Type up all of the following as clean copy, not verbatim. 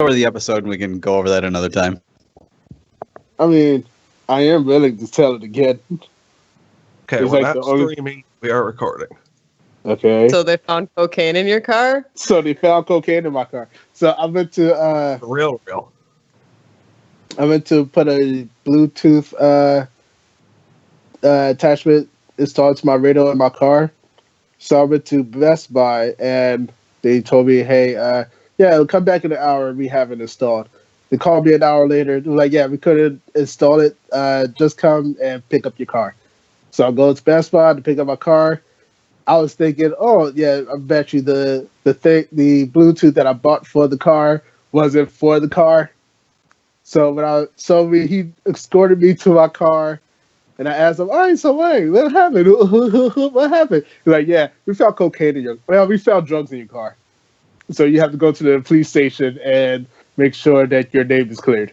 over the episode and we can go over that another time. I mean, I am willing to tell it again. Okay, we're not streaming. We are recording. Okay. So they found cocaine in your car? So they found cocaine in my car. So I went to real. I went to put a Bluetooth attachment installed to my radio in my car. So I went to Best Buy and they told me, hey, it'll come back in an hour and we have it installed. They called me an hour later. They're like, yeah, we couldn't install it. Just come and pick up your car. So I go to Best Buy to pick up my car. I was thinking, oh yeah, I bet you the Bluetooth that I bought for the car wasn't for the car. So he escorted me to my car, and I asked him, all right, so wait, what happened? What happened? He's like, yeah, we found we found drugs in your car. So you have to go to the police station and make sure that your name is cleared.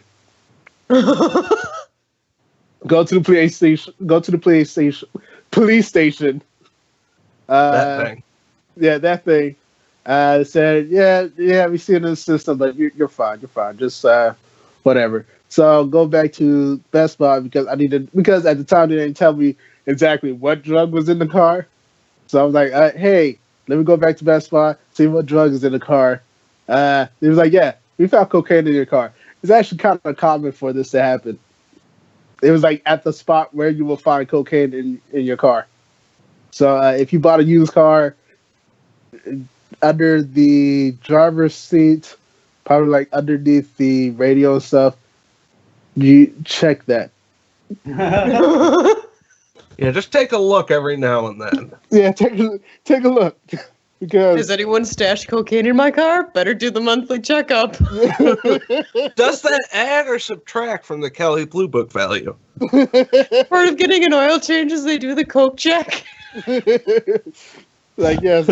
Go to the police station. Police station. That thing. Yeah, that thing. Said, yeah, we see it in the system, but you're fine. You're fine. Just whatever. So I'll go back to Best Buy because because at the time they didn't tell me exactly what drug was in the car. So I was like, hey, let me go back to Best Buy, see what drug is in the car. He was like, yeah, we found cocaine in your car. It's actually kind of common for this to happen. It was like at the spot where you will find cocaine in your car. So if you bought a used car, under the driver's seat, probably like underneath the radio and stuff, you check that. Yeah, just take a look every now and then. Yeah, take a look. Because does anyone stash cocaine in my car? Better do the monthly checkup. Does that add or subtract from the Kelley Blue Book value? Part of getting an oil change is they do the coke check. Like, yes,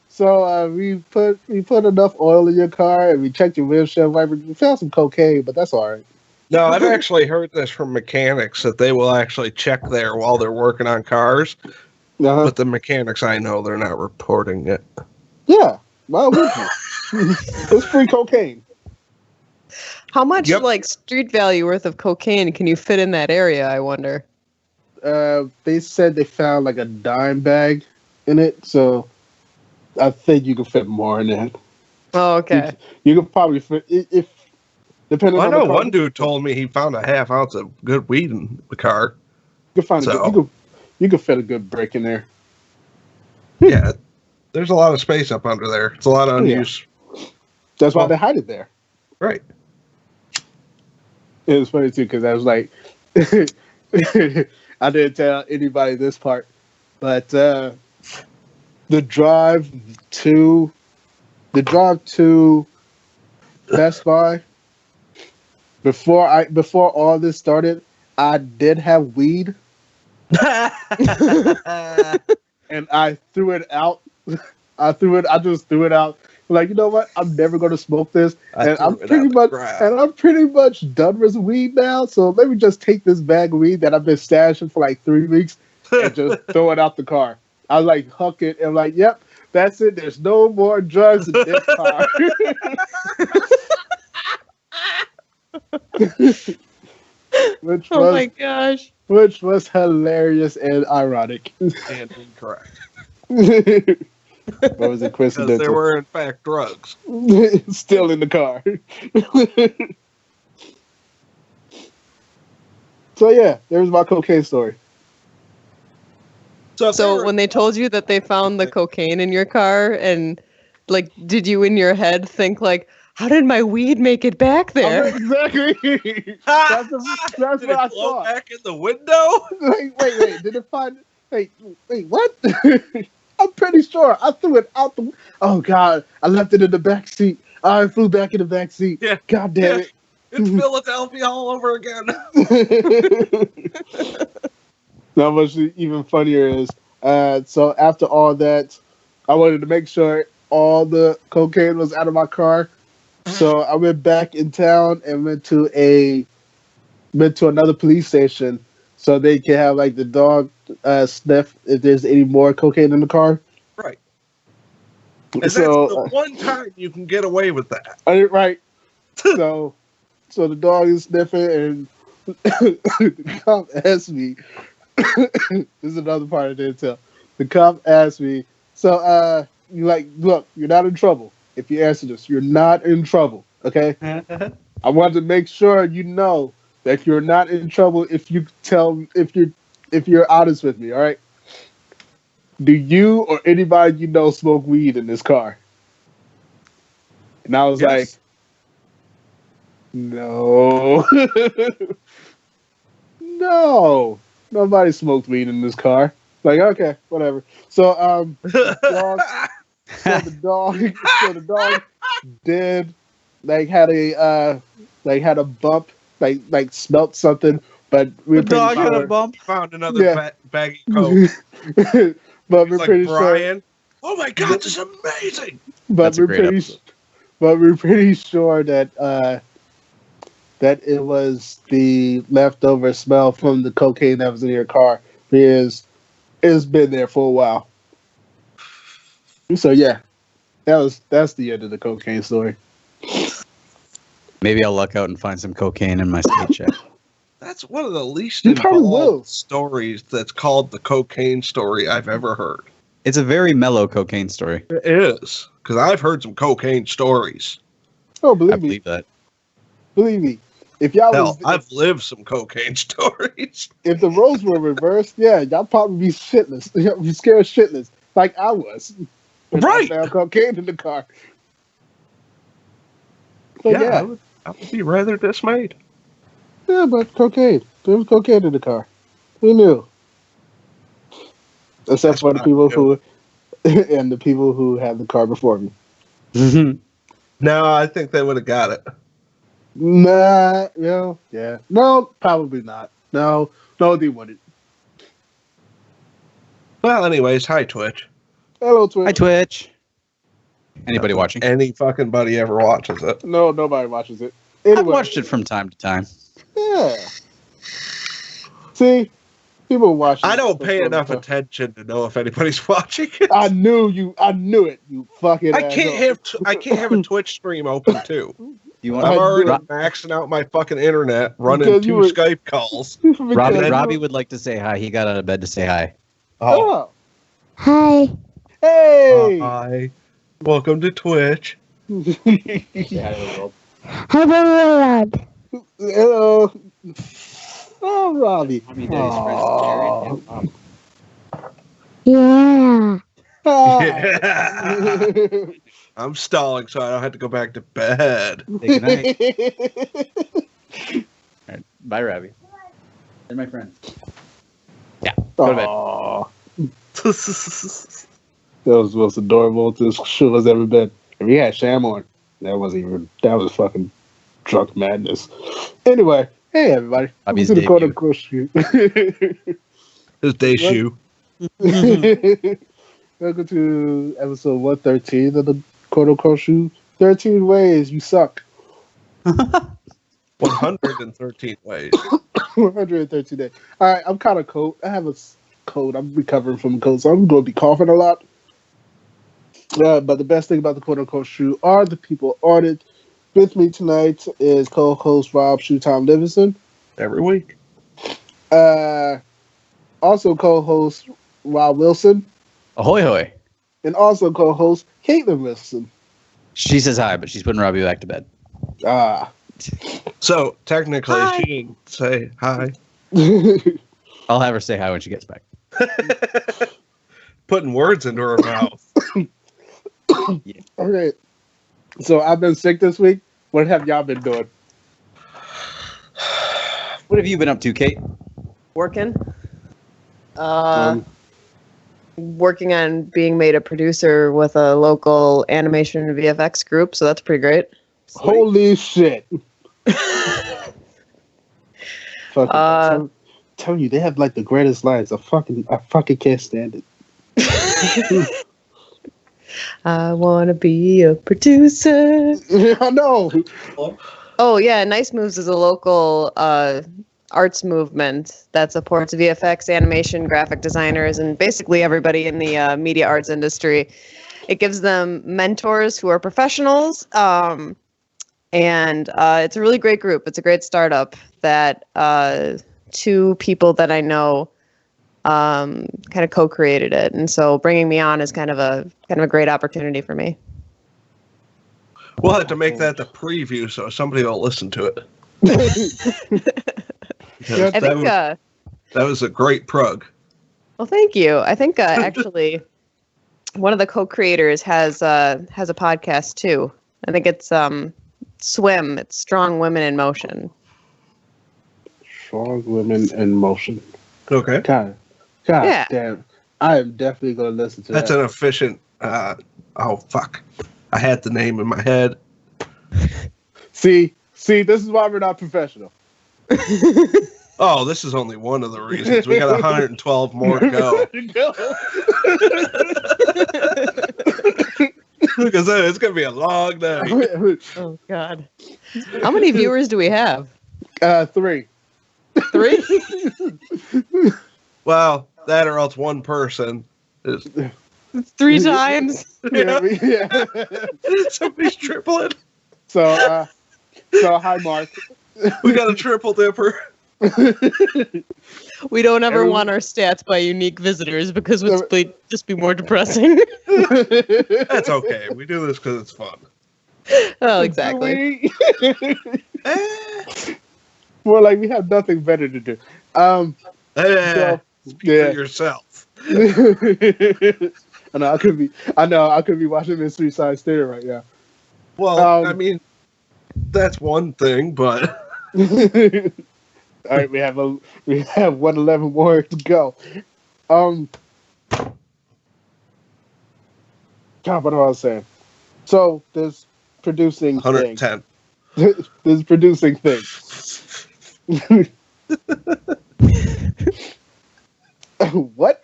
so we put enough oil in your car and we checked your windshield wiper. We found some cocaine, but that's all right. No, I've actually heard this from mechanics that they will actually check there while they're working on cars. Uh-huh. But the mechanics I know, they're not reporting it. Yeah, why would you? It's free cocaine. How much like street value worth of cocaine can you fit in that area, I wonder? They said they found like a dime bag in it, so I think you can fit more in that. Oh, okay. You could probably fit if depending. Well, on I know the car, one dude told me he found a half ounce of good weed in the car. You could find you could fit a good brick in there. Yeah, there's a lot of space up under there. It's a lot of unused. Yeah. That's why they hide it there. Right. It was funny too because I was like, I didn't tell anybody this part, but the drive to Best Buy before all this started, I did have weed. And I threw it out. I just threw it out. Like, you know what? I'm never going to smoke this, and I'm pretty much done with weed now. So let me just take this bag of weed that I've been stashing for like 3 weeks and just throw it out the car. I like huck it and like, yep, that's it. There's no more drugs in this car. Oh my gosh. Which was hilarious and ironic. And incorrect. What was it, coincidental? Because there were, in fact, drugs. Still in the car. So, yeah, there's my cocaine story. So when they told you that they found the cocaine in your car, and, like, did you in your head think, like, how did my weed make it back there? Exactly. That's did what I it blow thought. back in the window? Wait. Did it find? Wait. What? I'm pretty sure I threw it out the. Oh God! I left it in the back seat. I flew back in the back seat. Yeah. God damn it! It's Philadelphia all over again. Now, what's even funnier is, so after all that, I wanted to make sure all the cocaine was out of my car. So I went back in town and went to another police station so they can have like the dog sniff if there's any more cocaine in the car. Right. And so, that's the one time you can get away with that. Right. So the dog is sniffing, and the cop asked me. This is another part I didn't tell. The cop asked me, so you like, look, you're not in trouble. If you answer this, you're not in trouble. Okay. I want to make sure you know that you're not in trouble if you're honest with me. All right. Do you or anybody you know smoke weed in this car? And I was like, no. No. Nobody smoked weed in this car. Like, okay, whatever. So the dog did had a bump, like smelt something, but the dog had a bump. Found another baggy coke. But we're pretty Brian. Sure. Oh my god, this is amazing! But we're pretty sure that that it was the leftover smell from the cocaine that was in your car, because it's been there for a while. So yeah, that's the end of the cocaine story. Maybe I'll luck out and find some cocaine in my state check. That's one of the least involved stories that's called the cocaine story I've ever heard. It's a very mellow cocaine story. It is, because I've heard some cocaine stories. Oh, I believe that. Believe me. If y'all I've lived some cocaine stories. If the roles were reversed, yeah, y'all probably be shitless. Y'all be scared shitless, like I was. Right. I found cocaine in the car. But yeah. I would be rather dismayed. Yeah, but cocaine. There was cocaine in the car. Who knew? Except for the people who, and the people who had the car before me. No, I think they would have got it. Nah, yeah. No, probably not. No, they wouldn't. Well, anyways, hi, Twitch. Hello, Twitch. Hi, Twitch. Anybody watching? Any fucking buddy ever watches it. No, nobody watches it. Anyway. I've watched it from time to time. Yeah. See? People watch it. I don't pay enough attention to know if anybody's watching it. I knew it, you fucking I can't have a Twitch stream open, too. I'm already maxing out my fucking internet, running two Skype calls. Robbie would like to say hi. He got out of bed to say hi. Oh. Hi. Hey. Hi. Welcome to Twitch. Hello. Hello. Oh, Robbie. Yeah. Yeah. I'm stalling so I don't have to go back to bed. Hey, good night. All right. Bye, Robbie. They're my friends. Yeah. Go to bed. That was the most adorable this show has ever been. If he had Sham on, that was fucking drunk madness. Anyway, hey everybody. Robbie's welcome to the Quote Unquote Shoot. His day shoe. Welcome to episode 113 of the Quote Unquote Shoot. 13 ways you suck. 113 ways. 113 days. Alright, I'm kind of cold. I have a cold. I'm recovering from a cold, so I'm going to be coughing a lot. But the best thing about the Quote Unquote Shoot are the people on it. With me tonight is co-host Rob Shootime Livingston. Every week. Also co-host Rob Wilson. Ahoy, hoy. And also co-host Caitlin Wilson. She says hi, but she's putting Robbie back to bed. So, technically, Hi. she didn't say hi. I'll have her say hi when she gets back. Putting words into her mouth. Okay. So, I've been sick this week. What have y'all been doing? What have you been up to, Kate? Working. Working on being made a producer with a local animation and VFX group, so that's pretty great. Holy shit. I'm telling you, they have like the greatest lines. I fucking can't stand it. I want to be a producer. I know. Oh, yeah. Nice Moves is a local arts movement that supports VFX, animation, graphic designers, and basically everybody in the media arts industry. It gives them mentors who are professionals And it's a really great group. It's a great startup that 2 people that I know kind of co-created it. And so bringing me on is kind of a great opportunity for me. We'll have to make that the preview so somebody will listen to it. I think that was a great prug. Well, thank you. I think actually one of the co-creators has a podcast too. I think it's Swim. It's Strong Women in Motion. Strong Women in Motion. Okay. God Yeah. damn. I am definitely going to listen to That's that. an efficient. Oh fuck! I had the name in my head. See, this is why we're not professional. Oh, this is only one of the reasons. We got 112 more to go. Because it's going to be a long night. Oh God. How many viewers do we have? 3. 3? Well, that or else one person is. 3 times. Yeah. Somebody's tripling. So hi, Mark. We got a triple dipper. We don't ever want our stats by unique visitors because it'd just be more depressing. That's okay. We do this because it's fun. Oh, exactly. More like we have nothing better to do. Speak for yourself. I know I could be watching Mystery Science Theater right now. Well, I mean, that's one thing, but all right, we have 111 more to go. God, what am I saying? So this producing 110. thing. This producing thing. What?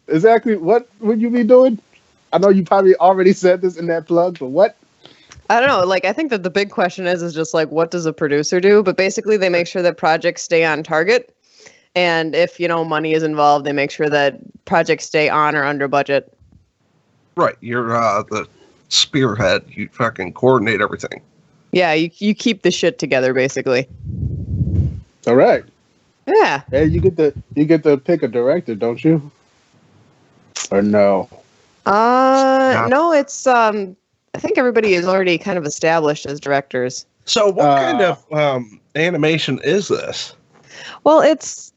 Exactly what would you be doing? I know you probably already said this in that plug, but what? I don't know. Like, I think that the big question is just like, what does a producer do? But basically, they make sure that projects stay on target. And if, money is involved, they make sure that projects stay on or under budget. Right. You're the spearhead. You fucking coordinate everything. Yeah, you keep the shit together, basically. All right. Yeah. Hey, you get to pick a director, don't you? Or no? No, it's I think everybody is already kind of established as directors. So what kind of animation is this? Well, it's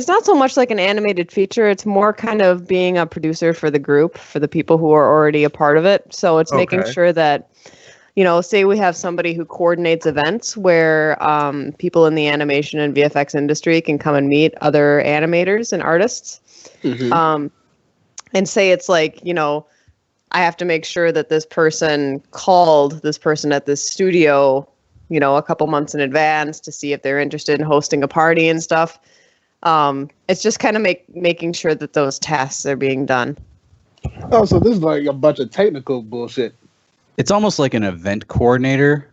not so much like an animated feature. It's more kind of being a producer for the group, for the people who are already a part of it. So it's making sure that, say we have somebody who coordinates events where people in the animation and VFX industry can come and meet other animators and artists. Mm-hmm. And say it's like, I have to make sure that this person called this person at this studio, a couple months in advance to see if they're interested in hosting a party and stuff. It's just kind of making sure that those tasks are being done. Oh, so this is like a bunch of technical bullshit. It's almost like an event coordinator,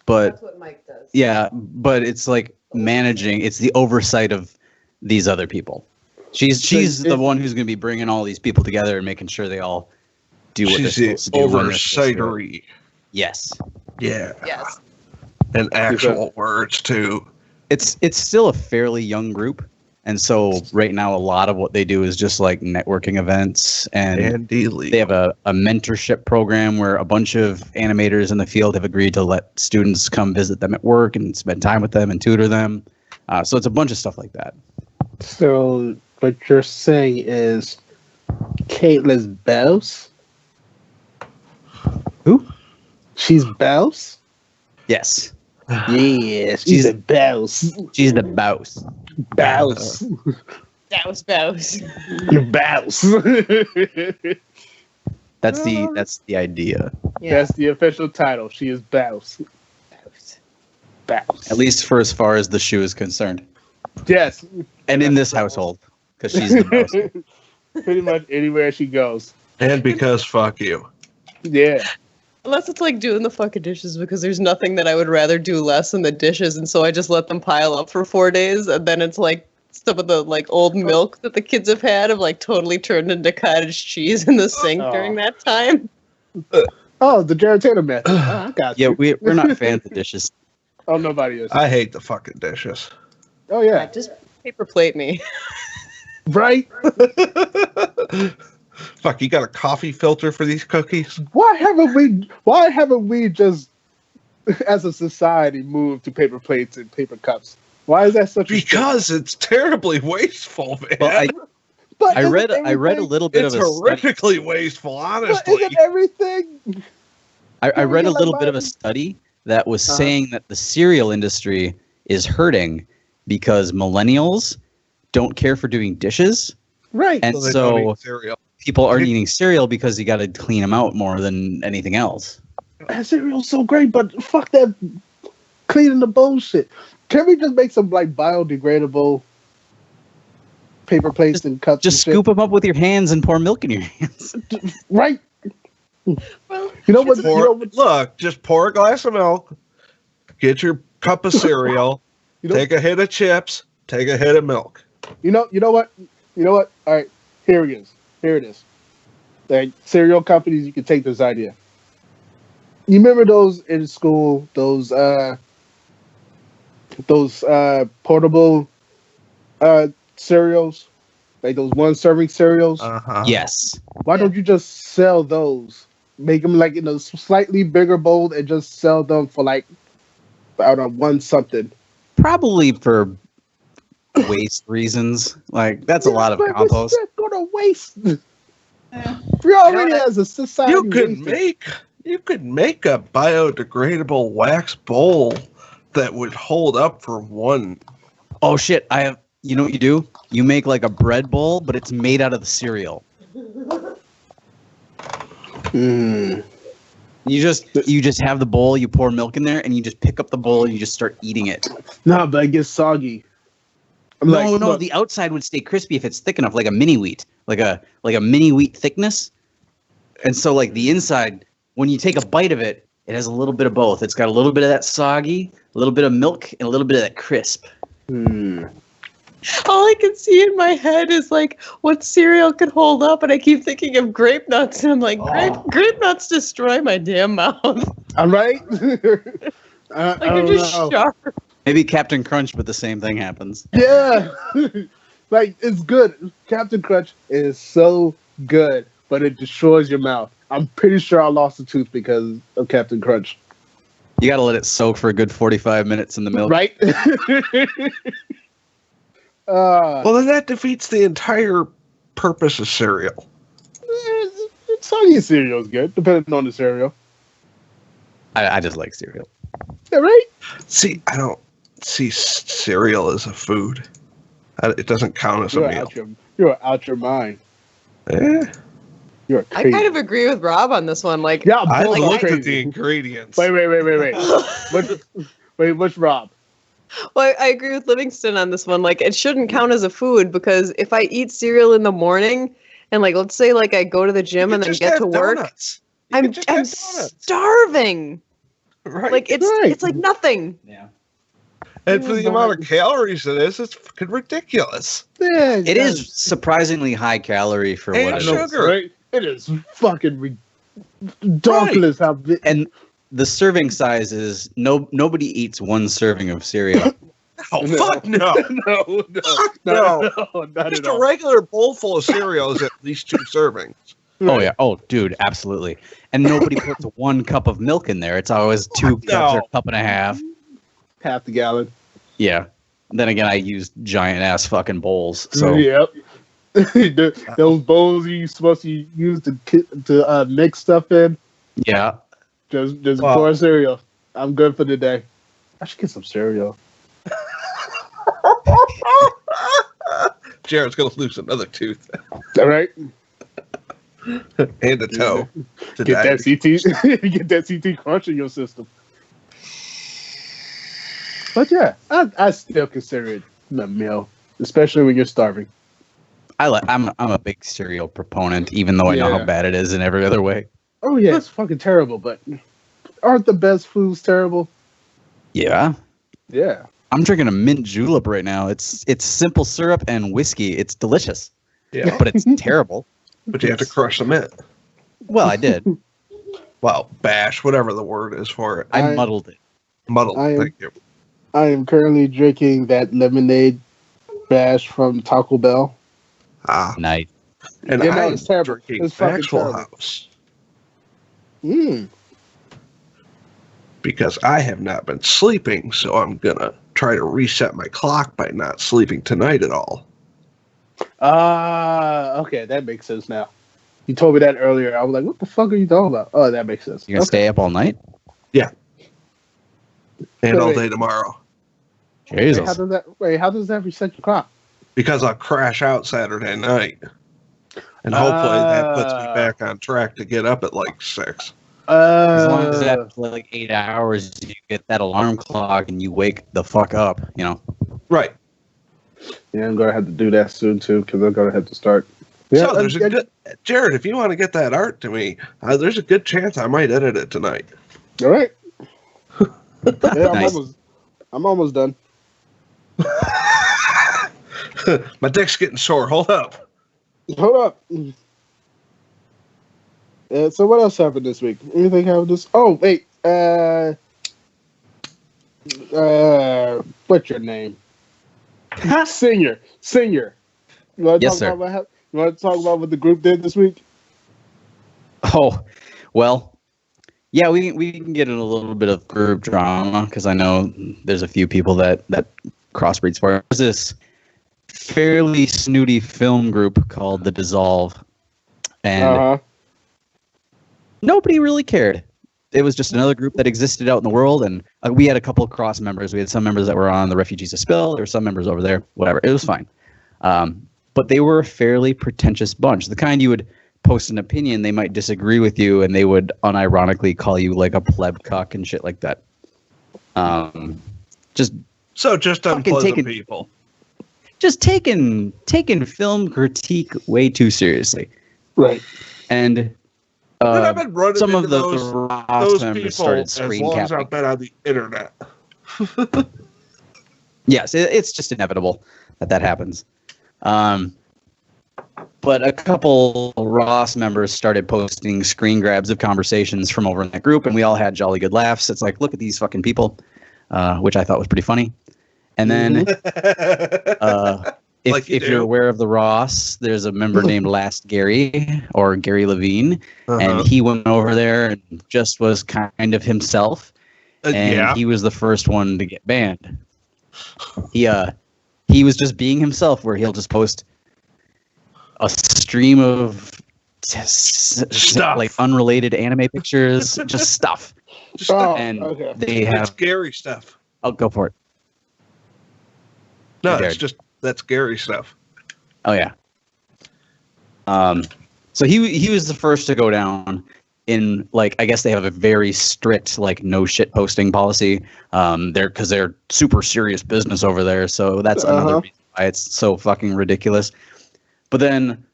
but that's what Mike does. Yeah, but it's like managing. It's the oversight of these other people. She's the one who's going to be bringing all these people together and making sure they all do what they're supposed to do. Oversightory. Yes. Yeah. Yes. And actual words too. It's still a fairly young group, and so right now a lot of what they do is just like networking events, and they have a mentorship program where a bunch of animators in the field have agreed to let students come visit them at work and spend time with them and tutor them. So it's a bunch of stuff like that. So what you're saying is Caitlin's Bells? Who? She's Bells? Yes. Yes, she's a Bells. She's the boss. Bells. Bows. You're Bells. That's the idea. Yeah. That's the official title. She is Bells. Bells. At least for as far as the shoe is concerned. Yes. And in this household, because she's the boss. Pretty much anywhere she goes. And because fuck you. Yeah. Unless it's like doing the fucking dishes, because there's nothing that I would rather do less than the dishes, and so I just let them pile up for 4 days, and then it's like some of the like old milk that the kids have had have like totally turned into cottage cheese in the sink during that time. Oh, the Jared Tatum match. I got you. Yeah, we're not fans of dishes. Oh, nobody is. I hate the fucking dishes. Oh yeah, just paper plate me. Right? Fuck, you got a coffee filter for these cookies? Why haven't we just, as a society, moved to paper plates and paper cups? Why is that such? Because it's terribly wasteful, man. Well, I read a little bit of a horrifically wasteful, honestly. But isn't everything? I read a little bit of a study that was saying that the cereal industry is hurting because millennials don't care for doing dishes. Right. And so people are eating cereal because you got to clean them out more than anything else. That cereal's so great, but fuck that cleaning the bullshit. Can we just make some like biodegradable paper plates and cups? Just scoop them up with your hands and pour milk in your hands. Right. Well, you know what? Look, just pour a glass of milk, get your cup of cereal, take a hit of chips, take a hit of milk. You know what? All right, here it is. Like cereal companies, you can take this idea. You remember those in school? Those portable cereals, like those one-serving cereals. Yes. Why don't you just sell those? Make them like in a slightly bigger bowl and just sell them for like, I don't know, one something. Probably for waste reasons. Like that's a lot of compost. Go to waste. We already as a society. You could make a biodegradable wax bowl that would hold up for one. Oh shit! You know what you do? You make like a bread bowl, but it's made out of the cereal. You just have the bowl, you pour milk in there, and you just pick up the bowl and you just start eating it. No, but it gets soggy. No, the outside would stay crispy if it's thick enough, like a mini wheat, like a mini wheat thickness. And so like the inside, when you take a bite of it, it has a little bit of both. It's got a little bit of that soggy, a little bit of milk, and a little bit of that crisp. All I can see in my head is like what cereal could hold up, and I keep thinking of grape nuts, and I'm like, grape nuts destroy my damn mouth. All right. Like they're just sharp. Maybe Captain Crunch, but the same thing happens. Yeah. Like it's good. Captain Crunch is so good, but it destroys your mouth. I'm pretty sure I lost a tooth because of Captain Crunch. You got to let it soak for a good 45 minutes in the milk. Right? Well, then that defeats the entire purpose of cereal. Soggy cereal is good, depending on the cereal. I just like cereal. Yeah, right? See, I don't see cereal as a food. It doesn't count as a meal. You're out your mind. Eh? You're crazy. I kind of agree with Rob on this one. Like, yeah, I looked at the ingredients. Wait. What's Rob? Well, I agree with Livingston on this one. Like, it shouldn't count as a food because if I eat cereal in the morning and, like, let's say, like, I go to the gym and then get to work, I'm starving. Right. Like, it's like nothing. Yeah. And for the amount of calories it is, it's fucking ridiculous. Yeah, it is surprisingly high calorie for what it sugar. is. Right? It is fucking ridiculous how big. And the serving size is nobody eats one serving of cereal. Oh, fuck no. No. Just a regular bowl full of cereal is at least 2 servings. Oh, yeah. Oh, dude, absolutely. And nobody puts 1 cup of milk in there. It's always 2 cups or a cup and a half. Half the gallon. Yeah. Then again, I use giant-ass fucking bowls. So. Yep. Those bowls you're supposed to use to mix stuff in. Yeah. Just pour cereal. I'm good for the day. I should get some cereal. Jared's gonna lose another tooth. All right. And a toe. Get that CT crunch in your system. But yeah, I still consider it a meal, especially when you're starving. I'm a big cereal proponent, even though I know how bad it is in every other way. Oh yeah, it's fucking terrible, but aren't the best foods terrible? Yeah. Yeah. I'm drinking a mint julep right now. It's simple syrup and whiskey. It's delicious. Yeah. But it's terrible. But you have to crush the mint. Well, I did. Well, bash, whatever the word is for it. I muddled it. Thank you. I am currently drinking that lemonade bash from Taco Bell. Ah, nice. And yeah, I'm it's terrible. drinking It's fucking Maxwell terrible. House Mm. because I have not been sleeping, so I'm gonna try to reset my clock by not sleeping tonight at all. Okay, that makes sense now. You told me that earlier. I was like, what the fuck are you talking about? Oh, that makes sense. You're gonna stay up all night? Yeah. And all Wait. day tomorrow. Jesus. How does that reset your clock? Because I'll crash out Saturday night. And hopefully that puts me back on track to get up at like 6. As long as that's like 8 hours, you get that alarm clock and you wake the fuck up, you know? Right. Yeah, I'm gonna have to do that soon too, because I'm gonna have to start. Yeah, So there's a good Jared, if you want to get that art to me, there's a good chance I might edit it tonight. All right. Yeah, Nice. I'm almost done. My dick's getting sore. Hold up. Hold up. So what else happened this week? Anything happened this? Oh wait. What's your name? Senior. You want to Yes, talk sir. about you want to talk about what the group did this week? Oh, well, yeah, we can get in a little bit of group drama because I know there's a few people that crossbreed sport. There's this fairly snooty film group called The Dissolve, and nobody really cared. It was just another group that existed out in the world, and we had a couple of cross members. We had some members that were on the Refugees of Spill. There were some members over there. Whatever, it was fine. But they were a fairly pretentious bunch. The kind you would post an opinion, they might disagree with you, and they would unironically call you like a pleb cuck and shit like that. Just unpleasant people. Just taking film critique way too seriously. Right. And I've been running some into of the those members people started as screen long as capping. I've been on the internet. Yes, it's just inevitable that happens. But a couple Ross members started posting screen grabs of conversations from over in that group, and we all had jolly good laughs. It's like, look at these fucking people, which I thought was pretty funny. And then, if you're aware of the Ross, there's a member named Last Gary or Gary Levine, and he went over there and just was kind of himself, and he was the first one to get banned. He was just being himself, where he'll just post a stream of stuff, like unrelated anime pictures, just stuff. They have scary stuff. I'll go for it. No, that's scary stuff. Oh yeah. So he was the first to go down in, like, I guess they have a very strict like no shit posting policy. They're super serious business over there, so that's another reason why it's so fucking ridiculous. But then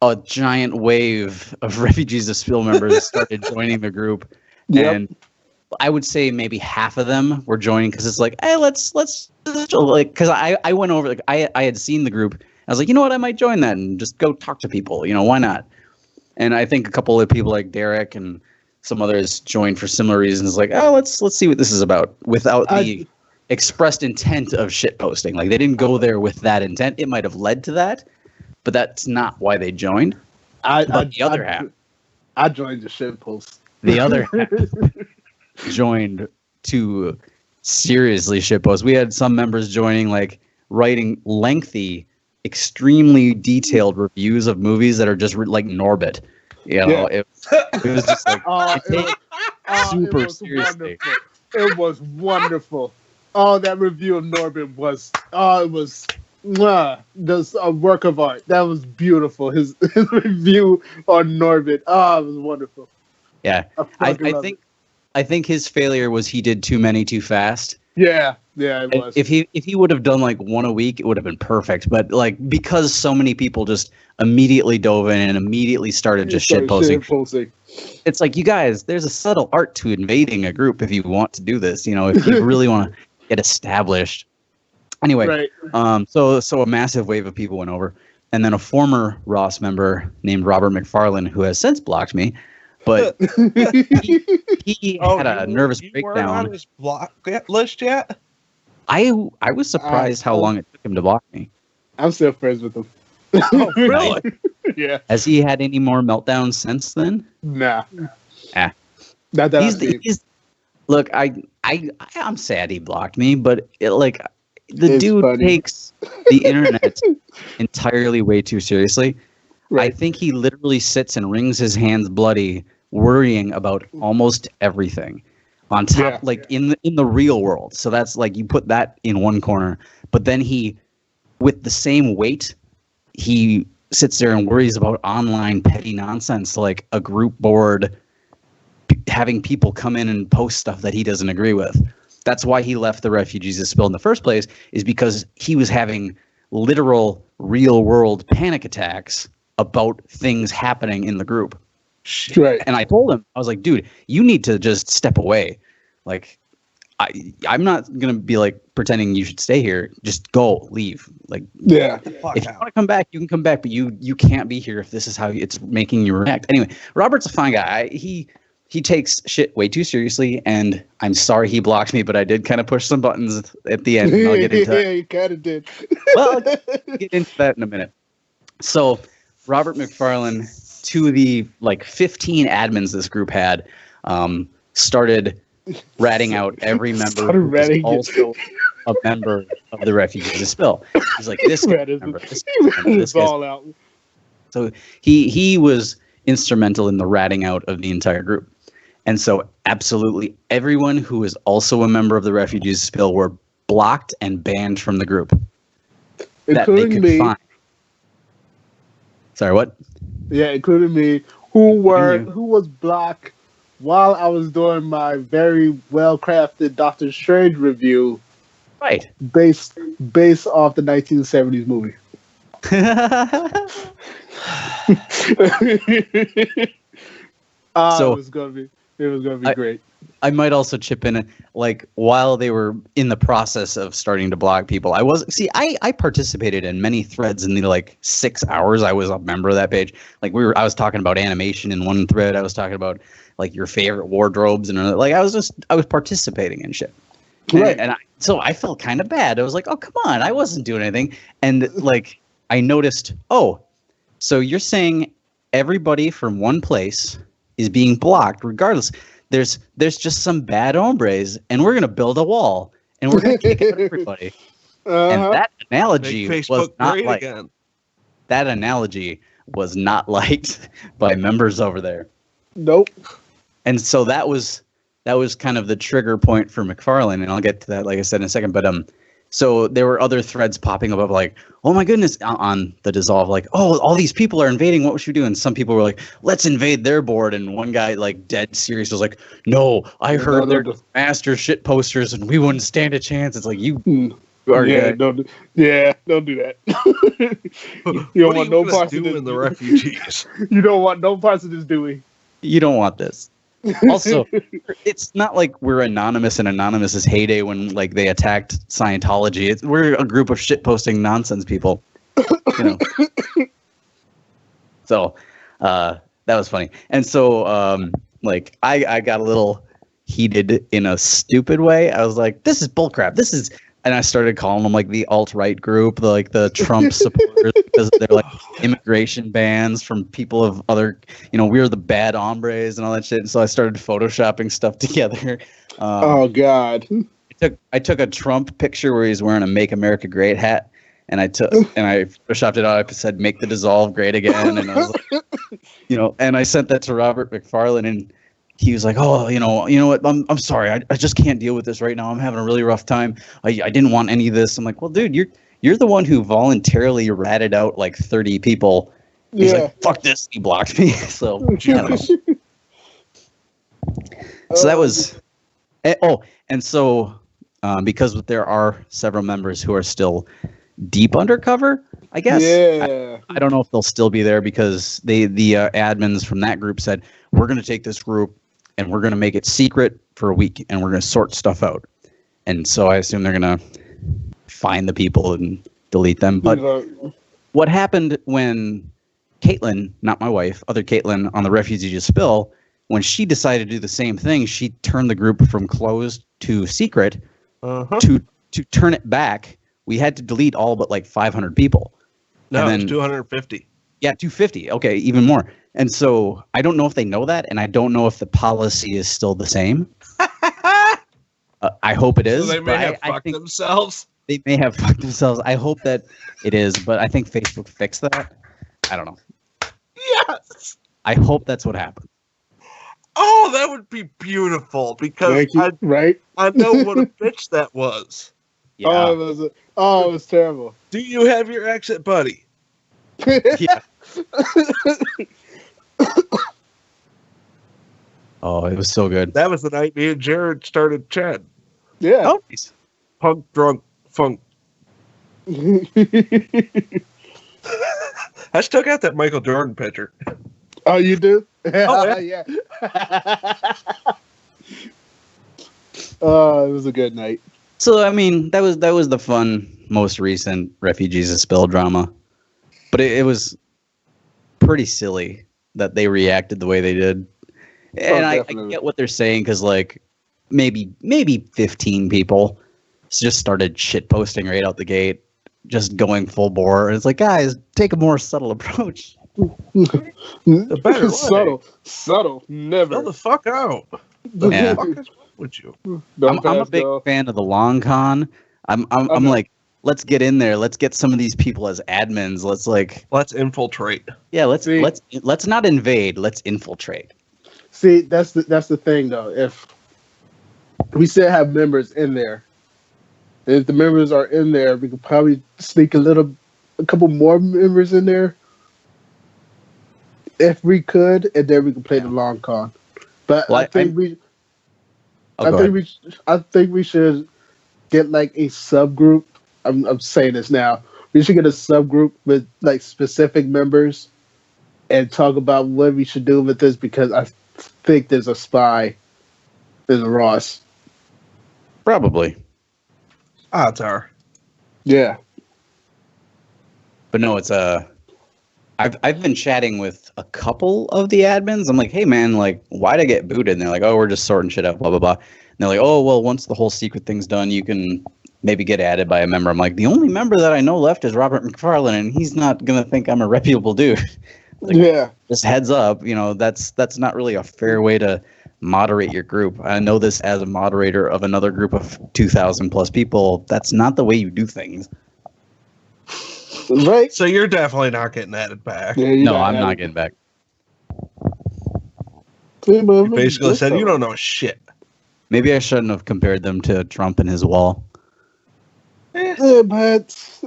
a giant wave of Refugees of Spill members started joining the group, and I would say maybe half of them were joining because it's like, hey, let's like, because I went over, like, I had seen the group. I was like, you know what, I might join that and just go talk to people. You know, why not? And I think a couple of people like Derek and some others joined for similar reasons. Like, oh, let's see what this is about, without the expressed intent of shit posting. Like, they didn't go there with that intent. It might have led to that, but that's not why they joined. The other half, I joined the shit post. The other half joined to seriously shitpost. We had some members joining, like, writing lengthy, extremely detailed reviews of movies that are just like Norbit. You know, it was just like super seriously. It was wonderful. Oh, that review of Norbit was just a work of art. That was beautiful. His review on Norbit. It was wonderful. Yeah, I think his failure was he did too many too fast. Yeah, it was. If he would have done like one a week, it would have been perfect. But like, because so many people just immediately dove in and immediately started shit posting. It's like, you guys, there's a subtle art to invading a group if you want to do this. You know, if you really want to get established. Anyway, so a massive wave of people went over, and then a former Ross member named Robert McFarlane, who has since blocked me, But he had a nervous breakdown. On his block list yet? I was surprised how long it took him to block me. I'm still friends with him. Oh, really? Yeah. Has he had any more meltdowns since then? Nah. Ah. Not that look, I'm sad he blocked me, but the dude funny. takes the internet entirely way too seriously. Right. I think he literally sits and wrings his hands bloody, worrying about almost everything. On top, in the real world. So that's like you put that in one corner, but then he, with the same weight, he sits there and worries about online petty nonsense like a group board, having people come in and post stuff that he doesn't agree with. That's why he left the Refugees of Spill in the first place, is because he was having literal real world panic attacks about things happening in the group. Right. And I told him, I was like, dude, you need to just step away. Like, I'm not going to be like pretending you should stay here. Just go, leave. Like, yeah. If you want to come back, you can come back, but you can't be here if this is how it's making you react. Anyway, Robert's a fine guy. He takes shit way too seriously, and I'm sorry he blocked me, but I did kind of push some buttons at the end. And I'll get into yeah, you kind of did. Well, I'll get into that in a minute. So, Robert McFarlane, to the 15 admins this group had, started ratting out every member who was also a member of the Refugees of Spill. He's like, this member, this all out. So he was instrumental in the ratting out of the entire group. And so absolutely everyone who is also a member of the Refugees of Spill were blocked and banned from the group. Including me. Find. Sorry, what? Yeah, including me, who was blocked while I was doing my very well-crafted Doctor Strange review. Right. Based off the 1970s movie. So it was gonna be great. I might also chip in, while they were in the process of starting to block people, I participated in many threads in the 6 hours I was a member of that page. I was talking about animation in one thread. I was talking about your favorite wardrobes and another. I was participating in shit. Right. So I felt kind of bad. I was like, oh, come on. I wasn't doing anything. And I noticed, oh, so you're saying everybody from one place is being blocked regardless. There's just some bad hombres, and we're going to build a wall, and we're going to kick out everybody. And that analogy was not liked. That analogy was not liked by members over there. Nope. And so that was kind of the trigger point for McFarlane, and I'll get to that, like I said, in a second. But so there were other threads popping up of oh my goodness, on the Dissolve, oh, all these people are invading, what should we do? And some people were like, let's invade their board. And one guy, dead serious, was like, no, I heard they're master shit posters and we wouldn't stand a chance. It's like, you are don't do that. You don't want no parts of this. The refugees. You don't want no parts of this, do we? You don't want this. Also, it's not like we're anonymous in Anonymous's heyday when they attacked Scientology. We're a group of shitposting nonsense people. So that was funny. And so I got a little heated in a stupid way. I was like, this is bullcrap. And I started calling them the alt-right group, the Trump supporters, because they're immigration bans from people of other, we're the bad hombres and all that shit. And so I started photoshopping stuff together. Oh God! I took a Trump picture where he's wearing a "Make America Great" hat, and I photoshopped it out. I said "Make the Dissolve Great Again," and I was and I sent that to Robert McFarlane, and he was like, oh, you know what? I'm sorry. I just can't deal with this right now. I'm having a really rough time. I didn't want any of this. I'm like, well, dude, you're the one who voluntarily ratted out 30 people. He's like, fuck this. He blocked me. So, I don't know. So that was. And so because there are several members who are still deep undercover, I guess. Yeah. I don't know if they'll still be there because the admins from that group said, we're going to take this group and we're going to make it secret for a week and we're going to sort stuff out. And so I assume they're going to find the people and delete them. But what happened when Caitlin, not my wife, other Caitlin on the Refugees of Spill, when she decided to do the same thing, she turned the group from closed to secret. To turn it back, we had to delete all but like 500 people. No, it's 250. Yeah, 250. Okay, even more. And so I don't know if they know that, and I don't know if the policy is still the same. I hope it is. So they may have fucked themselves. They may have fucked themselves. I hope that it is, but I think Facebook fixed that. I don't know. Yes. I hope that's what happened. Oh, that would be beautiful because I know what a bitch that was. Yeah. It was terrible. Do you have your exit, buddy? Yeah. Oh, it was so good. That was the night me and Jared started chatting. Yeah. Oh, nice. Punk, drunk, funk. I still got that Michael Jordan picture. Oh, you do? Oh, yeah. Oh, it was a good night. So I mean, that was the fun, most recent Refugees of Spill drama, but it was pretty silly that they reacted the way they did, and I get what they're saying because like maybe 15 people just started shit posting right out the gate, just going full bore, and it's like, guys, take a more subtle approach. The better subtle, never. Chill the fuck out. Yeah. Would you? I'm a big fan of the long con. I'm like, let's get in there. Let's get some of these people as admins. Let's infiltrate. Yeah, let's not invade. Let's infiltrate. See, that's the thing though. If we still have members in there, if the members are in there, we could probably sneak a couple more members in there. If we could, and then we could play the long con. But I think we should get like a subgroup. I'm saying this now. We should get a subgroup with like specific members and talk about what we should do with this because I think there's a spy. There's a Ross. Probably. Odds are. Yeah. But no, it's I've been chatting with a couple of the admins. I'm like, hey man, like, why'd I get booted? And they're like, oh, we're just sorting shit out, blah blah blah. And they're like, oh well, once the whole secret thing's done, you can maybe get added by a member. I'm like, the only member that I know left is Robert McFarlane, and he's not gonna think I'm a reputable dude. Like, yeah. Just heads up, that's not really a fair way to moderate your group. I know this as a moderator of another group of 2,000 plus people. That's not the way you do things. Right. So you're definitely not getting added back. Yeah, no, I'm not getting back. You basically said you don't know shit. Maybe I shouldn't have compared them to Trump and his wall. Yeah, but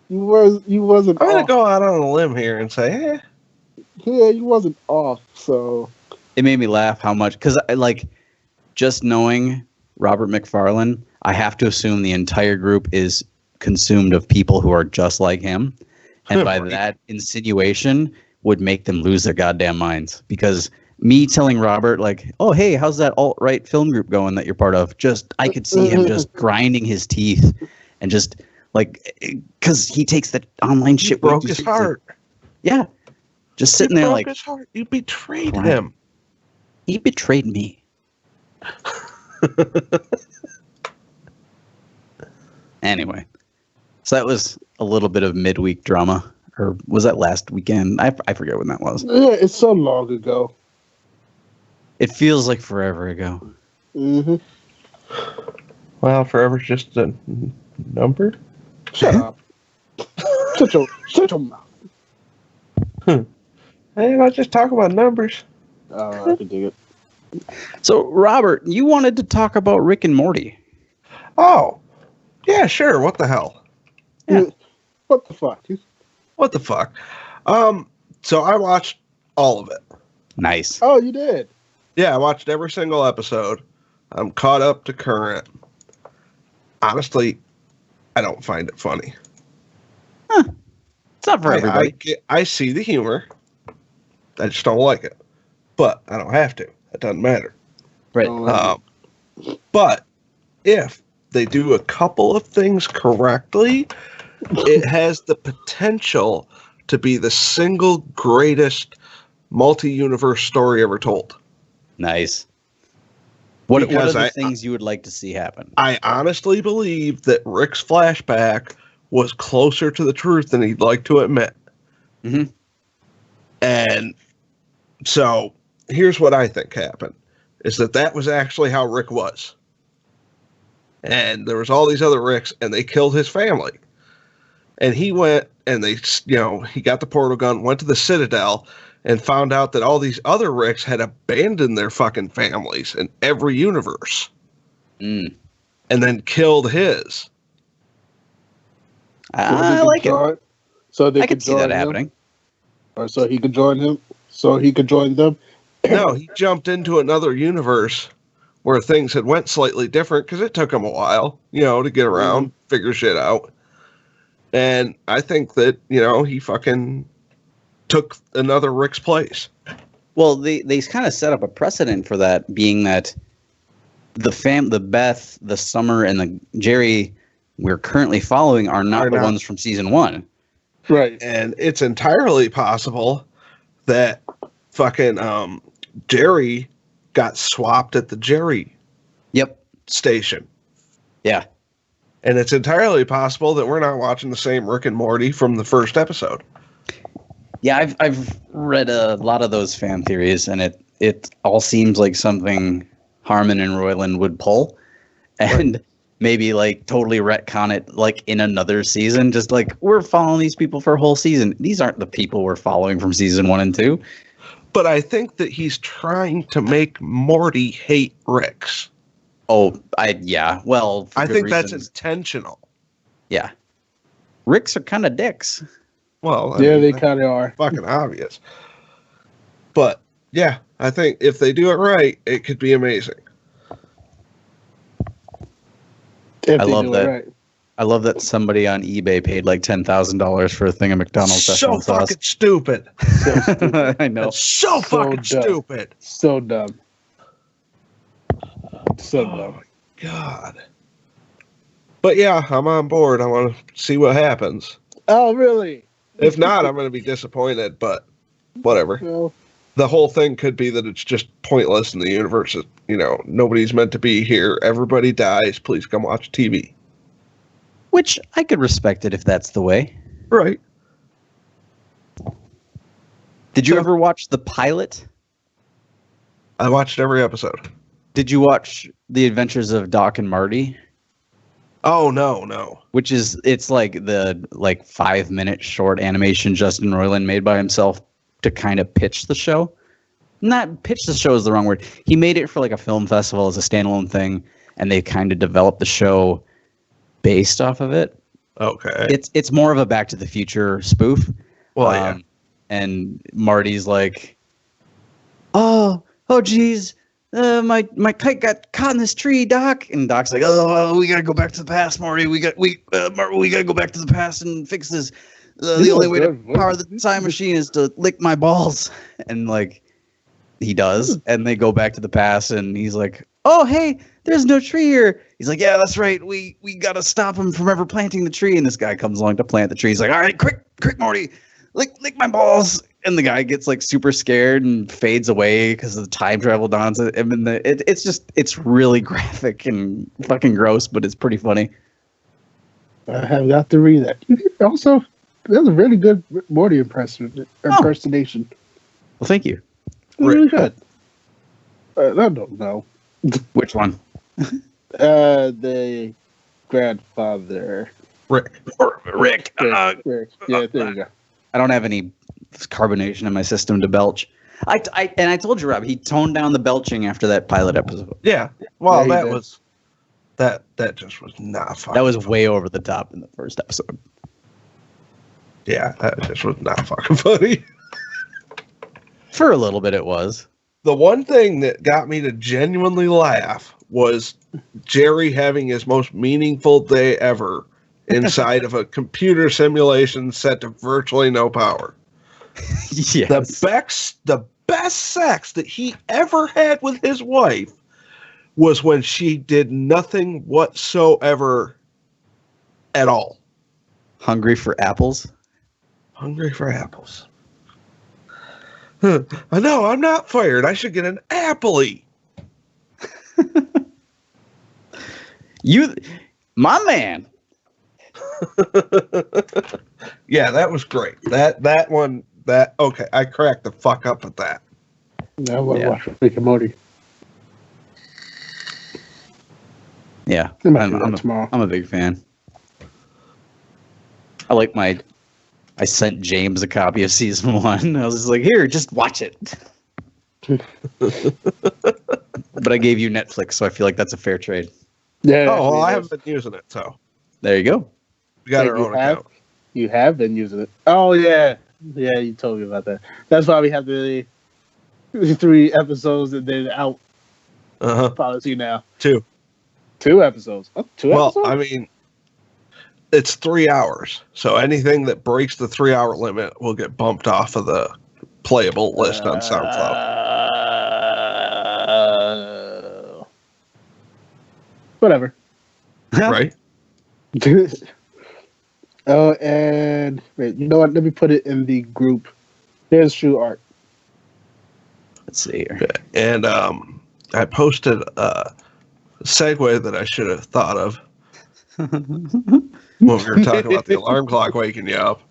you wasn't. I'm gonna go out on a limb here and say, yeah, you wasn't off. So it made me laugh how much because I like just knowing Robert McFarlane. I have to assume the entire group is consumed of people who are just like him, and by that insinuation would make them lose their goddamn minds. Because me telling Robert like, oh hey, how's that alt-right film group going that you're part of, just I could see him just grinding his teeth and just like, because he takes the online shit. Broke his heart. Yeah, just sitting there like, his heart. You betrayed him. He betrayed me. Anyway, so that was a little bit of midweek drama, or was that last weekend? I forget when that was. Yeah, it's so long ago. It feels like forever ago. Mm-hmm. Well, forever's just a number. Shut up. Shut your mouth. Hey, let's just talk about numbers. I can dig it. So, Robert, you wanted to talk about Rick and Morty. Oh, yeah, sure. What the hell? Yeah. What the fuck? What the fuck? So I watched all of it. Nice. Oh, you did? Yeah, I watched every single episode. I'm caught up to current. Honestly, I don't find it funny. Huh. It's not for everybody. I see the humor. I just don't like it. But I don't have to. It doesn't matter. Right. But if they do a couple of things correctly, it has the potential to be the single greatest multi-universe story ever told. Nice. What are the things you would like to see happen? I honestly believe that Rick's flashback was closer to the truth than he'd like to admit. Mm-hmm. And so here's what I think happened, is that was actually how Rick was. And there was all these other Ricks, and they killed his family. And he went, and he got the portal gun, went to the Citadel, and found out that all these other Ricks had abandoned their fucking families in every universe. And then killed his. I like it. So they I could see that happening. Or so he could join him. So he could join them. No, he jumped into another universe where things had went slightly different because it took him a while, to get around, figure shit out. And I think that, he fucking took another Rick's place. Well, they kind of set up a precedent for that, being that the Beth, the Summer, and the Jerry we're currently following are not the ones from season 1. Right. And it's entirely possible that fucking Jerry got swapped at the Jerry station. Yeah. And it's entirely possible that we're not watching the same Rick and Morty from the first episode. Yeah, I've read a lot of those fan theories, and it all seems like something Harmon and Roiland would pull. And maybe totally retcon it in another season. Just we're following these people for a whole season. These aren't the people we're following from season 1 and 2. But I think that he's trying to make Morty hate Ricks. Oh, yeah. Well, I think that's intentional. Yeah. Ricks are kind of dicks. Well, they kind of are. Fucking obvious. But yeah, I think if they do it right, it could be amazing. I love that. Right. I love that somebody on eBay paid $10,000 for a thing of McDonald's so fucking stupid. I know. That's so fucking stupid. So dumb. So dumb. Oh my God. But yeah, I'm on board. I want to see what happens. Oh, really? If not, I'm going to be disappointed, but whatever. Well, the whole thing could be that it's just pointless in the universe. Nobody's meant to be here. Everybody dies. Please come watch TV. Which I could respect it if that's the way. Right. Did you ever watch the pilot? I watched every episode. Did you watch The Adventures of Doc and Marty? Oh, no. Which is, it's the 5-minute short animation Justin Roiland made by himself to kind of pitch the show. Not pitch the show is the wrong word. He made it for a film festival as a standalone thing, and they kind of developed the show based off of it. Okay. It's more of a Back to the Future spoof. Well, yeah. And Marty's oh geez, my kite got caught in this tree, Doc. And Doc's oh, we gotta go back to the past, Marty. We gotta go back to the past and fix this. The only way to power the time machine is to lick my balls. And he does, and they go back to the past, and he's oh, hey, there's no tree here. He's yeah, that's right. We gotta stop him from ever planting the tree. And this guy comes along to plant the tree. He's all right, quick, Morty, lick my balls. And the guy gets super scared and fades away because of the time travel nonsense. I mean, it's really graphic and fucking gross, but it's pretty funny. I have got to read that. Also, that was a really good Morty impersonation. Well, thank you. Really good. I don't know. Which one? The grandfather. Rick. Rick. Yeah, there you go. I don't have any carbonation in my system to belch. I told you, Rob, he toned down the belching after that pilot episode. Yeah. Well, that was that just was not fucking. That was way over the top in the first episode. Yeah, that just was not fucking funny. For a little bit, it was. The one thing that got me to genuinely laugh was Jerry having his most meaningful day ever inside of a computer simulation set to virtually no power. Yes. The best sex that he ever had with his wife was when she did nothing whatsoever at all. Hungry for apples? Hungry for apples. No, I'm not fired. I should get an appley. My man. Yeah, that was great. That one. Okay, I cracked the fuck up at that. I want to watch Rick and Morty. Yeah, I'm a big fan. I sent James a copy of season 1. I was just like, here, just watch it. But I gave you Netflix, so I feel like that's a fair trade. Yeah. Oh, well, I haven't been using it, so. There you go. We got our own account. You have been using it. Oh, yeah. Yeah, you told me about that. That's why we have the 3 episodes and then out policy now. 2 episodes. Oh, 2 episodes? Well, I mean, it's 3 hours. So anything that breaks the 3-hour limit will get bumped off of the playable list on SoundCloud. Whatever. Right? Oh, and wait, you know what? Let me put it in the group. There's True Art. Let's see here. And I posted a segue that I should have thought of when we were talking about the alarm clock waking you up.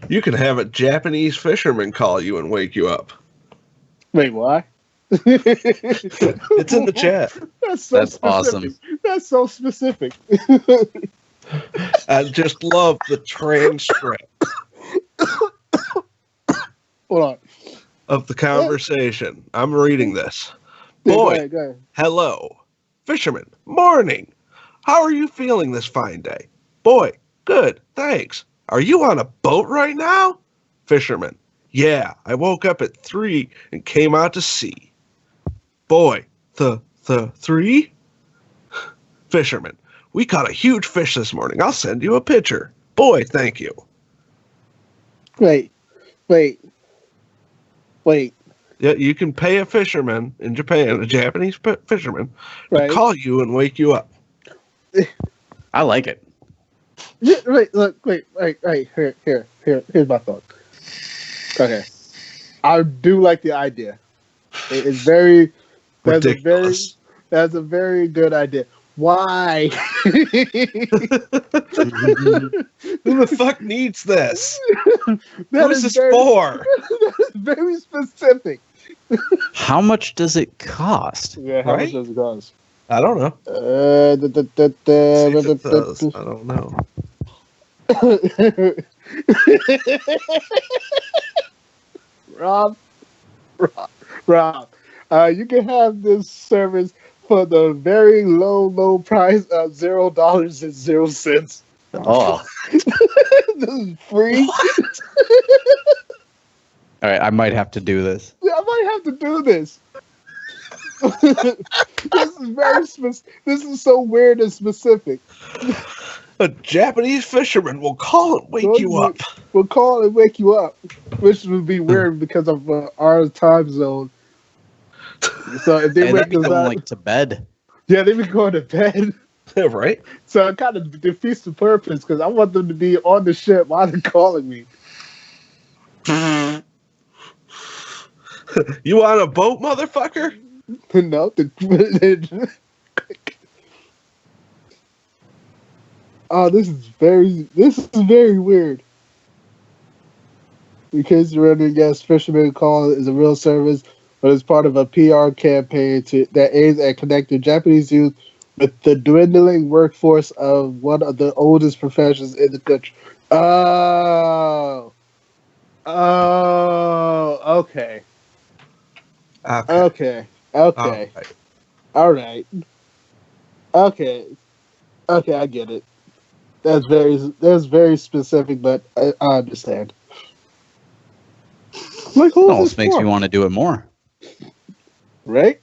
You can have a Japanese fisherman call you and wake you up. Wait, why? It's in the chat. That's awesome. That's so specific. I just love the transcript. Hold on. Of the conversation. I'm reading this. Yeah, Boy, go ahead. Hello. Fisherman, morning. How are you feeling this fine day? Boy, good, thanks. Are you on a boat right now? Fisherman, yeah, I woke up at 3 and came out to sea. Boy, the 3? Fisherman, we caught a huge fish this morning. I'll send you a picture. Boy, thank you. Wait. Yeah, you can pay a fisherman in Japan, a Japanese fisherman, to call you and wake you up. I like it. Yeah, wait, here's my thought. Okay. I do like the idea. It's very ridiculous. That's a very good idea. Why? Who the fuck needs this? What is this for? That is very specific. How much does it cost? Yeah, how much does it cost? I don't know. I don't know. Rob, you can have this service for the very low price of $0.00. Oh, this is free. All right, I might have to do this. Yeah, I might have to do this. This is very This is so weird and specific. A Japanese fisherman will call and wake you up. Will call and wake you up, which would be weird because of our time zone. So if they wake us up, to bed. Yeah, they be going to bed. Yeah, right. So it kind of defeats the purpose because I want them to be on the ship while they're calling me. You on a boat, motherfucker? No. Oh, this is very weird. In case you're wondering, yes, Fisherman Call is a real service, but it's part of a PR campaign that aims at connecting Japanese youth with the dwindling workforce of one of the oldest professions in the country. Oh, okay. Okay. All right. Okay, I get it. That's very specific, but I understand. Like, it almost makes me want to do it more. Right?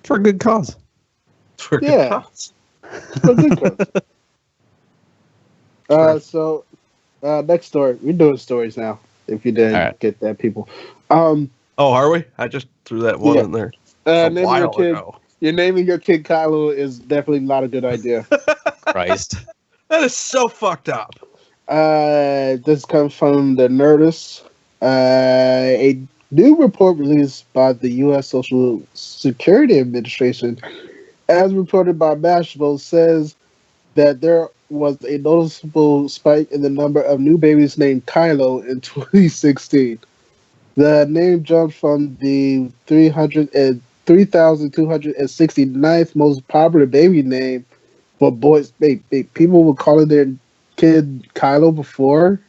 For a good cause. For a good cause. So, next story. We're doing stories now. If you didn't get that, people. Oh, are we? I just threw that one in there. A while ago. You're naming your kid Kylo is definitely not a good idea. Christ. That is so fucked up. This comes from the Nerdist. A new report released by the U.S. Social Security Administration, as reported by Mashable, says that there was a noticeable spike in the number of new babies named Kylo in 2016. The name jumped from the 3,269th most popular baby name for boys. People were calling their kid Kylo before.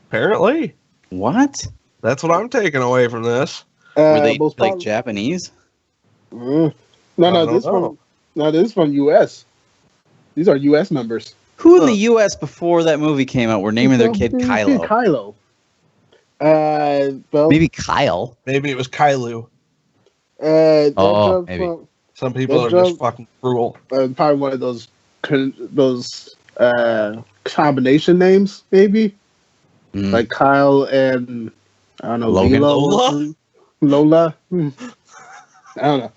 Apparently. What? That's what I'm taking away from this. Were they like Japanese? No, this is from U.S. These are U.S. members. Who in the U.S. before that movie came out were naming their kid Kylo? Well, maybe Kyle. Maybe it was Kylo. Maybe. Some people are just fucking cruel. Probably one of those combination names, maybe. Like Kyle and I don't know, Logan. Lola. I don't know.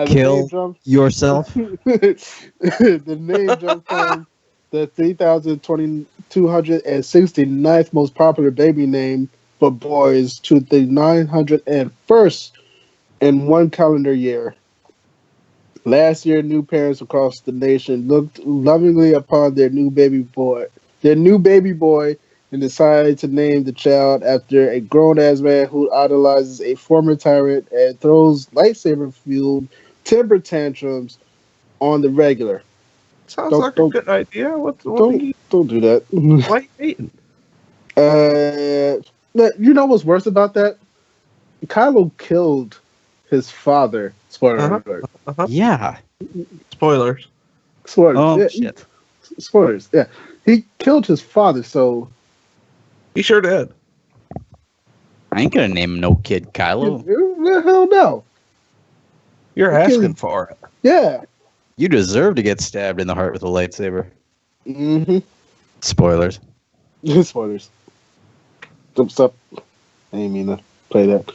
Kill yourself. The name jumped from the 3,269th most popular baby name for boys to the 901st in one calendar year. Last year, new parents across the nation looked lovingly upon their new baby boy, and decided to name the child after a grown-ass man who idolizes a former tyrant and throws lightsaber-fueled temper tantrums on the regular. Sounds like a good idea. Don't do that. Why are you hating? You know what's worse about that? Kylo killed his father. Spoiler alert. Yeah. Spoilers. Oh, yeah, shit. Spoilers. Yeah. He killed his father, so... He sure did. I ain't gonna name no kid Kylo. Hell no. You're asking for it. Yeah. You deserve to get stabbed in the heart with a lightsaber. Mm-hmm. Spoilers. Spoilers. Stop. I didn't mean to play that.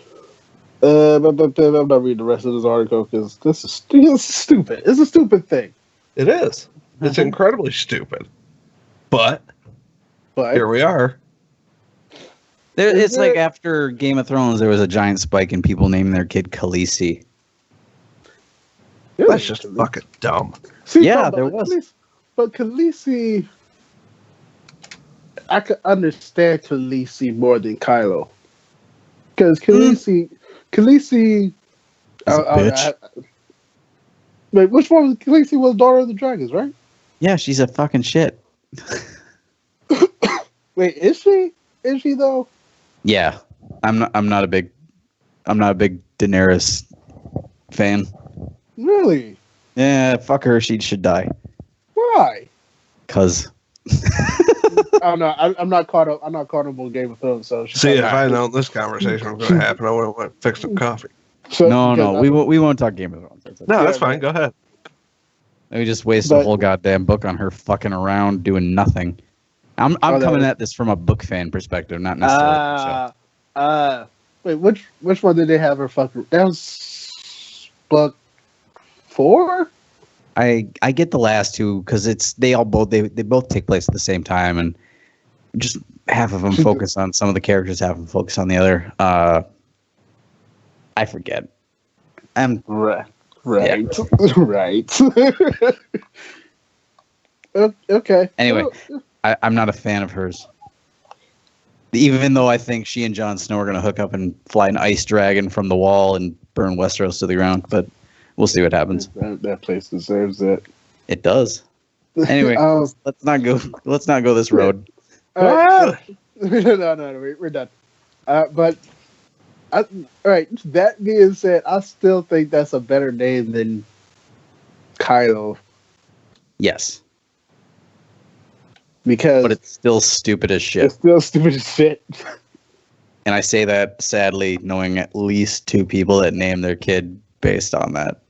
But I'm not reading the rest of this article because this is stupid. It's a stupid thing. It is. It's incredibly stupid. But here we are. It's like after Game of Thrones, there was a giant spike in people naming their kid Khaleesi. That's just fucking dumb. See, yeah, there was. But Khaleesi, I could understand Khaleesi more than Kylo. Because Khaleesi... bitch. Wait, which one was Khaleesi? Was Daughter of the Dragons, right? Yeah, she's a fucking shit. Wait, is she? Is she though? Yeah, I'm not a big Daenerys fan. Really? Yeah, fuck her. She should die. Why? Cause. I don't know. I'm not caught up. I'm not caught up on Game of Thrones. So see, if I know this conversation was going to happen, I would have went fix some coffee. So, no, we won't talk Game of Thrones. No, that's fine. Go ahead. We just waste a whole goddamn book on her fucking around doing nothing. I'm coming at this from a book fan perspective, not necessarily the show. Wait, which one did they have her fucking? That was book 4. I get the last two because they both take place at the same time, and just half of them focus on some of the characters, half of them focus on the other. I forget. Right. Yeah. Right. Okay. Anyway, I'm not a fan of hers. Even though I think she and Jon Snow are going to hook up and fly an ice dragon from the wall and burn Westeros to the ground, but we'll see what happens. That place deserves it. It does. Anyway, let's not go this road. No, we're done. All right. That being said, I still think that's a better name than Kylo. Yes. But it's still stupid as shit. It's still stupid as shit. And I say that sadly, knowing at least 2 people that name their kid based on that.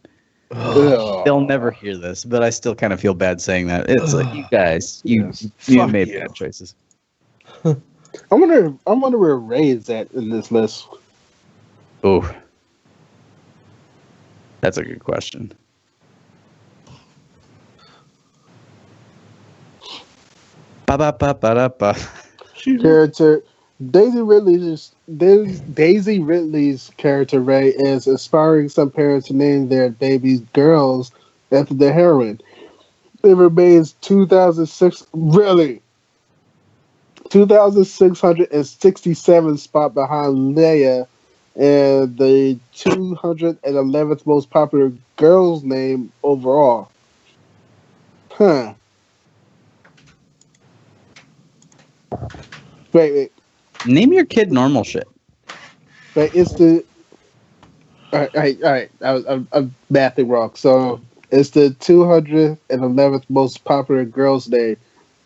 They'll never hear this, but I still kind of feel bad saying that. It's like, you guys, you made bad choices. I wonder where Rey is at in this list. Oh, that's a good question. Character Daisy Ridley's character Ray is inspiring some parents to name their babies girls after the heroine. It remains 2,667 spot behind Leia and the 211th most popular girl's name overall. Huh. Wait. Name your kid normal shit. But it's the. All right. I'm mathing wrong. So it's the 211th most popular girl's name,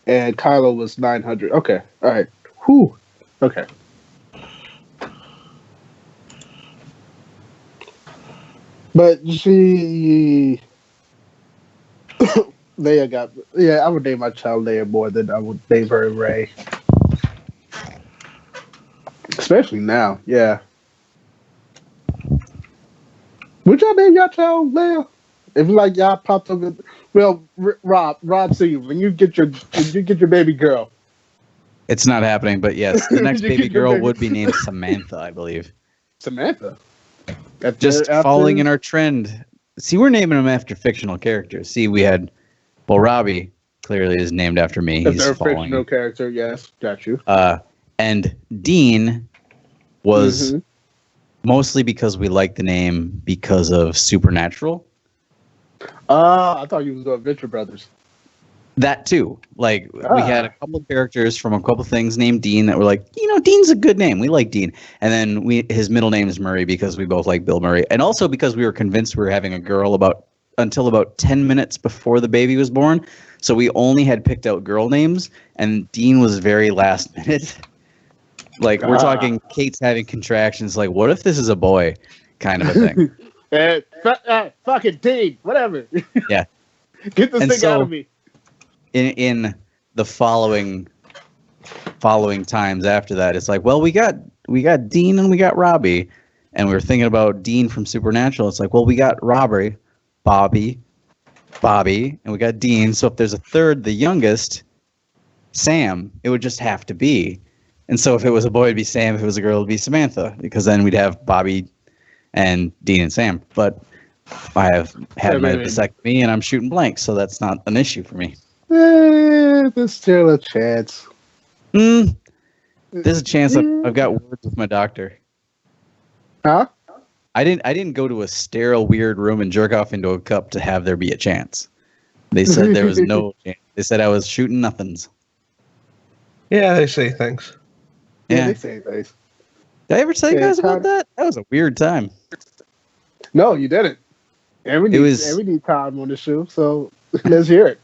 and Kylo was 900. Okay. All right. Whew. Okay. But she. Leia got. Yeah, I would name my child Leia more than I would name her Rey. Especially now, yeah. Would y'all name y'all child Leia? If like y'all popped up, Rob, see you when you get your baby girl. It's not happening, but yes, the next baby girl would be named Samantha, I believe. Samantha. Just following in our trend. See, we're naming them after fictional characters. See, we had, Robbie clearly is named after me. He's a fictional character. Yes, got you. And Dean was mostly because we like the name because of Supernatural. I thought you was going Venture Brothers. That too. Like we had a couple of characters from a couple of things named Dean that were like, Dean's a good name. We like Dean. And then his middle name is Murray because we both like Bill Murray. And also because we were convinced we were having a girl until about 10 minutes before the baby was born. So we only had picked out girl names, and Dean was very last minute. Like, we're talking Kate's having contractions. Like, what if this is a boy kind of a thing? Fucking Dean, whatever. Yeah. Get this thing out of me. In the following times after that, it's like, well, we got Dean and we got Robbie. And we were thinking about Dean from Supernatural. It's like, well, we got Bobby, and we got Dean. So if there's a third, the youngest, Sam, it would just have to be. And so if it was a boy, it'd be Sam. If it was a girl, it'd be Samantha, because then we'd have Bobby and Dean and Sam. But I have had my vasectomy and I'm shooting blanks, so that's not an issue for me. There's still a chance. There's a chance. I've got words with my doctor. Huh? I didn't go to a sterile, weird room and jerk off into a cup to have there be a chance. They said there was no chance. They said I was shooting nothings. Yeah, they say things. Yeah, they say things. Did I ever tell you guys about that? That was a weird time. No, you didn't. And we need time on the show, so let's hear it.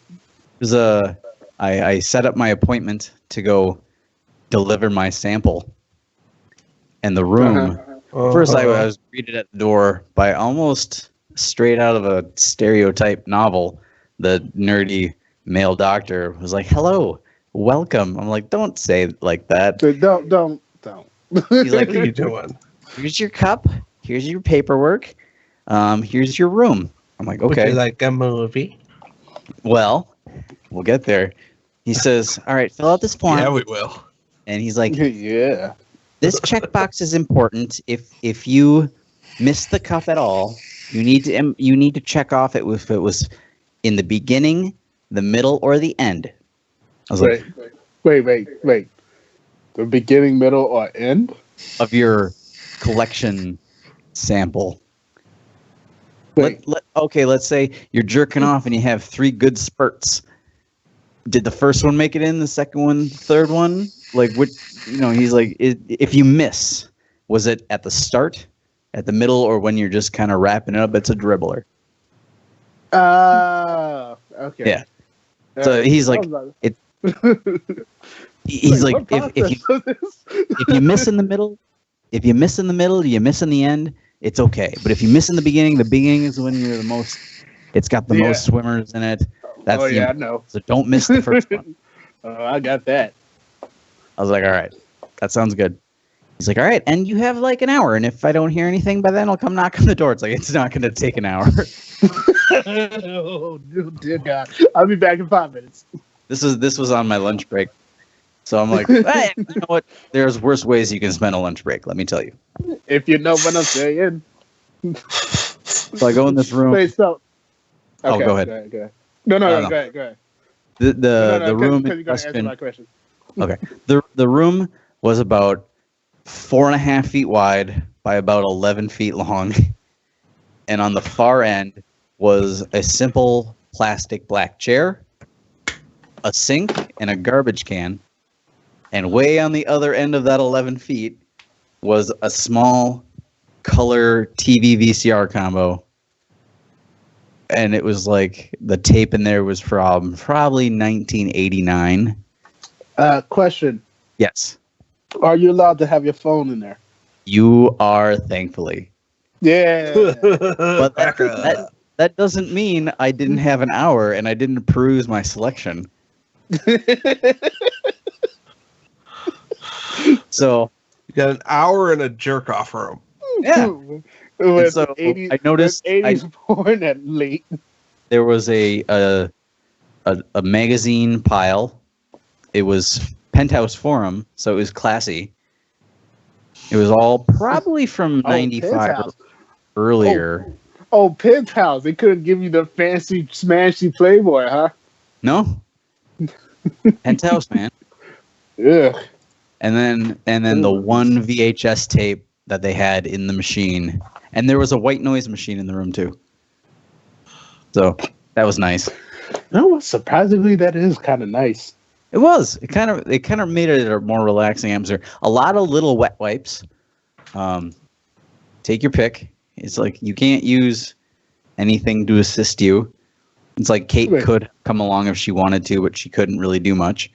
It was I set up my appointment to go deliver my sample. And the room, first I was greeted at the door by almost straight out of a stereotype novel. The nerdy male doctor was like, "Hello, welcome." I'm like, "Don't say it like that." Don't. He's like, "What are you doing? Here's your cup. Here's your paperwork. Here's your room." I'm like, "Okay." Would you like a movie? Well, we'll get there. He says, "All right, fill out this form." Yeah, we will. And he's like, "Yeah, this checkbox is important. If you miss the cup at all, you need to check off if it was in the beginning, the middle, or the end." I was wait. The beginning, middle, or end of your collection sample. Let's say you're jerking off and you have 3 good spurts. Did the first one make it in? The second one, the third one? Like, what? He's like, if you miss, was it at the start, at the middle, or when you're just kind of wrapping it up? It's a dribbler. Okay. Yeah. So he's like, he's like, if you miss in the middle, you miss in the end, it's okay. But if you miss in the beginning is when you're the most. It's got the most swimmers in it. That's I know. So don't miss the first one. I got that. I was like, all right, that sounds good. He's like, all right, and you have like an hour, and if I don't hear anything by then, I'll come knock on the door. It's like, it's not going to take an hour. Oh, dear God. I'll be back in 5 minutes. This was on my lunch break. So I'm like, hey, you know what? There's worse ways you can spend a lunch break. Let me tell you. If you know what I'm saying. So I go in this room. Wait, so. Okay, go ahead. Go ahead. No, go ahead. The room. Because you got to answer my question. Okay. The room was about 4.5 feet wide by about 11 feet long, and on the far end was a simple plastic black chair, a sink, and a garbage can. And way on the other end of that 11 feet was a small color TV VCR combo. And it was like the tape in there was from probably 1989. Question. Yes. Are you allowed to have your phone in there? You are, thankfully. Yeah. But that doesn't mean I didn't have an hour and I didn't peruse my selection. So you got an hour in a jerk off room. Yeah. So 80s, I noticed 80s porn at late. There was a magazine pile. It was Penthouse Forum, so it was classy. It was all probably from 95 or earlier. Oh, Penthouse. They couldn't give you the fancy, smashy Playboy, huh? No. Penthouse, man. Ugh. And then the one VHS tape that they had in the machine. And there was a white noise machine in the room too. So that was nice. No, surprisingly, that is kind of nice. It was. It kind of made it a more relaxing atmosphere. A lot of little wet wipes. Take your pick. It's like you can't use anything to assist you. It's like Kate could come along if she wanted to, but she couldn't really do much.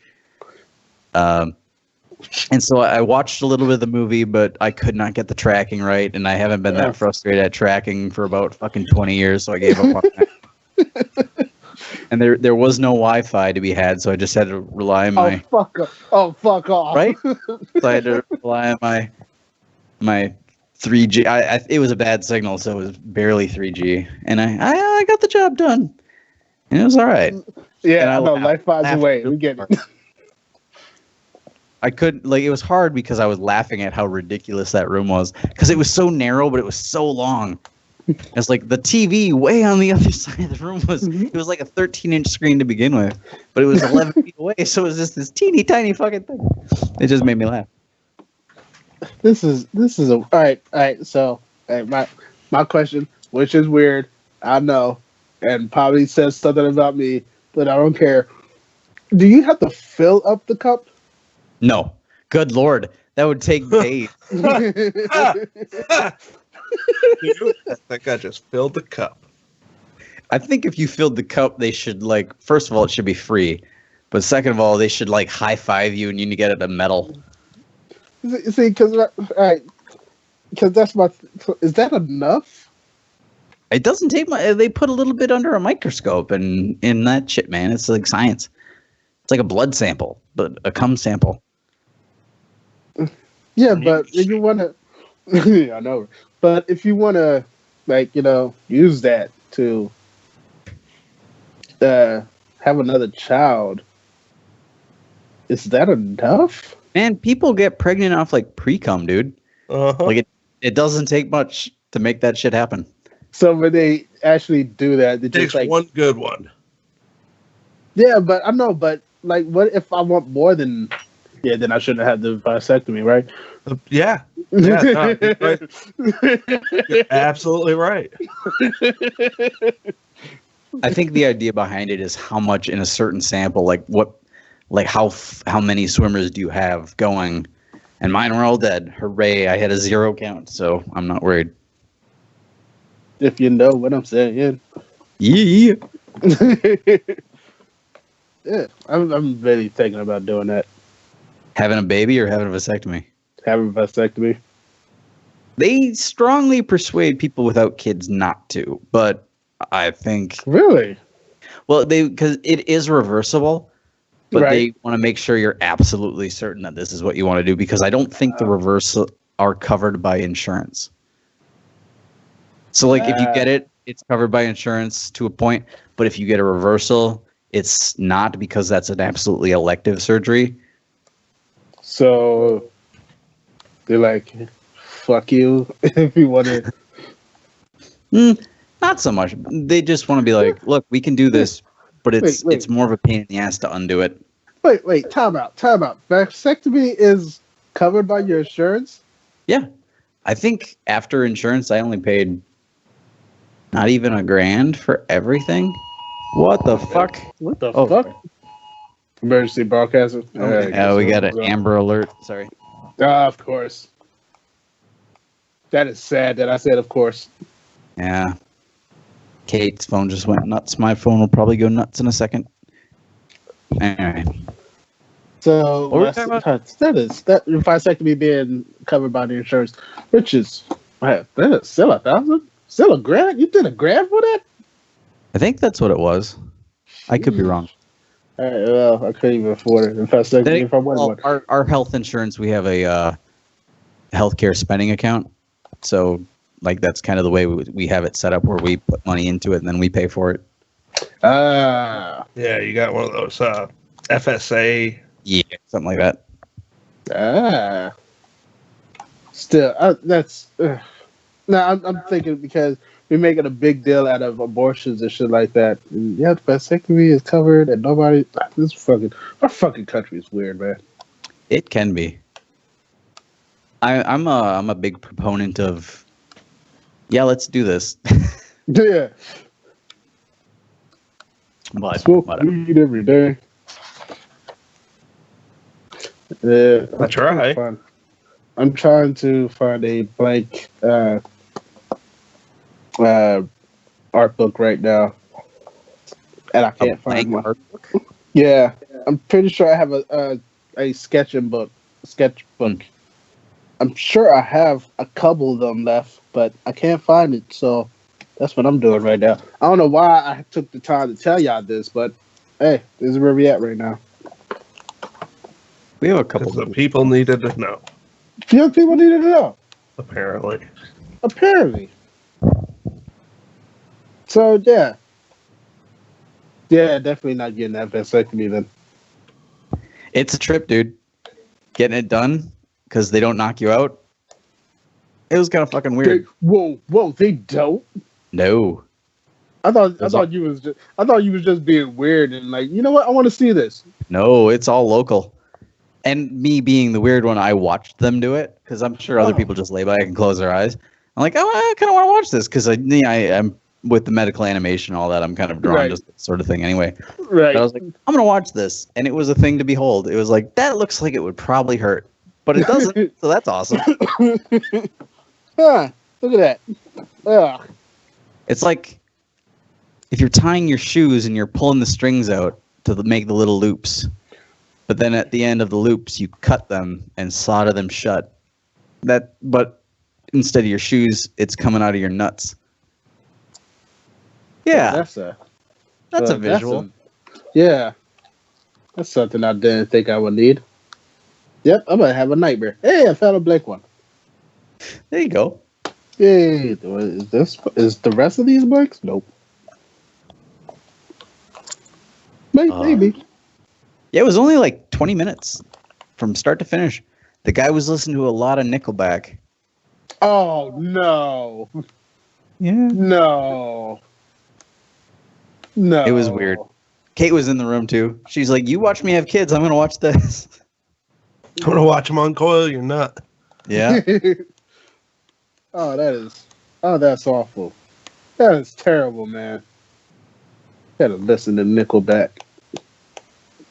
And so I watched a little bit of the movie, but I could not get the tracking right, and I haven't been that frustrated at tracking for about fucking 20 years, so I gave up on that. And there was no Wi-Fi to be had, so I just had to rely on my... Oh, fuck off. Right? So I had to rely on my 3G. It was a bad signal, so it was barely 3G. And I got the job done. And it was all right. Yeah, I know, life finds a way. We get it. I could, like, it was hard because I was laughing at how ridiculous that room was. Because it was so narrow, but it was so long. It's like the TV way on the other side of the room it was like a 13-inch screen to begin with. But it was 11 feet away, so it was just this teeny tiny fucking thing. It just made me laugh. This is all right. So my question, which is weird, I know, and probably says something about me, but I don't care. Do you have to fill up the cup? No. Good Lord. That would take days. I think I just filled the cup. I think if you filled the cup, they should, like, first of all, it should be free. But second of all, they should, like, high-five you and you need to get it a medal. See, because that's my... Is that enough? It doesn't take much. They put a little bit under a microscope and in that shit, man. It's like science. It's like a blood sample, but a cum sample. Yeah, but if you want to... yeah, I know. But if you want to, like, you know, use that to have another child, is that enough? Man, people get pregnant off, like, pre-cum, dude. Uh-huh. Like, it doesn't take much to make that shit happen. So when they actually do that, it takes, like, one good one. Yeah, but I know, but, like, what if I want more than... Yeah, then I shouldn't have the vasectomy, right? Yeah. Yeah, no, you're right. You're absolutely right. I think the idea behind it is how much in a certain sample, like how many swimmers do you have going? And mine were all dead. Hooray! I had a 0 count, so I'm not worried. If you know what I'm saying. Yeah. Yeah, I'm really thinking about doing that. Having a baby or having a vasectomy? Having a vasectomy. They strongly persuade people without kids not to, but I think... Really? Well, because it is reversible, but right. They want to make sure you're absolutely certain that this is what you want to do, because I don't think the reversal are covered by insurance. So, like, if you get it, it's covered by insurance to a point, but if you get a reversal, it's not, because that's an absolutely elective surgery. So they're like, "Fuck you," if you want to. Not so much. They just want to be like, "Look, we can do this, but it's more of a pain in the ass to undo it." Wait, time out. Vasectomy is covered by your insurance? Yeah. I think after insurance, I only paid not even $1,000 for everything. What the fuck? What the fuck? Emergency broadcaster. Yeah, we got an Amber Alert. Sorry. Of course. That is sad that I said of course. Yeah. Kate's phone just went nuts. My phone will probably go nuts in a second. Anyway. So that vasectomy being covered by the insurance, which is that is still $1,000, still $1,000. You did $1,000 for that? I think that's what it was. I could be wrong. All right, well, I couldn't even afford it. Our health insurance, we have a healthcare spending account, so like that's kind of the way we have it set up, where we put money into it and then we pay for it. Yeah, you got one of those FSA. Yeah, something like that. Still, that's. Now I'm thinking because we're making a big deal out of abortions and shit like that. And yeah, the vasectomy is covered, and nobody. Our fucking country is weird, man. It can be. I'm a big proponent of. Yeah, let's do this. Yeah. But smoke weed every day. Yeah, that's right. I'm trying to find a blank art book right now, and I can't find one. Art book? Yeah, I'm pretty sure I have a sketchbook. I'm sure I have a couple of them left, but I can't find it. So that's what I'm doing right now. I don't know why I took the time to tell y'all this, but hey, this is where we at right now. We have a couple of the people needed to know. Young people needed to know. Apparently. So yeah, definitely not getting that vasectomy then. It's a trip, dude. Getting it done because they don't knock you out. It was kind of fucking weird. Whoa! They don't. No. I thought you was just being weird and like, you know what? I want to see this. No, it's all local. And me being the weird one, I watched them do it because I'm sure other people just lay back and close their eyes. I'm like, I kind of want to watch this because I'm with the medical animation and all that. I'm kind of drawn to this sort of thing anyway. Right. But I was like, I'm gonna watch this, and it was a thing to behold. It was like that looks like it would probably hurt, but it doesn't. So that's awesome. Look at that. It's like if you're tying your shoes and you're pulling the strings out to make the little loops. But then at the end of the loops, you cut them and solder them shut. But instead of your shoes, it's coming out of your nuts. Yeah, that's a visual. That's something I didn't think I would need. Yep, I'm gonna have a nightmare. Hey, I found a blank one. There you go. Hey, is the rest of these blanks? Nope. Maybe. Yeah, it was only like 20 minutes from start to finish. The guy was listening to a lot of Nickelback. Oh, no. Yeah. No. It was weird. Kate was in the room, too. She's like, you watch me have kids. I'm going to watch this. I'm going to watch them uncoil your nut. Yeah. That's awful. That is terrible, man. Gotta listen to Nickelback.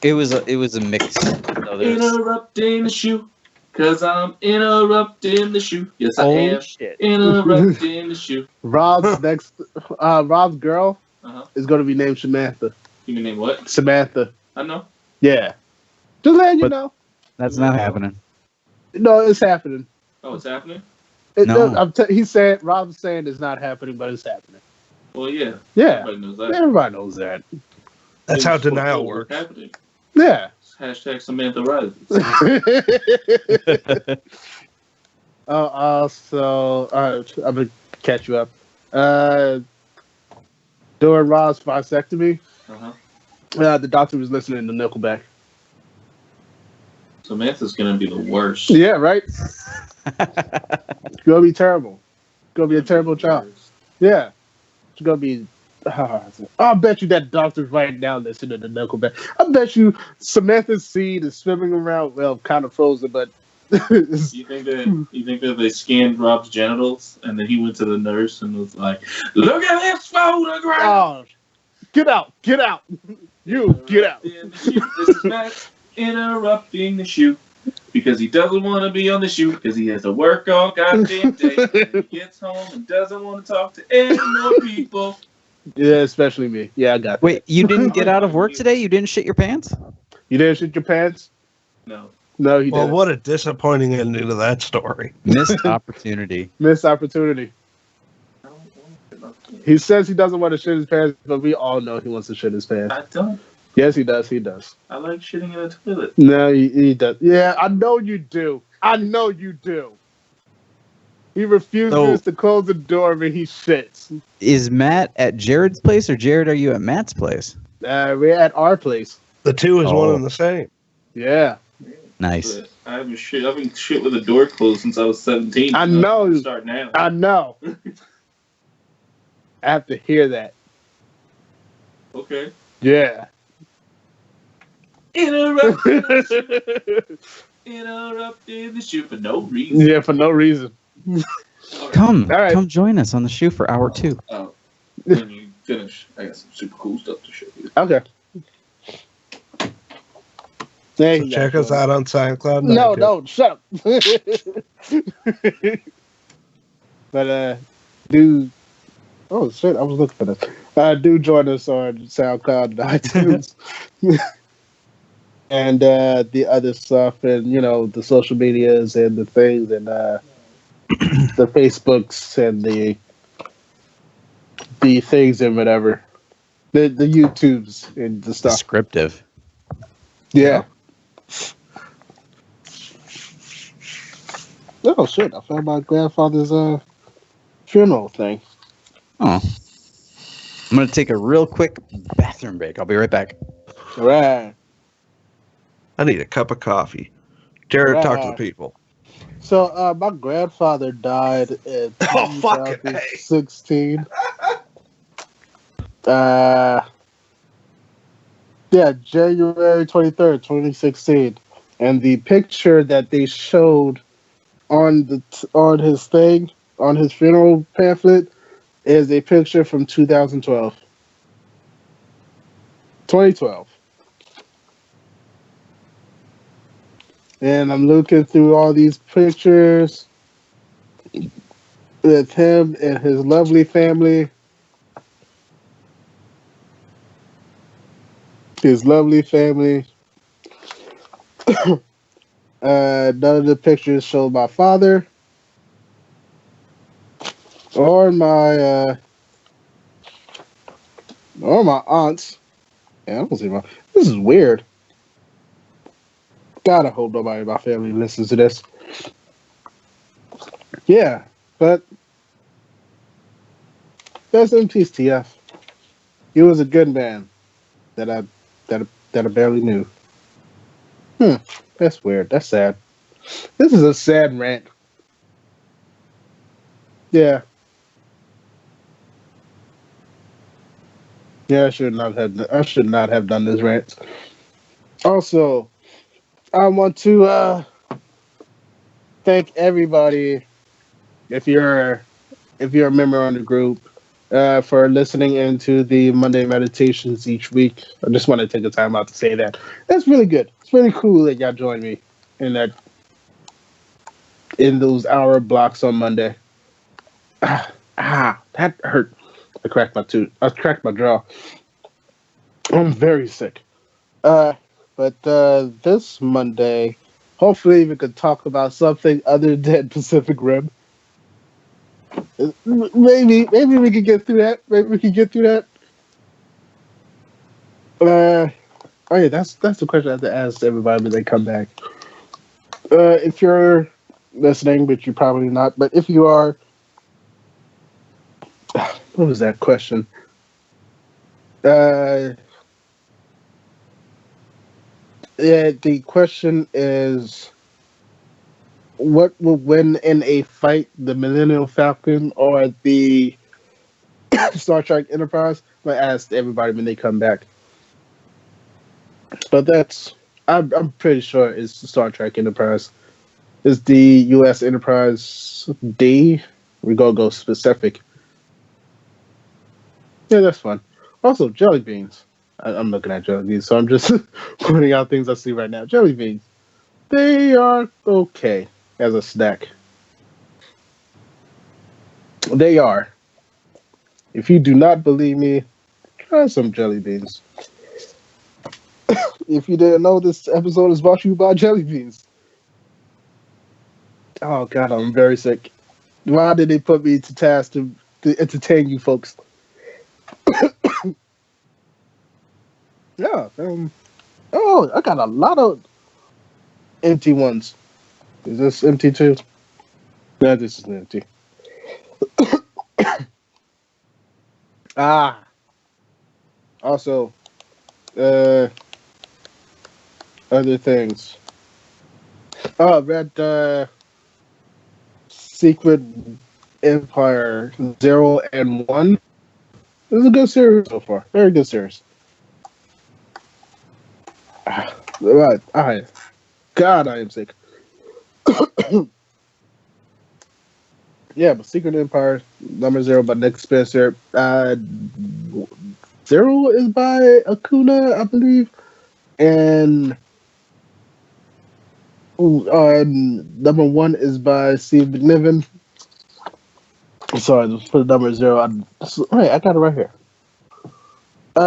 It was a mix. Interrupting the shoe, cause I'm interrupting the shoe. Yes, I am. Shit. Interrupting the shoe. Rob's girl is gonna be named Samantha. You can name what? Samantha. I know. Yeah. Just letting you know. That's not happening. No, it's happening. Oh, it's happening? No. Rob's saying it's not happening, but it's happening. Well, yeah. Yeah. Everybody knows that. That's how denial works. Happening. Yeah. Hashtag Samantha Rises. I'm gonna catch you up. During Rob's vasectomy, the doctor was listening to Nickelback. Samantha's gonna be the worst. Yeah, right. It's gonna be terrible. It's gonna be a terrible child. Yeah, it's gonna be. I bet you that doctor's right now listening to Nickelback. I bet you Samantha's seed is swimming around. Well, kind of frozen, but. You think that they scanned Rob's genitals and then he went to the nurse and was like, "Look at this photograph! Oh, get out! Get out! You get out!" This is Matt interrupting the shoot because he doesn't want to be on the shoot because he has to work all goddamn day. And he gets home and doesn't want to talk to any more people. Yeah, especially me. Yeah, I got that. Wait, you didn't get out of work today? You didn't shit your pants? You didn't shit your pants? No. No, he didn't. Well, what a disappointing ending to that story. Missed opportunity. Missed opportunity. He says he doesn't want to shit his pants, but we all know he wants to shit his pants. I don't. Yes, he does. He does. I like shitting in a toilet. No, he does. Yeah, I know you do. I know you do. He refuses to close the door when he shits. Is Matt at Jared's place, or Jared, are you at Matt's place? We're at our place. The two is one and the same. Yeah. Nice. But I've been shit with the door closed since I was 17. I know. Start now. I know. I have to hear that. Okay. Yeah. Interrupting the shoot for no reason. Yeah, for no reason. Come join us on the shoe for hour 2. Oh, when you finish, I got some super cool stuff to show you. Okay. So check us out on SoundCloud. No, shut up. But dude, oh shit, I was looking for that. Do join us on SoundCloud and iTunes, and the other stuff, and the social medias and the things, and the Facebooks and the things and whatever, the YouTubes and the stuff. Descriptive. Yeah. Oh shit! I found my grandfather's funeral thing. Oh, I'm gonna take a real quick bathroom break. I'll be right back. All right. I need a cup of coffee. Jared, talk to the people. So my grandfather died in 2016. January 23rd, 2016, and the picture that they showed on his thing, on his funeral pamphlet, is a picture from 2012. 2012. And I'm looking through all these pictures with him and his lovely family. None of the pictures show my father or my aunts. Yeah, I don't see my. This is weird. God, I hope nobody in my family listens to this. Yeah, but rest in peace, TF. He was a good man that I barely knew. That's weird. That's sad. This is a sad rant. Yeah. Yeah, I should not have done this rant. Also, I want to thank everybody, if you're a member on the group, for listening into the Monday meditations each week. I just want to take the time out to say that. That's really good. It's really cool that y'all joined me in those hour blocks on Monday. That hurt. I cracked my tooth. I cracked my jaw. I'm very sick. But this Monday, hopefully we could talk about something other than Pacific Rim. Maybe we could get through that. Oh yeah, that's the question I have to ask everybody when they come back. If you're listening, but you're probably not, but if you are, what was that question? the question is, what will win in a fight, the Millennium Falcon or the Star Trek Enterprise? I asked everybody when they come back. But I'm pretty sure it's the Star Trek Enterprise. It's the U.S. Enterprise D. We're going to go specific. Yeah, that's fun. Also, jelly beans. I'm looking at jelly beans, so I'm just pointing out things I see right now. Jelly beans. They are okay as a snack. They are. If you do not believe me, try some jelly beans. If you didn't know, this episode is brought to you by jelly beans. Oh, God, I'm very sick. Why did they put me to task to entertain you folks? Yeah. Oh, I got a lot of empty ones. Is this empty too? No, this is empty. Also, other things. Oh, read Secret Empire 0 and 1. This is a good series so far. Very good series. Right. God, I am sick. Yeah, but Secret Empire number 0 by Nick Spencer. 0 is by Acuna, I believe, and number 1 is by Steve McNiven. Sorry, for the number 0. I got it right here.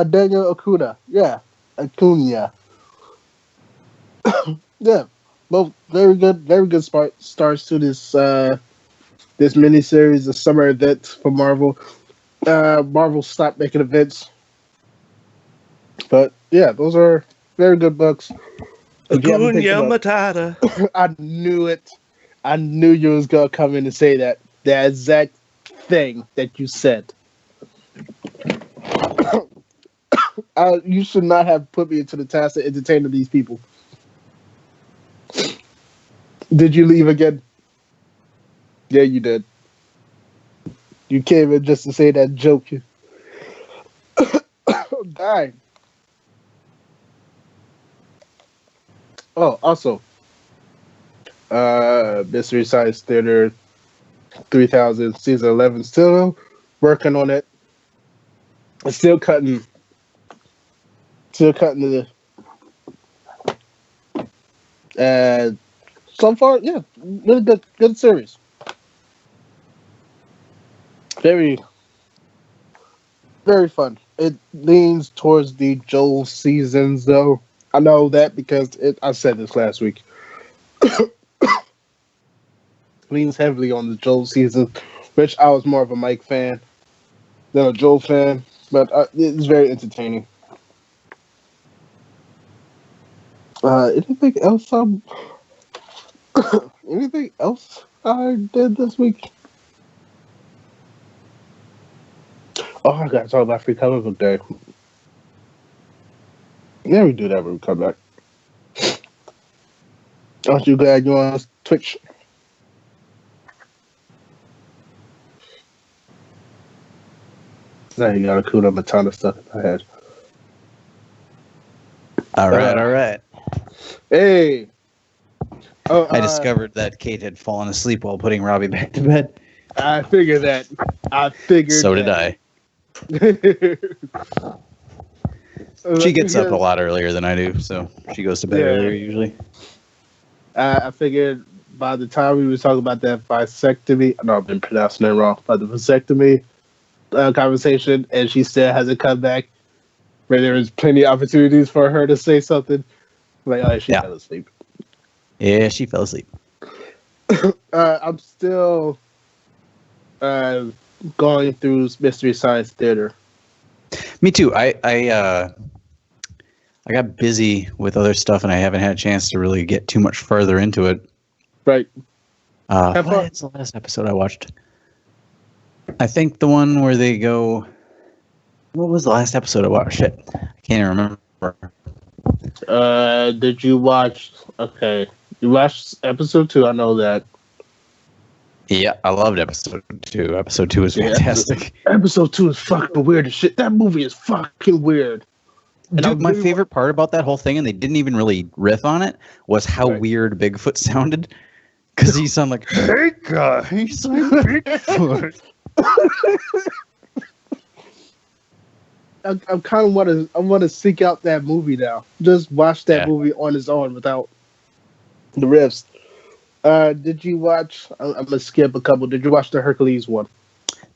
Daniel Acuna. Yeah, Acuna. Yeah, both very good starts to this this miniseries, the summer event for Marvel. Marvel stopped making events, but yeah, those are very good books. Acuna Matata. I knew it. I knew you was gonna come in and say that exact thing that you said. You should not have put me into the task of entertaining these people. Did you leave again? Yeah, you did. You came in just to say that joke. Dying. Oh, also, Mystery Science Theater 3000 season 11, still working on it. Still cutting the. And so far, yeah, really good series. Very, very fun. It leans towards the Joel seasons, though. I know that because I said this last week. Leans heavily on the Joel season, which I was more of a Mike fan than a Joel fan, but it's very entertaining. Anything else? Anything else I did this week? Oh, I gotta talk about Free Comic Book Day. Yeah, we do that when we come back. Aren't you glad you're on Twitch? Now you got a Kuna Matata stuff in my head. All right. Hey! Oh, I discovered that Kate had fallen asleep while putting Robbie back to bed. I figured that. So did I. She gets up a lot earlier than I do, so she goes to bed earlier usually. I figured by the time we were talking about that vasectomy, I know I've been pronouncing it wrong, but the vasectomy conversation, and she still hasn't come back, where there was plenty of opportunities for her to say something. Like, she fell asleep. Yeah, she fell asleep. I'm still going through Mystery Science Theater. Me too. I got busy with other stuff, and I haven't had a chance to really get too much further into it. Right. What's the last episode I watched? I think the one where they go. What was the last episode I watched? Shit, I can't even remember. Did you watch? Okay, you watched episode 2. I know that. Yeah, I loved episode 2. Episode 2 is fantastic. Episode 2 is fucking weird as shit. That movie is fucking weird. Dude, my favorite part about that whole thing, and they didn't even really riff on it, was how weird Bigfoot sounded. Because he sounded like, hey guys, I'm Bigfoot. I kind of want to seek out that movie now. Just watch that movie on its own without the riffs. Did you watch? I'm gonna skip a couple. Did you watch the Hercules one?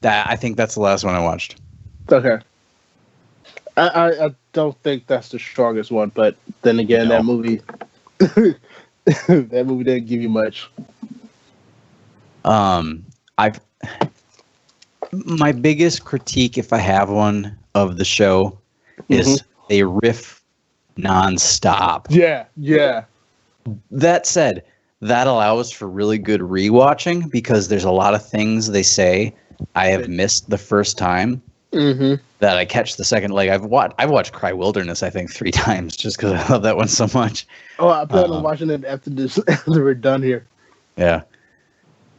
I think that's the last one I watched. Okay. I don't think that's the strongest one, but then again, that movie didn't give you much. My biggest critique, if I have one, of the show is they riff nonstop. Yeah. That said, that allows for really good rewatching because there's a lot of things they say I have missed the first time that I catch the second. Like I've watched Cry Wilderness I think 3 times just because I love that one so much. Oh, I plan on watching it after we're done here. Yeah,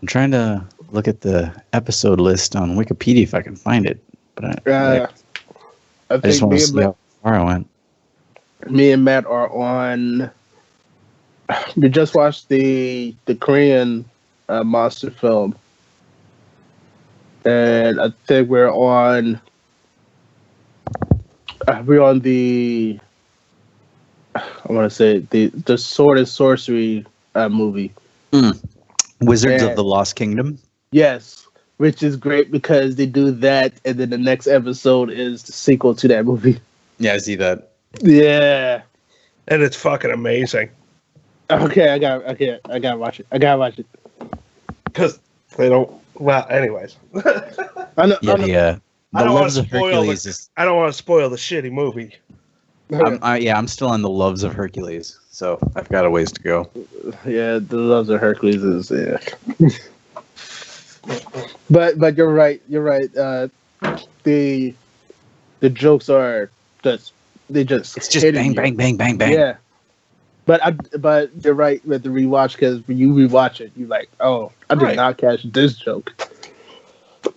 I'm trying to look at the episode list on Wikipedia if I can find it, but I just want to see how far I went. Me and Matt are on. We just watched the Korean monster film, and I think we're on the. I want to say the Sword and Sorcery movie. Wizards of the Lost Kingdom. Yes, which is great because they do that, and then the next episode is the sequel to that movie. Yeah, I see that. Yeah, and it's fucking amazing. Okay, I gotta watch it. Because they don't. Well, anyways. I know. The Loves of Hercules I don't want to spoil the shitty movie. I'm still on the Loves of Hercules, so I've got a ways to go. Yeah, the Loves of Hercules is But you're right. The jokes are it's just bang, bang, bang, bang, bang. Yeah. But you're right with the rewatch because when you rewatch it, you're like, oh, I did not catch this joke.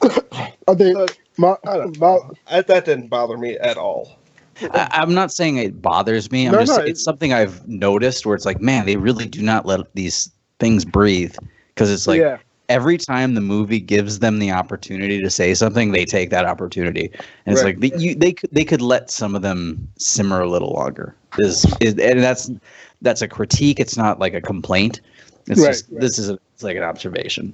I think that didn't bother me at all. I'm not saying it bothers me. It's something I've noticed where it's like, man, they really do not let these things breathe because it's like every time the movie gives them the opportunity to say something, they take that opportunity, and it's like they could let some of them simmer a little longer. And that's a critique. It's not like a complaint. It's it's like an observation.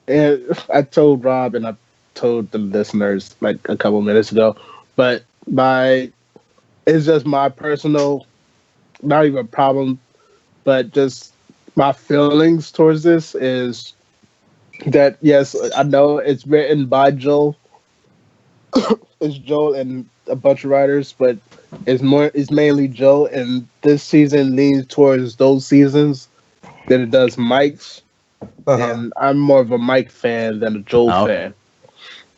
And I told Rob and I told the listeners like a couple minutes ago, but it's just my personal, not even problem, but just my feelings towards this is that yes, I know it's written by Joel. It's Joel and a bunch of writers, but it's mainly Joel, and this season leans towards those seasons than it does Mike's. And I'm more of a Mike fan than a Joel fan.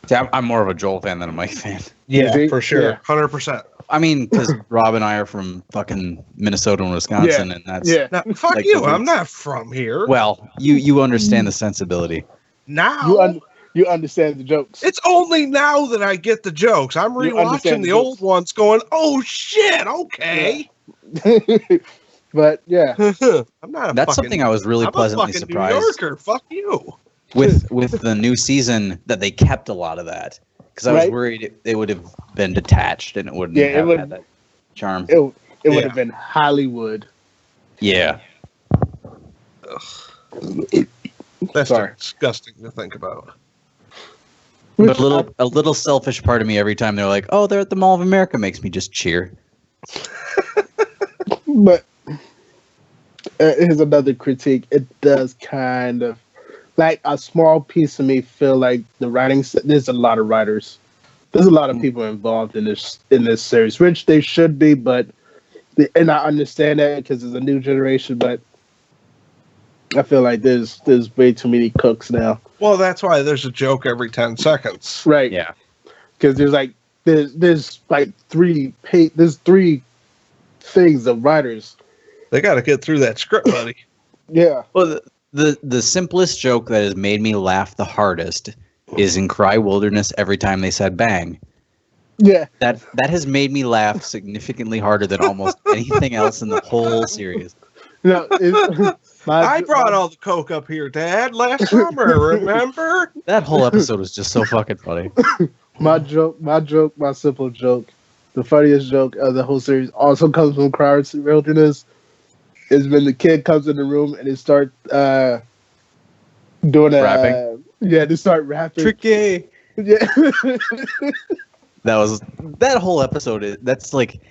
See, I'm more of a Joel fan than a Mike fan. Yeah, for sure, 100%. I mean, because Rob and I are from fucking Minnesota and Wisconsin, and that's now, fuck like you. I'm not from here. Well, you understand the sensibility. Now you understand the jokes. It's only now that I get the jokes. I'm rewatching the old ones, going, "Oh shit, okay." Yeah. But yeah, I'm not. That's something I was really pleasantly surprised. New Yorker, fuck you. With the new season, that they kept a lot of that because I was worried it would have been detached and it wouldn't have had that charm. It would have been Hollywood. Yeah. That's disgusting to think about. But a little selfish part of me every time they're like, "Oh, they're at the Mall of America," makes me just cheer. But here's another critique. It does kind of, like a small piece of me feel like the writing. There's a lot of writers. There's a lot of people involved in this series, which they should be. But and I understand that because it's a new generation. But I feel like there's way too many cooks now. Well, that's why there's a joke every 10 seconds. Right. Yeah. Because there's 3 things, the writers. They got to get through that script, buddy. Yeah. Well, the simplest joke that has made me laugh the hardest is in Cry Wilderness every time they said bang. Yeah. That has made me laugh significantly harder than almost anything else in the whole series. No, I brought all the Coke up here, Dad, last summer, remember? That whole episode was just so fucking funny. My simple joke, the funniest joke of the whole series also comes from Cry Wilderness, is when the kid comes in the room and they start doing rapping. They start rapping. Tricky. Yeah. That whole episode that's like,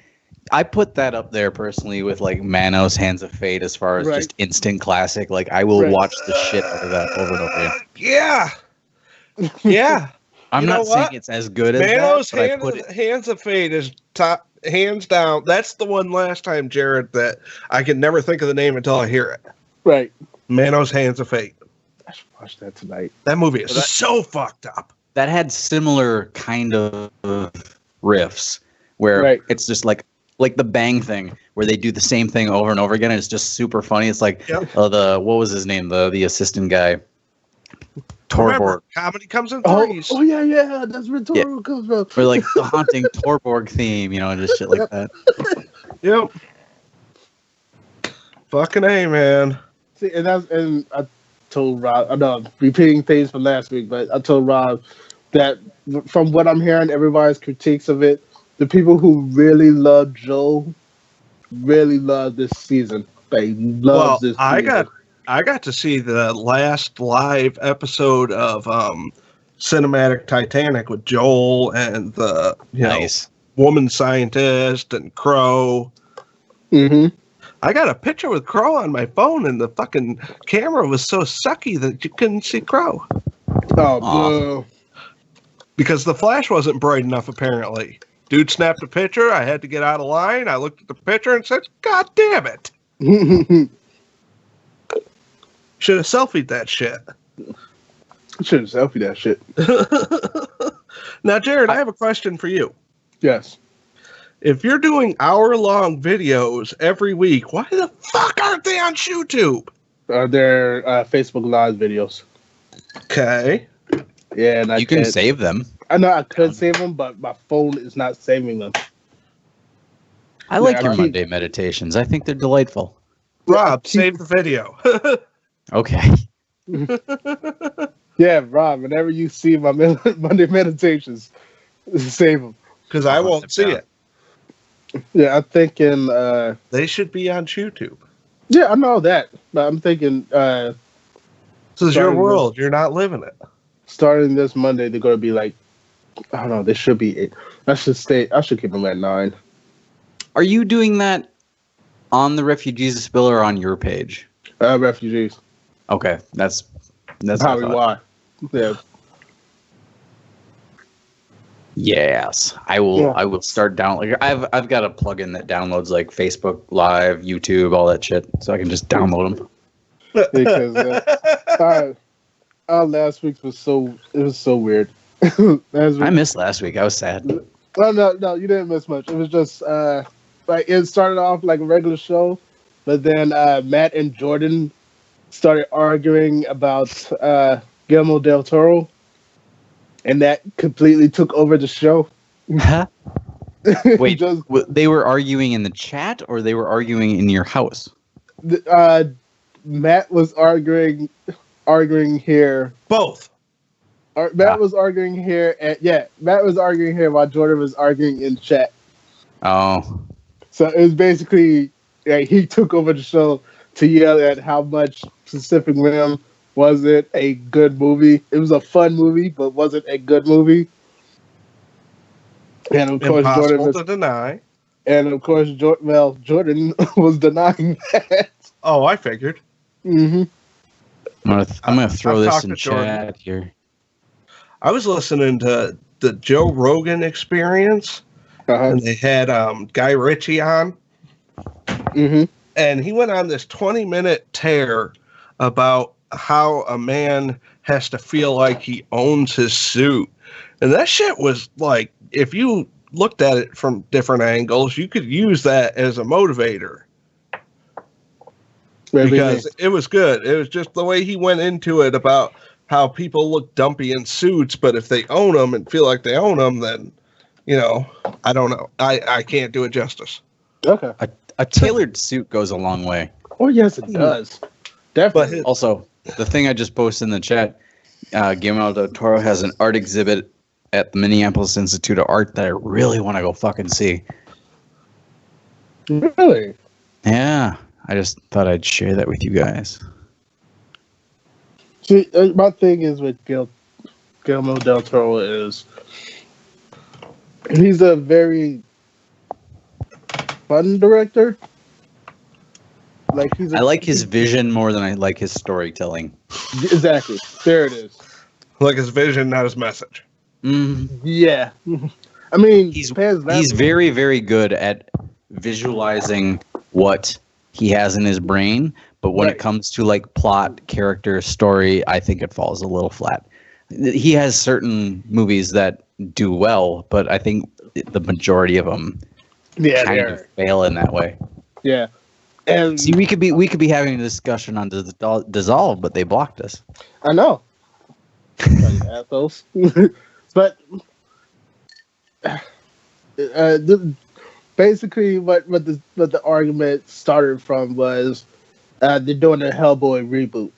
I put that up there personally with like Manos Hands of Fate as far as just instant classic. Like I will watch the shit out of that over and over again. Yeah. Yeah. I'm not saying it's as good as Manos that, but Hands of Fate is top, hands down. That's the one last time, Jared, that I can never think of the name until I hear it. Right. Manos Hands of Fate. I should watch that tonight. That movie is so fucked up. That had similar kind of riffs where it's just like the Bang thing where they do the same thing over and over again. And it's just super funny. It's like what was his name? The assistant guy. Torborg. Comedy comes in threes. Oh yeah. That's where Torborg comes from. For like the haunting Torborg theme, and just shit like that. Yep. Fucking A, man. See, and I told Rob, I know I'm repeating things from last week, but I told Rob that from what I'm hearing, everybody's critiques of it, the people who really love Joe really love this season. They love this season. I got to see the last live episode of Cinematic Titanic with Joel and the woman scientist and Crow. Mm-hmm. I got a picture with Crow on my phone, and the fucking camera was so sucky that you couldn't see Crow. Oh, boo. Because the flash wasn't bright enough, apparently. Dude snapped a picture. I had to get out of line. I looked at the picture and said, God damn it. Should have selfied that shit. Should have selfied that shit. Now, Jared, I have a question for you. Yes. If you're doing hour-long videos every week, why the fuck aren't they on YouTube? They're Facebook Live videos. Okay. Yeah, and you can save them. I know I could save them, but my phone is not saving them. I like your Monday meditations. I think they're delightful. Rob, save the video. Okay. Yeah, Rob, whenever you see my Monday meditations, save them. Because I won't see it. Yeah, I'm thinking... they should be on YouTube. Yeah, I know that. But I'm thinking... this is your world. You're not living it. Starting this Monday, they're going to be like... I don't know. They should be 8. I should keep them at 9. Are you doing that on the Refugees Spill or on your page? Refugees. Okay, that's probably why. Yeah. Yes, I will. Yeah. I will start down. Like I've got a plugin that downloads like Facebook Live, YouTube, all that shit, so I can just download them. Because last week was so weird. I missed last week. I was sad. No, you didn't miss much. It was just like it started off like a regular show, but then Matt and Jordan started arguing about Guillermo del Toro, and that completely took over the show. Huh? Wait, they were arguing in the chat, or they were arguing in your house? Matt was arguing here. Both. Matt was arguing here, Matt was arguing here while Jordan was arguing in chat. Oh. So it was basically he took over the show to yell at how much Pacific Rim wasn't a good movie. It was a fun movie, but wasn't a good movie. And of course, Jordan was to deny. And of course, Jordan was denying that. Oh, I figured. Mm-hmm. I'm gonna throw this in chat here. I was listening to the Joe Rogan Experience, and they had Guy Ritchie on. Mm-hmm. And he went on this 20-minute tear about how a man has to feel like he owns his suit. And that shit was like, if you looked at it from different angles, you could use that as a motivator. Because it was good. It was just the way he went into it about how people look dumpy in suits, but if they own them and feel like they own them, then, I don't know. I can't do it justice. Okay. A tailored suit goes a long way. Oh, yes, it does. Definitely. But also, the thing I just posted in the chat, Guillermo del Toro has an art exhibit at the Minneapolis Institute of Art that I really want to go fucking see. Really? Yeah. I just thought I'd share that with you guys. See, my thing is with Guillermo del Toro is he's a very fun director. I like his vision more than I like his storytelling. Exactly. There it is. Like his vision, not his message. Yeah. I mean, he's very, very good at visualizing what he has in his brain, but when it comes to like plot, character, story, I think it falls a little flat. He has certain movies that do well, but I think the majority of them kind of fail in that way. Yeah. And see, we could be having a discussion on Dissolve, but they blocked us. I know. Assholes. But basically, what the argument started from was they're doing a Hellboy reboot,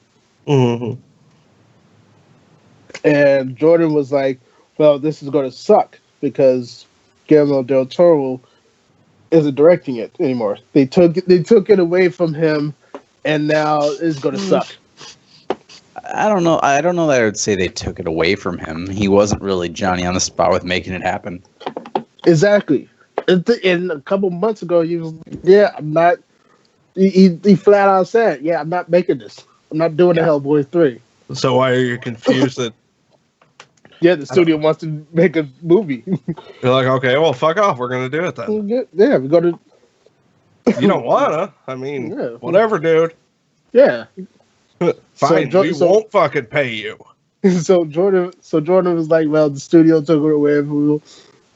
and Jordan was like, "Well, this is going to suck because Guillermo del Toro isn't directing it anymore. They took it away from him, and now it's going to suck." I don't know. I don't know that I would say they took it away from him. He wasn't really Johnny on the spot with making it happen. Exactly. And a couple months ago, he was, I'm not. He flat out said, I'm not making this. I'm not doing the Hellboy 3. So why are you confused that? The studio wants to make a movie. You're like, okay, well, fuck off. We're gonna do it then. Yeah, we're gonna. You don't wanna? I mean, whatever, dude. Yeah. Fine, we won't fucking pay you. So Jordan was like, well, the studio took it away from him.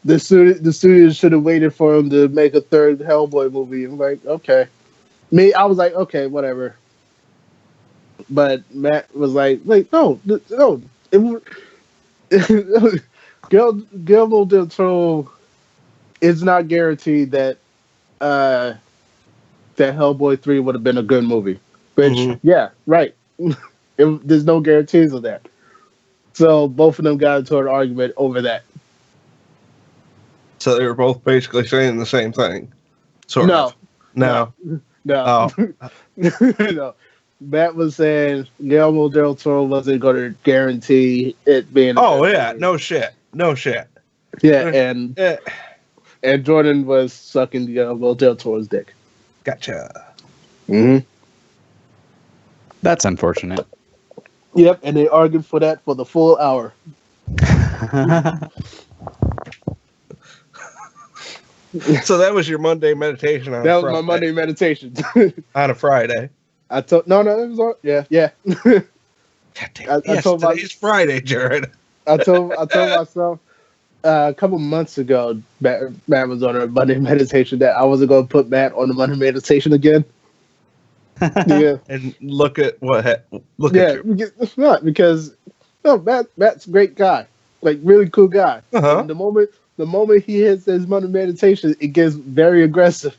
The studio should have waited for him to make a third Hellboy movie. I'm like, okay. I was like, okay, whatever. But Matt was like, no. Guillermo del Toro is not guaranteed that that Hellboy 3 would have been a good movie. Which, right. There's no guarantees of that. So both of them got into an argument over that. So they were both basically saying the same thing. Sort of. No. Oh. No. Matt was saying Guillermo del Toro wasn't going to guarantee it being. Oh yeah, no shit. Yeah, and Jordan was sucking Guillermo del Toro's dick. Gotcha. That's unfortunate. Yep, and they argued for that for the full hour. So that was your Monday meditation on That was my Monday meditation. On a Friday. I told it was on. Yeah. I told today's Friday, Jared. I told myself a couple months ago, Matt was on a Monday meditation that I wasn't going to put Matt on the Monday meditation again. Yeah, and look at at you. It's not because Matt's a great guy, like really cool guy. Uh-huh. The moment he hits his Monday meditation, it gets very aggressive.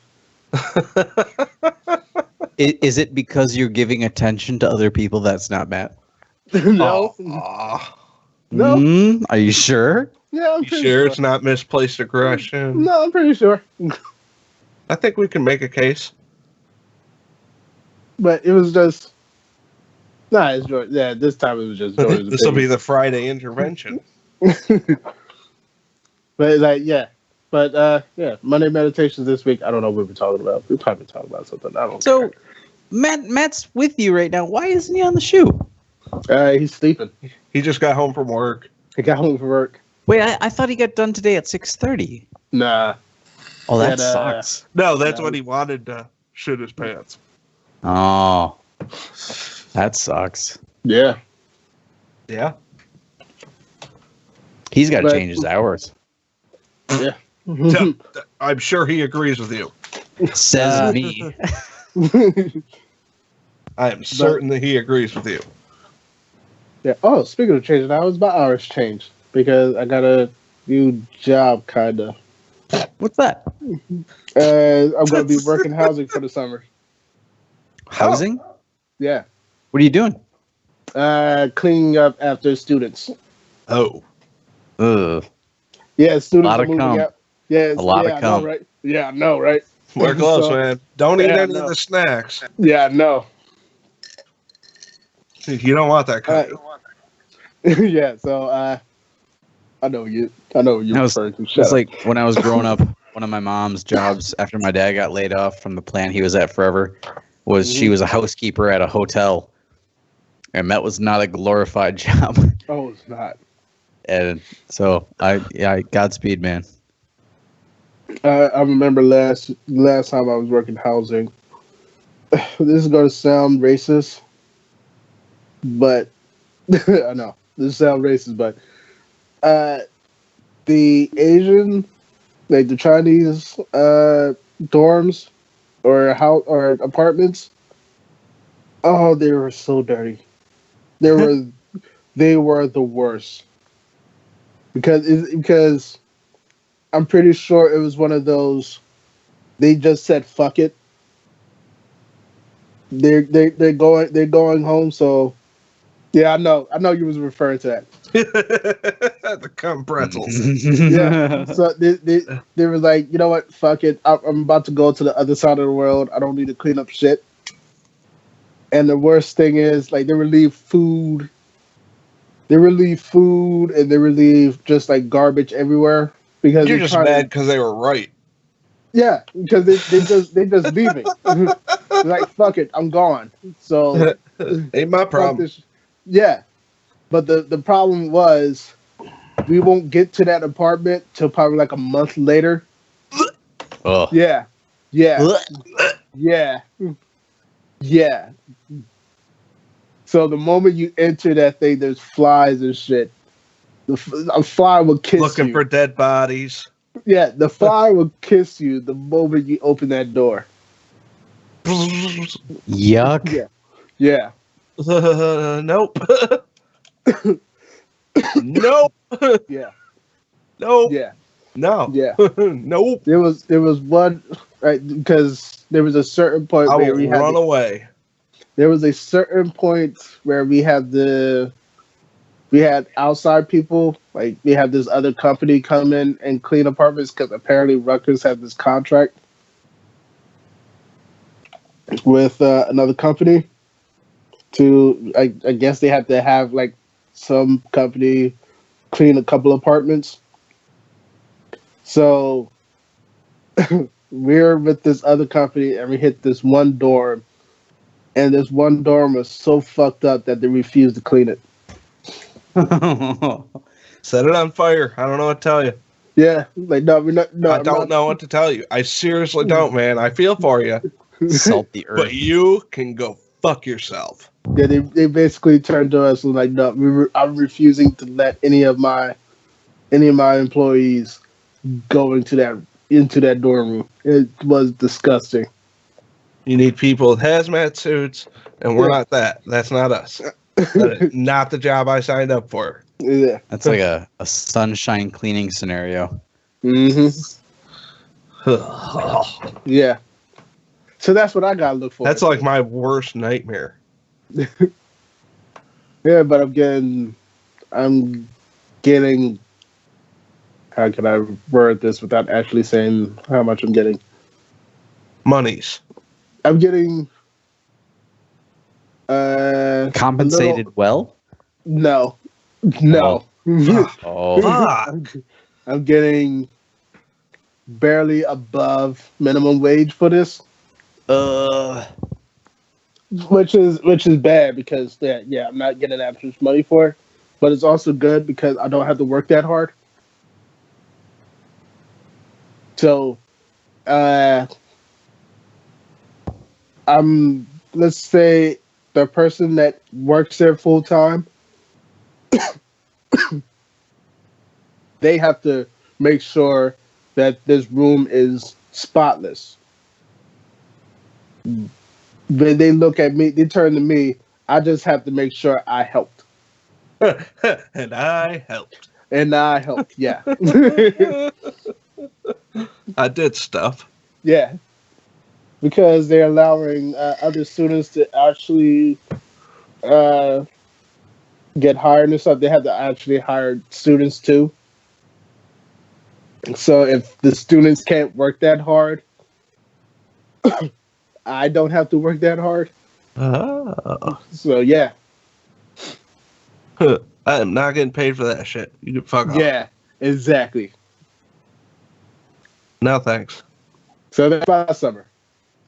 Is it because you're giving attention to other people that's not Matt? No. No. Are you sure? Yeah, I'm pretty sure it's not misplaced aggression? No, I'm pretty sure. I think we can make a case. But it was just... it's Jordan. Yeah, this time it was just Jordan's This will be the Friday intervention. But Monday meditations this week. I don't know what we're talking about. We're probably talking about something. I don't care. Matt's with you right now. Why isn't he on the shoot? He's sleeping. He just got home from work. Wait, I thought he got done today at 6:30. Nah. Oh, that sucks. No, that's when he wanted to shit his pants. Oh, that sucks. Yeah. Yeah. He's got to change his hours. Yeah. I'm sure he agrees with you. Says me. I am certain that he agrees with you. Yeah. Oh, speaking of changing hours, my hours changed because I got a new job, kinda. What's that? I'm going to be working housing for the summer. Housing? Yeah. What are you doing? Cleaning up after students. Oh. Ugh. Yeah, students are moving out. Yeah, a lot of cum. I know, right? Yeah, I know, right? We're close, man. Don't eat any of the snacks. Yeah, no. You don't want that kind. Yeah, so I know you. It's like when I was growing up, one of my mom's jobs after my dad got laid off from the plant he was at forever was she was a housekeeper at a hotel, and that was not a glorified job. Oh, it's not. And so I Godspeed, man. I remember last time I was working housing. This is going to sound racist, but I know this sounds racist, but the Asian, like the Chinese dorms or house or apartments, oh, they were so dirty. They were the worst because I'm pretty sure it was one of those. They just said fuck it. They're going home. So yeah, I know you was referring to that. The cum pretzels. Yeah. So they were like, you know what? Fuck it. I'm about to go to the other side of the world. I don't need to clean up shit. And the worst thing is, like, they relieve food. They relieve food, and they relieve just like garbage everywhere because you're just mad because they were right. Yeah, because they just leaving. Like, fuck it, I'm gone. So ain't my problem. Yeah, but the problem was we won't get to that apartment till probably like a month later. Oh. Yeah. So the moment you enter that thing, there's flies and shit. A fly will kiss you. Looking for dead bodies. Yeah, the fly will kiss you the moment you open that door. Yuck. Yeah. Nope. Nope. Yeah. Nope. Yeah. No. Yeah. Nope. There was one, right, because there was a certain point where we had run away. There was a certain point where we had outside people, like we had this other company come in and clean apartments because apparently Rutgers had this contract with another company to, I guess they had to have like some company clean a couple apartments. So we're with this other company and we hit this one dorm, and this one dorm was so fucked up that they refused to clean it. Set it on fire. I don't know what to tell you. Yeah, like no, we're not. No, I don't know what to tell you. I seriously don't, man. I feel for you. Salt the earth. But you can go fuck yourself. Yeah, they basically turned to us and like, no, I'm refusing to let any of my employees go into that dorm room. It was disgusting. You need people with hazmat suits, and we're not that. That's not us. That is not the job I signed up for. Yeah, that's like a sunshine cleaning scenario. Mm-hmm. Yeah. So that's what I gotta look for. That's like my worst nightmare. Yeah, but I'm getting. How can I word this without actually saying how much I'm getting? Monies. I'm getting compensated well? No. Oh. I'm getting barely above minimum wage for this. Which is bad because I'm not getting that much money for it. But it's also good because I don't have to work that hard. So let's say the person that works there full time, they have to make sure that this room is spotless. They look at me, they turn to me. I just have to make sure I helped. And I helped. Yeah. I did stuff. Yeah. Because they're allowing other students to actually get hired and stuff. They have to actually hire students too. So if the students can't work that hard, I don't have to work that hard. Oh. So yeah. I am not getting paid for that shit. You can fuck off. Yeah, exactly. No thanks. So that's my summer.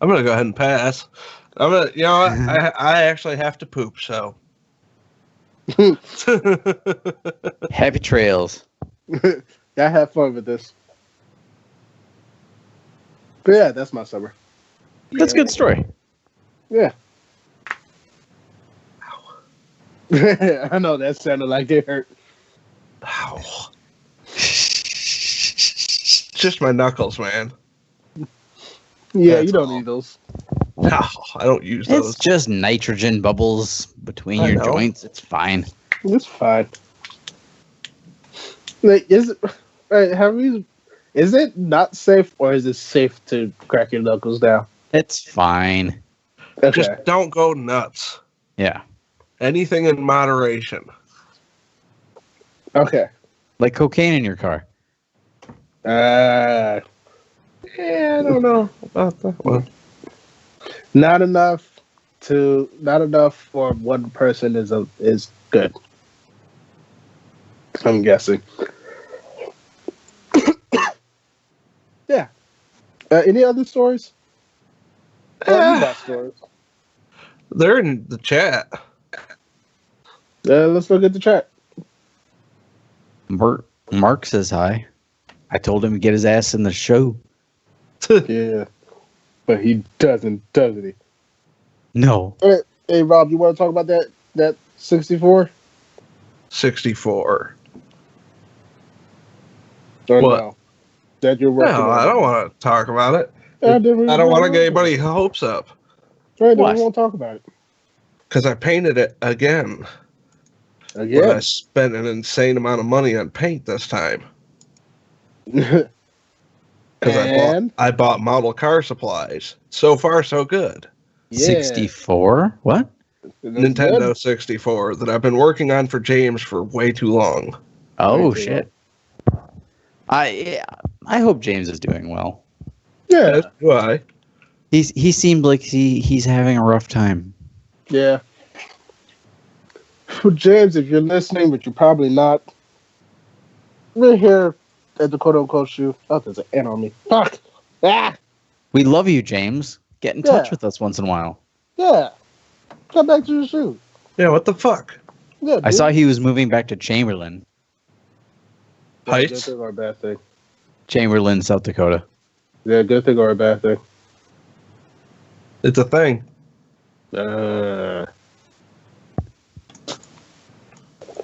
I'm gonna go ahead and pass. I actually have to poop, so. Happy trails. I have fun with this. But yeah, that's my summer. That's a good story. Yeah. I know that sounded like it hurt. Ow. Just my knuckles, man. Yeah, That's you don't all. need those. Ow, I don't use those. It's just nitrogen bubbles between your joints. It's fine. It's fine. Like, is it not safe, or is it safe to crack your knuckles down? It's fine. Okay. Just don't go nuts. Yeah. Anything in moderation. Okay. Like cocaine in your car. Yeah, I don't know about that one. Not enough for one person is good. I'm guessing. Yeah. Any other stories? Stories. They're in the chat. Let's look at the chat. Mark says hi. I told him to get his ass in the show. Yeah. But he doesn't, doesn't he? No. Hey, Rob, you want to talk about that 64? 64. Or What? no? That you're working on? I don't want to talk about it. I don't want to get anybody's hopes up. Right, then we won't talk about it. Because I painted it again. Again? But I spent an insane amount of money on paint this time. Because I bought model car supplies. So far, so good. Yeah. 64? What? Nintendo 64 that I've been working on for James for way too long. Oh, shit. I hope James is doing well. Yeah. Why? He seemed like he's having a rough time. Yeah. Well, James, if you're listening, but you're probably not, we're here at the Quote Unquote Shoe. Oh, there's an ant on me. Fuck. Ah. We love you, James. Get in touch with us once in a while. Yeah. Come back to the shoe. Yeah, what the fuck? Yeah, I saw he was moving back to Chamberlain. Heights? Good thing or a bad thing? Chamberlain, South Dakota. Yeah, good thing or a bad thing? It's a thing.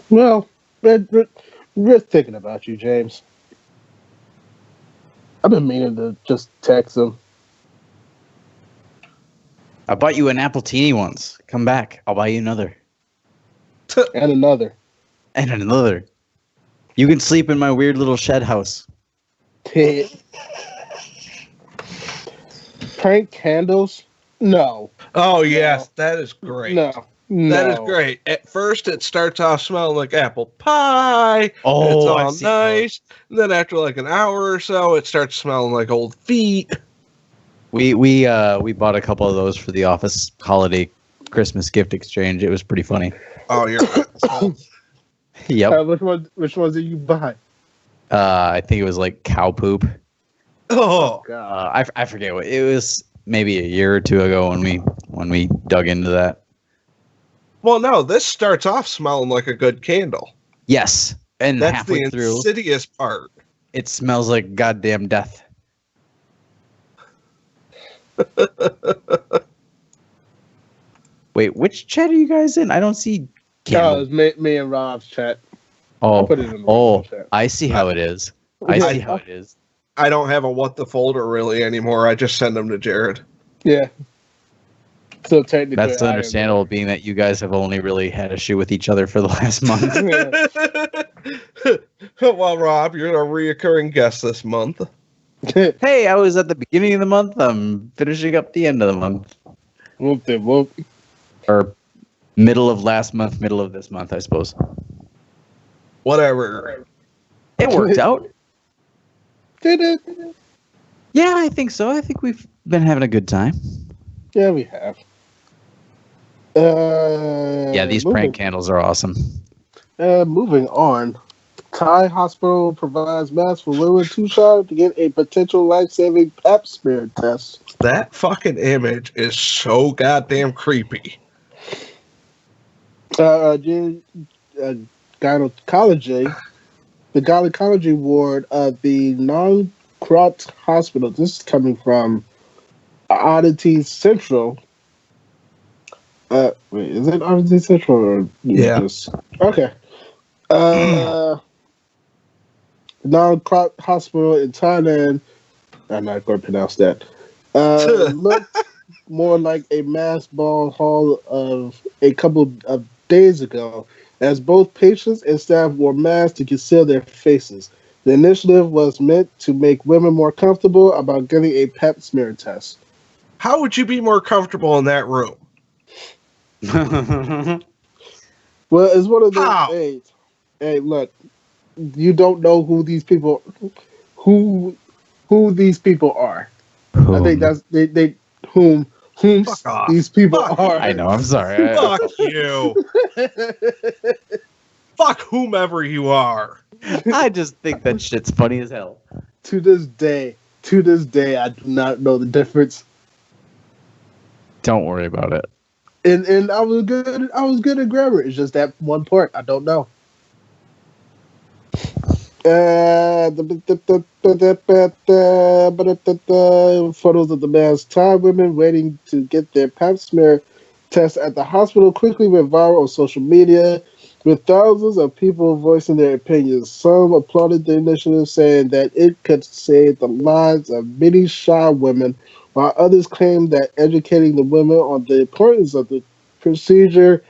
Well, we're thinking about you, James. I've been meaning to just text him. I bought you an Appletini once. Come back. I'll buy you another. And another. And another. You can sleep in my weird little shed house. Prank candles? No. Oh, yes. No. That is great. No. That is great. At first, it starts off smelling like apple pie. Oh, it's all nice. And then after like an hour or so, it starts smelling like old feet. We bought a couple of those for the office holiday Christmas gift exchange. It was pretty funny. Oh, you're right. Yep. Which ones did you buy? I think it was like cow poop. Oh, God. I forget what it was. Maybe a year or two ago when we dug into that. Well, no, this starts off smelling like a good candle. Yes, and that's halfway the through, insidious part. It smells like goddamn death. Wait, which chat are you guys in? I don't see. No, it's me and Rob's chat. Oh, I see how it is. I see how it is. I don't have a what the folder really anymore. I just send them to Jared. Yeah. So technically, that's understandable, being that you guys have only really had a shoe with each other for the last month. Well, Rob, you're a reoccurring guest this month. Hey, I was at the beginning of the month. I'm finishing up the end of the month. Whoop de whoop. Or middle of last month, middle of this month, I suppose. Whatever. It worked out. Did it? Yeah, I think so. I think we've been having a good time. Yeah, we have. Yeah, these prank candles are awesome. Moving on. Thai hospital provides masks for women too shy to get a potential life-saving pap smear test. That fucking image is so goddamn creepy. Gynecology, the gynecology ward of the Nongkrot Hospital. This is coming from Oddity Central. Wait, is it Oddity Central or yeah? Okay. Nongkrot Hospital in Thailand. I'm not going to pronounce that. Looked more like a mass ball haul of a couple of days ago, as both patients and staff wore masks to conceal their faces. The initiative was meant to make women more comfortable about getting a pap smear test. How would you be more comfortable in that room? Well, it's one of those things. Hey, look, you don't know who these people are. I think that's whom these people are. I know. I'm sorry. Fuck you. Fuck whomever you are. I just think that shit's funny as hell. To this day, I do not know the difference. Don't worry about it. And I was good at grammar. It's just that one part I don't know. Photos of the man's Thai women waiting to get their pap smear test at the hospital quickly went viral on social media, with thousands of people voicing their opinions. Some applauded the initiative, saying that it could save the lives of many shy women, while others claimed that educating the women on the importance of the procedure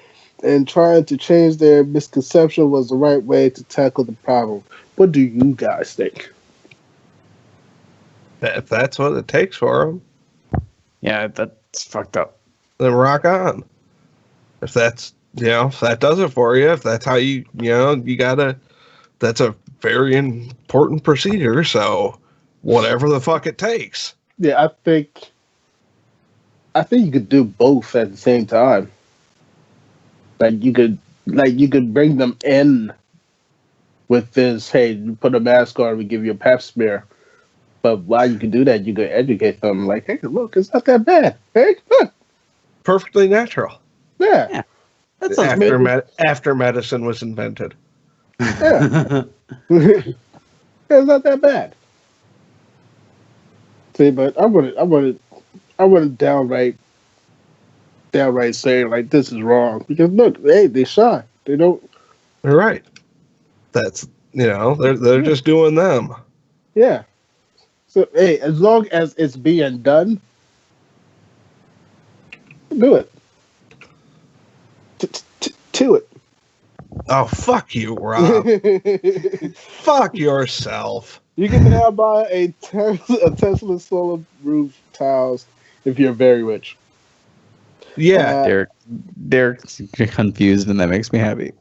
and trying to change their misconception was the right way to tackle the problem. What do you guys think? If that's what it takes for them. Yeah, that's fucked up. Then rock on. If that's, if that does it for you, if that's how you gotta, that's a very important procedure, so whatever the fuck it takes. Yeah, I think you could do both at the same time. You could bring them in with this, hey, you put a mask on, we give you a pap smear. But while you can do that, you can educate them like, hey, look, it's not that bad. Hey, look. Perfectly natural. Yeah. That's after medicine was invented. Yeah. It's not that bad. See, but I wouldn't downright say like this is wrong, because look, hey, they shy. They don't. They're right. That's they're just doing them. Yeah. So hey, as long as it's being done, do it. To it. Oh, fuck you, Rob. Fuck yourself. You can now buy a Tesla solar roof tiles if you're very rich. Yeah, they're confused, and that makes me happy.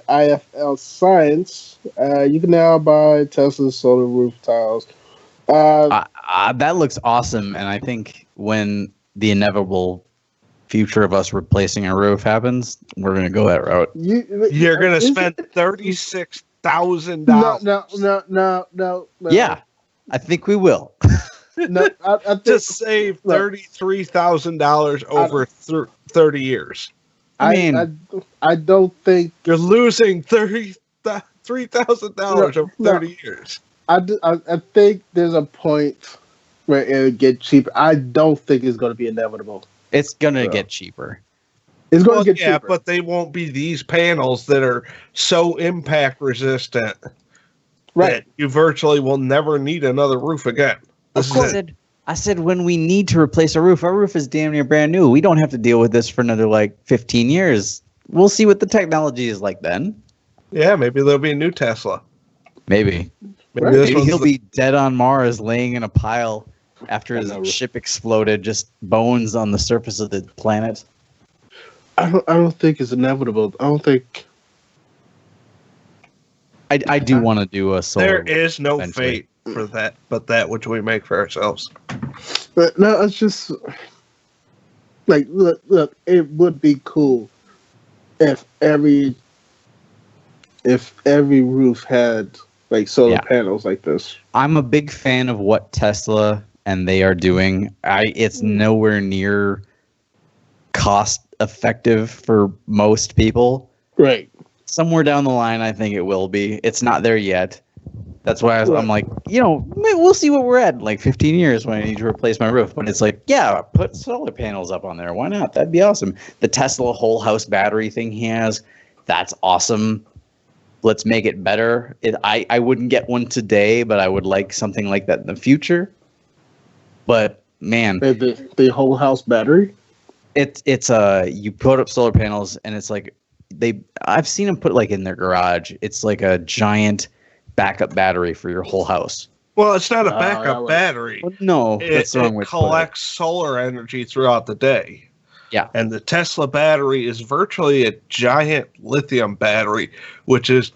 IFL Science. You can now buy Tesla solar roof tiles. That looks awesome, and I think when the inevitable future of us replacing a roof happens, we're going to go that route. You're going to spend $36,000. No. Yeah, I think we will. No, I think, to save $33,000 over 30 years. I don't think you're losing $33,000 over 30 years. I think there's a point where it'll get cheaper. I don't think it's going to be inevitable. It's going to get cheaper. It's going to get cheaper. But they won't be these panels that are so impact resistant that you virtually will never need another roof again. I said when we need to replace our roof is damn near brand new. We don't have to deal with this for another 15 years. We'll see what the technology is like then. Yeah, maybe there'll be a new Tesla. Maybe he'll be dead on Mars, laying in a pile after his ship exploded, just bones on the surface of the planet. I don't think it's inevitable. I don't think. I do want to do a solar. There is no fate for that, but that which we make for ourselves. But no, it's just look. It would be cool if every roof had solar panels like this. I'm a big fan of what Tesla and they are doing. It's nowhere near cost effective for most people. Right. Somewhere down the line, I think it will be. It's not there yet. That's why I'm like, we'll see what we're at in 15 years when I need to replace my roof. But it's put solar panels up on there. Why not? That'd be awesome. The Tesla whole house battery thing he has, that's awesome. Let's make it better. I wouldn't get one today, but I would like something like that in the future. But man, the whole house battery. It's you put up solar panels and it's I've seen them put in their garage. It's like a giant backup battery for your whole house. Well, it's not a backup battery. No, that's the wrong way to put it. It collects solar energy throughout the day. Yeah. And the Tesla battery is virtually a giant lithium battery, which is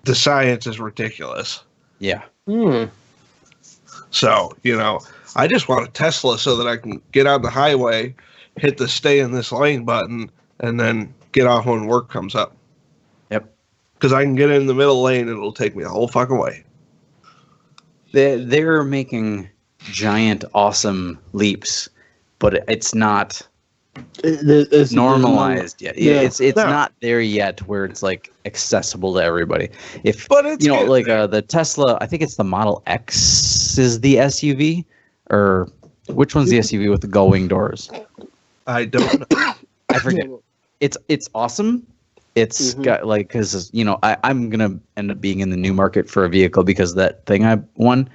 the science is ridiculous. Yeah. So, I just want a Tesla so that I can get on the highway, hit the stay in this lane button, and then get off when work comes up. Yep. Because I can get in the middle lane and it'll take me the whole fucking way. They're making giant, awesome leaps, but it's not it's normalized yet. Yeah. It's not there yet where it's accessible to everybody. But it's the Tesla, I think it's the Model X is the SUV, or which one's the SUV with the gull-wing doors? I don't know. I forget. It's awesome. It's got because I'm gonna end up being in the new market for a vehicle because that thing I won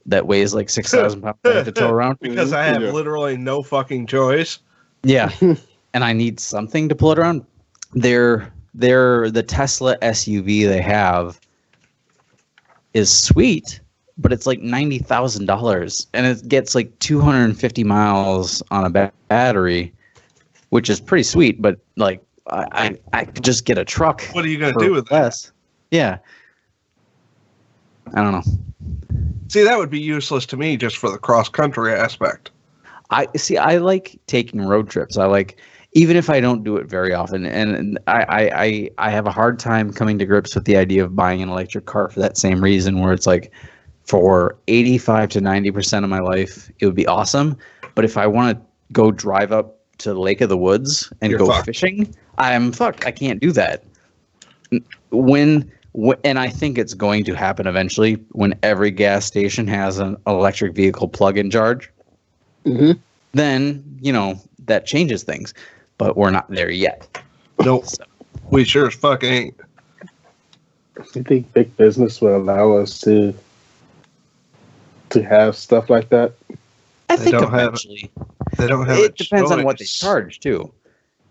that weighs 6,000 pounds I have to tow around because I have literally no fucking choice. Yeah, and I need something to pull it around. The Tesla SUV they have is sweet, but it's $90,000, and it gets 250 miles on a battery, which is pretty sweet. But I could just get a truck. What are you gonna do with that? Yeah, I don't know. See, that would be useless to me just for the cross country aspect. I like taking road trips. Even if I don't do it very often, and I have a hard time coming to grips with the idea of buying an electric car for that same reason, where it's for 85 to 90% of my life, it would be awesome. But if I want to go drive up to the Lake of the Woods and go fishing, I'm fucked. I can't do that. And I think it's going to happen eventually when every gas station has an electric vehicle plug-in charge. Mm-hmm. Then, that changes things. But we're not there yet. Nope. So. We sure as fuck ain't. Do you think big business will allow us to have stuff like that? I think eventually. They don't have it. Depends on what they charge too.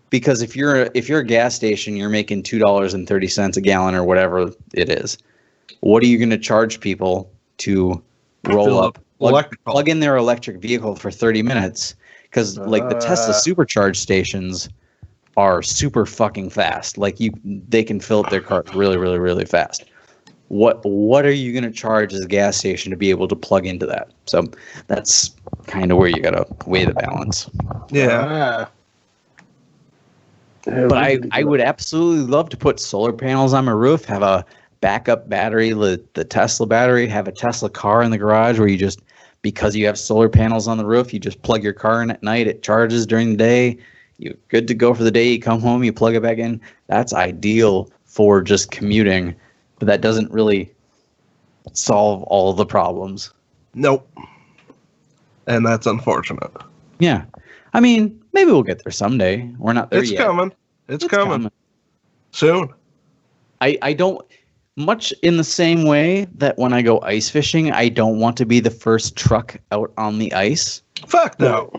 Because if you're a gas station, you're making $2.30 a gallon or whatever it is. What are you going to charge people to roll up, plug in their electric vehicle for 30 minutes? Because the Tesla supercharge stations are super fucking fast. They can fill up their cars really, really, really fast. What are you going to charge as a gas station to be able to plug into that? So that's kind of where you got to weigh the balance. Yeah. But I would absolutely love to put solar panels on my roof, have a backup battery, the Tesla battery, have a Tesla car in the garage where you just, because you have solar panels on the roof, you just plug your car in at night, it charges during the day, you're good to go for the day, you come home, you plug it back in. That's ideal for just commuting, but that doesn't really solve all the problems. Nope. And that's unfortunate. Yeah. I mean, maybe we'll get there someday. We're not there yet. It's coming. Soon. I don't, much in the same way that when I go ice fishing, I don't want to be the first truck out on the ice. Fuck no.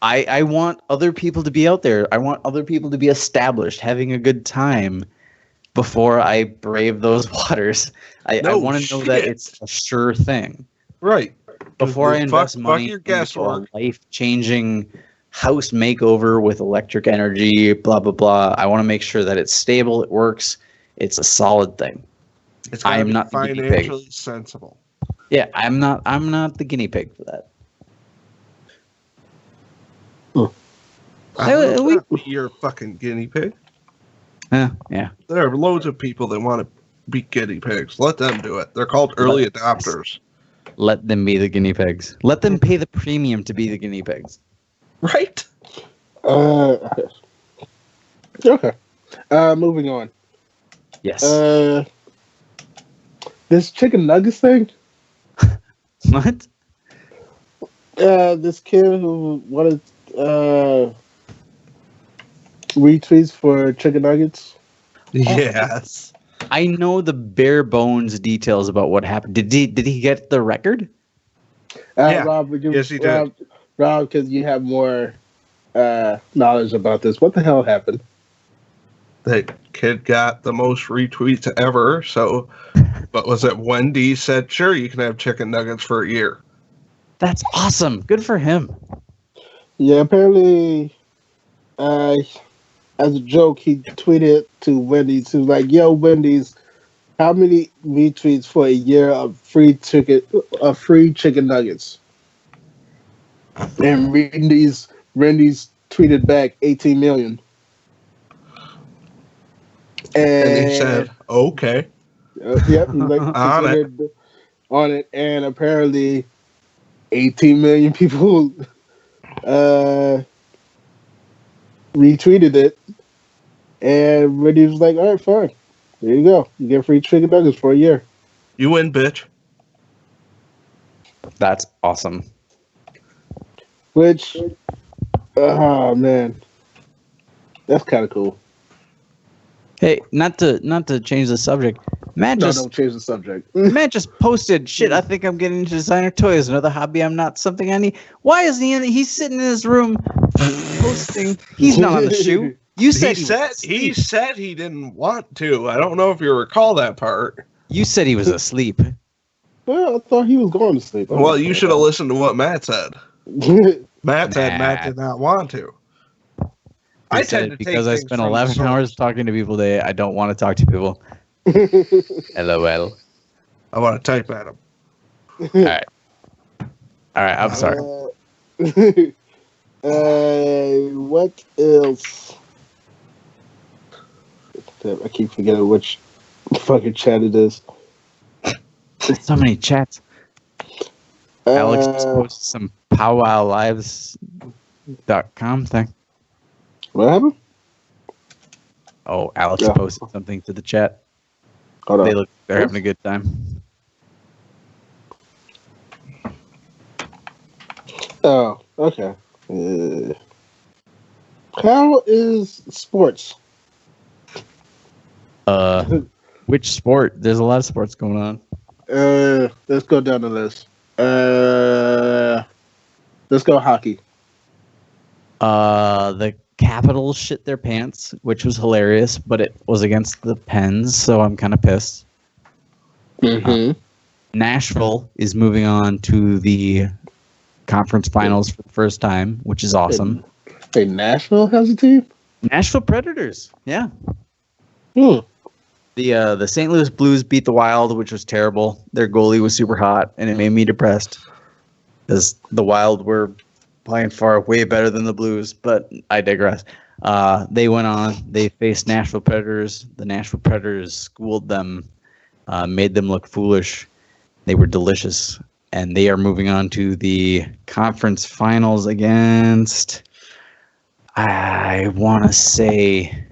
I want other people to be out there. I want other people to be established, having a good time before I brave those waters. I want to know that it's a sure thing. Right. Before I invest money into a life-changing house makeover with electric energy, blah, blah, blah, I want to make sure that it's stable, it works, it's a solid thing. I am not financially sensible. Yeah, I'm not the guinea pig for that. You're a fucking guinea pig. Yeah. There are loads of people that want to be guinea pigs. Let them do it. They're called early adopters. Let them be the guinea pigs. Let them pay the premium to be the guinea pigs. Right? Okay. Moving on. Yes. This chicken nuggets thing. What? This kid who wanted retweets for chicken nuggets. Yes. I know the bare bones details about what happened. Did he get the record? Yeah. Rob, yes, he did. Rob, because you have more knowledge about this. What the hell happened? That kid got the most retweets ever. So, but was it Wendy said, sure, you can have chicken nuggets for a year. That's awesome. Good for him. Yeah, apparently, as a joke, he tweeted to Wendy's. He was like, yo, Wendy's, how many retweets for a year of free chicken nuggets? And Wendy's tweeted back 18 million. And he said, okay. Yep, he's like, on it. And apparently 18 million people retweeted it. And Wendy's was like, all right, fine. There you go. You get free chicken nuggets for a year. You win, bitch. That's awesome. Which, oh, man. That's kind of cool. Hey, not to change the subject. Don't change the subject. Matt just posted, shit, I think I'm getting into designer toys, another hobby I'm not something I need. Why is he's sitting in his room posting? He's not on the shoot. You said he said he didn't want to. I don't know if you recall that part. You said he was asleep. Well, I thought he was going to sleep. Well, you should have listened to what Matt said. Matt said Matt did not want to. I tend to because I spent 11 hours talking to people today. I don't want to talk to people. LOL. I want to type at him. All right. I'm sorry. What else? I keep forgetting which fucking chat it is. There's so many chats. Alex just posted some powwowlives.com thing. What happened? Oh, Alex posted something to the chat. They're having a good time. Oh, okay. How is sports? Which sport? There's a lot of sports going on. Let's go down the list. Let's go hockey. The Capitals shit their pants, which was hilarious, but it was against the Pens, so I'm kind of pissed. Mm-hmm. Nashville is moving on to the conference finals for the first time, which is awesome. Hey, Nashville has a team? Nashville Predators, yeah. Hmm. The St. Louis Blues beat the Wild, which was terrible. Their goalie was super hot, and it made me depressed because the Wild were playing far way better than the Blues, but I digress. They went on. They faced Nashville Predators. The Nashville Predators schooled them, made them look foolish. They were delicious, and they are moving on to the conference finals against, I want to say,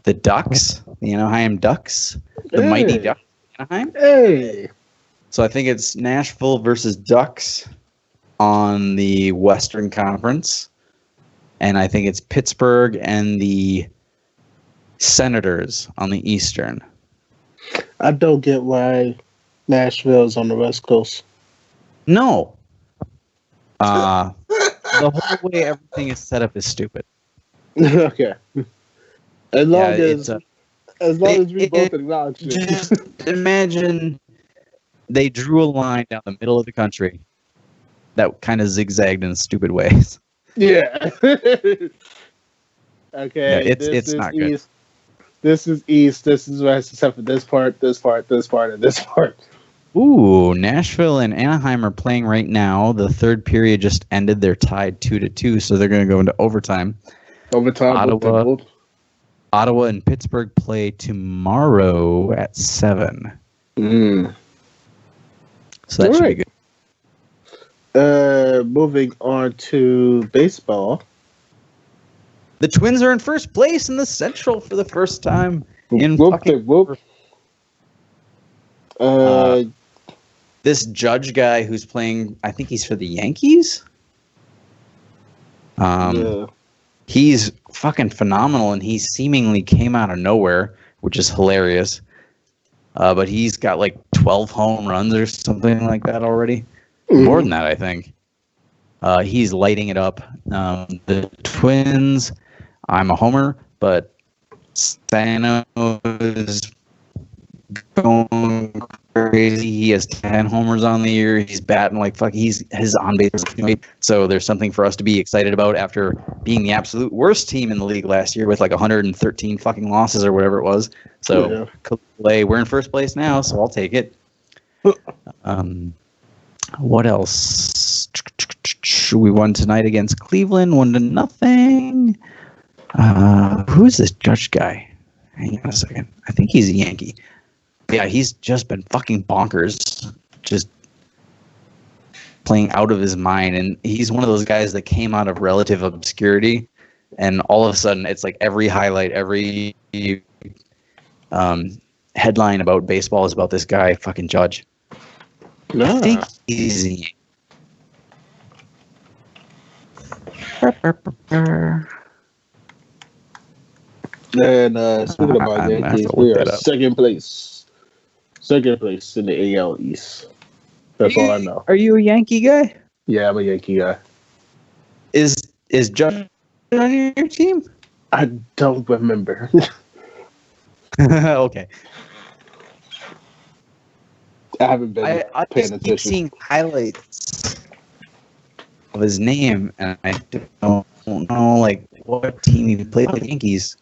the Ducks, the Anaheim Ducks, the mighty Ducks, Anaheim. Hey. So I think it's Nashville versus Ducks on the Western Conference. and I think it's Pittsburgh and the Senators on the Eastern. I don't get why Nashville's on the West Coast. No. The whole way everything is set up is stupid. Okay. As long as we both acknowledge it. Just imagine they drew a line down the middle of the country that kind of zigzagged in stupid ways. Yeah. Okay. Yeah, it's not east. Good. This is east. This is west, except for this part, this part, this part, and this part. Ooh, Nashville and Anaheim are playing right now. The third period just ended. They're tied 2-2, so they're going to go into overtime. Ottawa and Pittsburgh play tomorrow at 7. So that should be good. Moving on to baseball. The Twins are in first place in the Central for the first time in this Judge guy who's playing, I think he's for the Yankees. He's fucking phenomenal, and he seemingly came out of nowhere, which is hilarious. But he's got like 12 home runs or something like that already. More than that, I think. He's lighting it up. The Twins, I'm a homer, but Sano is going crazy. He has 10 homers on the year. He's batting like fuck. His on base. So there's something for us to be excited about after being the absolute worst team in the league last year with like 113 fucking losses or whatever it was. So we're in first place now, so I'll take it. What else? We won tonight against Cleveland, 1-0. Who's this Judge guy? Hang on a second. I think he's a Yankee. Yeah, he's just been fucking bonkers. Just playing out of his mind. And he's one of those guys that came out of relative obscurity. And all of a sudden, it's like every highlight, every headline about baseball is about this guy, fucking Judge. I think he's a Yankee. And speaking about Yankees, we are second place. Second place in the AL East. That's all I know. Are you a Yankee guy? Yeah, I'm a Yankee guy. Is Judge on your team? I don't remember. Okay. I haven't been paying attention. I keep seeing highlights of his name, and I don't know like what team he played with the Yankees.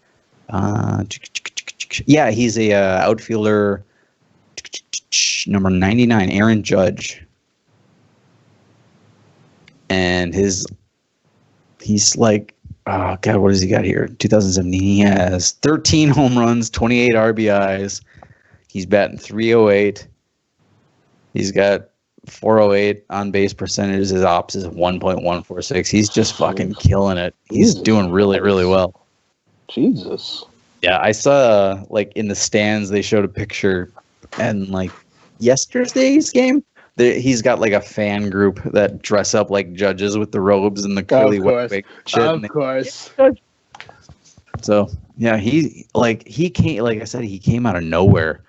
Yeah, he's a outfielder, number 99, Aaron Judge, and he's like, oh god, what has he got here? 2017, he has 13 home runs, 28 RBIs. He's batting .308. He's got 408 on base percentage. His ops is 1.146. He's just fucking killing it. He's doing really, really well. Jesus. Yeah, I saw like in the stands they showed a picture, and like yesterday's game, he's got like a fan group that dress up like judges with the robes and the curly white wig shit. Of course. So yeah, he came, like I said, he came out of nowhere.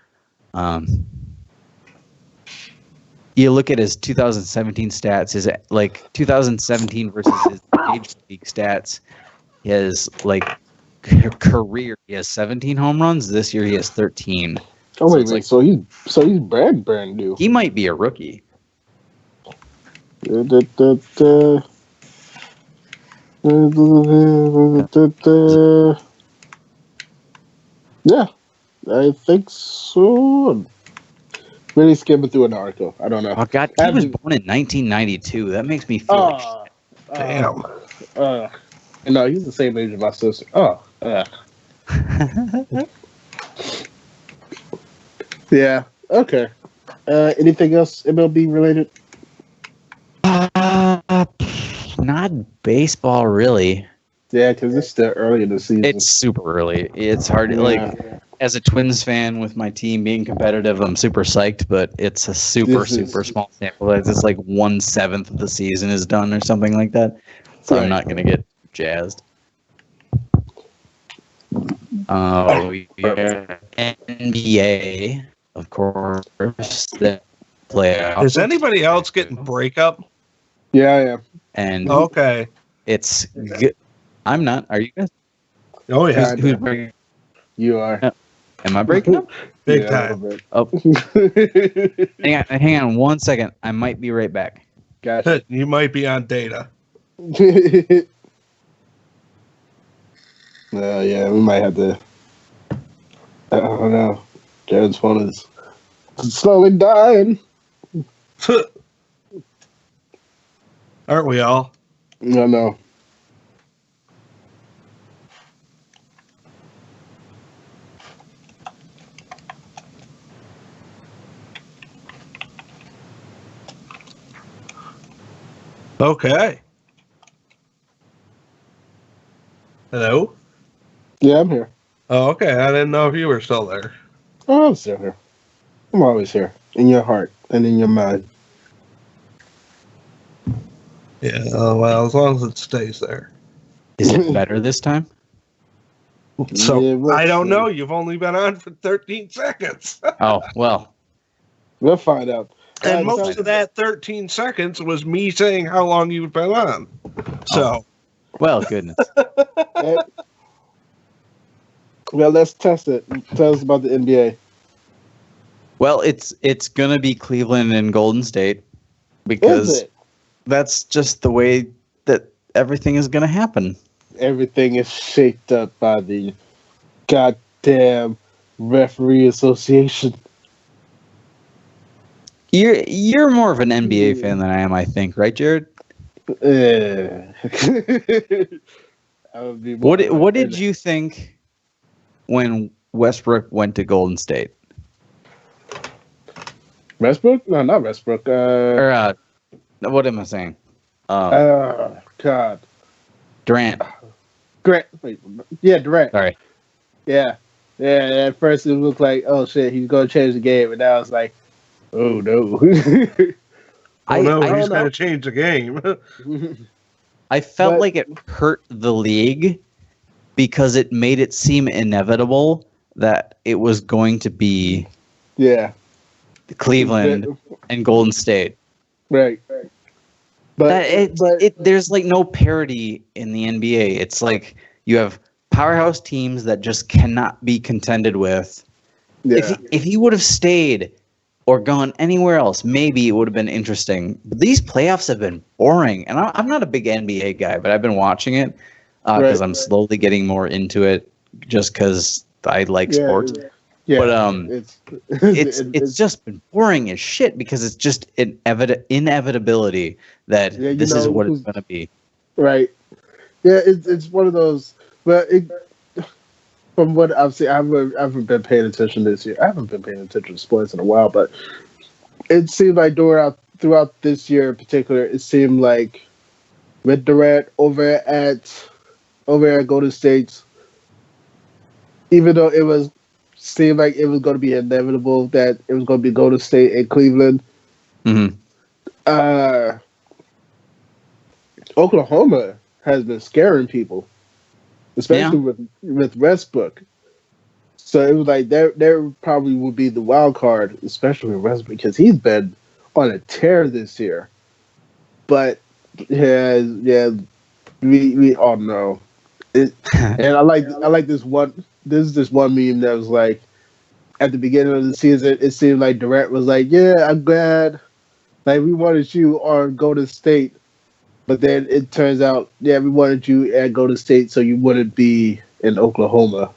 You look at his 2017 stats, his like 2017 versus his age league stats. He has like career. He has 17 home runs. This year he has 13. Oh wait, like, so he's brand new. He might be a rookie. Yeah, I think so. Really skimming through an article. I don't know. Oh god, he was born in 1992. That makes me feel like shit. Damn. No, he's the same age as my sister. Yeah. Okay. Anything else MLB related? Not baseball, really. Yeah, because it's still early in the season. It's super early. It's hard. Like, as a Twins fan with my team being competitive, I'm super psyched, but it's a super small sample. It's like 1/7 of the season is done or something like that. So I'm not going to get jazzed. Oh, yeah. NBA, of course. The playoffs. Is anybody else getting breakup? Yeah, I am. And okay, it's good. I'm not. Are you guys? Oh yeah. Who's breaking? You are. Am I breaking up? Big time. Oh. Hang on 1 second. I might be right back. Gotcha. You might be on data. Yeah, we might have to. I don't know. Jared's phone is slowly dying. Aren't we all? No. Okay. Hello? Yeah, I'm here. Oh, okay. I didn't know if you were still there. Oh, I'm still here. I'm always here. In your heart and in your mind. Yeah, well, as long as it stays there. Is it better this time? So, Yeah, I don't know. You've only been on for 13 seconds. Oh, well. We'll find out. And most of that 13 seconds was me saying how long you've been on. So. Well, goodness. Well, let's test it. Tell us about the NBA. Well, it's going to be Cleveland and Golden State because that's just the way that everything is going to happen. Everything is shaped up by the goddamn referee association. You're more of an NBA fan than I am, I think, right, Jared? What did you think when Westbrook went to Golden State? Westbrook? No, not Westbrook. What am I saying? God. Durant. Wait, yeah, Durant. Sorry. Yeah. At first it looked like, oh shit, he's going to change the game, and now it's like, oh no. He's going to change the game. I felt like it hurt the league because it made it seem inevitable that it was going to be Cleveland and Golden State. Right. But there's like no parity in the NBA. It's like you have powerhouse teams that just cannot be contended with. Yeah. If he would have stayed or gone anywhere else, maybe it would have been interesting. But these playoffs have been boring, and I'm not a big NBA guy, but I've been watching it because I'm slowly getting more into it, just because I like sports. Yeah, but it's just been boring as shit because it's just an inevitability that this is what it's going to be. Right. Yeah, it's one of those. But from what I've seen, I haven't been paying attention this year. I haven't been paying attention to sports in a while, but it seemed like throughout this year in particular, it seemed like with Durant over at Golden State, even though it seemed like it was going to be inevitable that it was going to be Golden State and Cleveland. Mm-hmm. Oklahoma has been scaring people, especially with Westbrook. So it was like there probably would be the wild card, especially with Westbrook, because he's been on a tear this year. But we all know it. And I like this one. There's this one meme that was like, at the beginning of the season, it seemed like Durant was like, "Yeah, I'm glad, like we wanted you on Golden State," but then it turns out, we wanted you at Golden State so you wouldn't be in Oklahoma.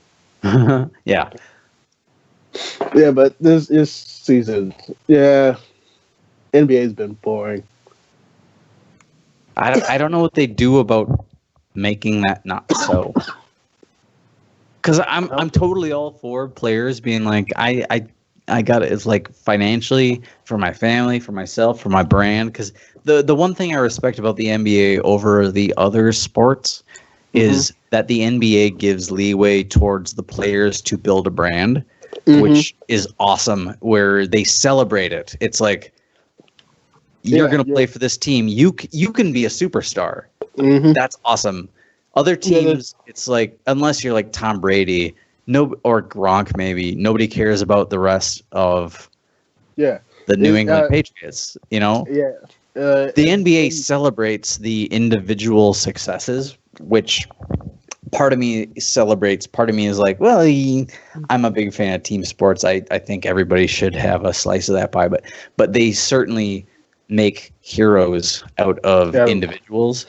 Yeah, but this season, NBA's been boring. I don't know what they do about making that not so. Because I'm totally all for players being like, I got it. It's like financially, for my family, for myself, for my brand. Because the one thing I respect about the NBA over the other sports is that the NBA gives leeway towards the players to build a brand, which is awesome, where they celebrate it. It's like, you're going to play for this team. You can be a superstar. That's awesome. Other teams, it's like, unless you're like Tom Brady, or Gronk maybe, nobody cares about the rest of the New England Patriots, you know? Yeah. The NBA celebrates the individual successes, which part of me celebrates. Part of me is like, well, I'm a big fan of team sports. I think everybody should have a slice of that pie, but they certainly make heroes out of individuals.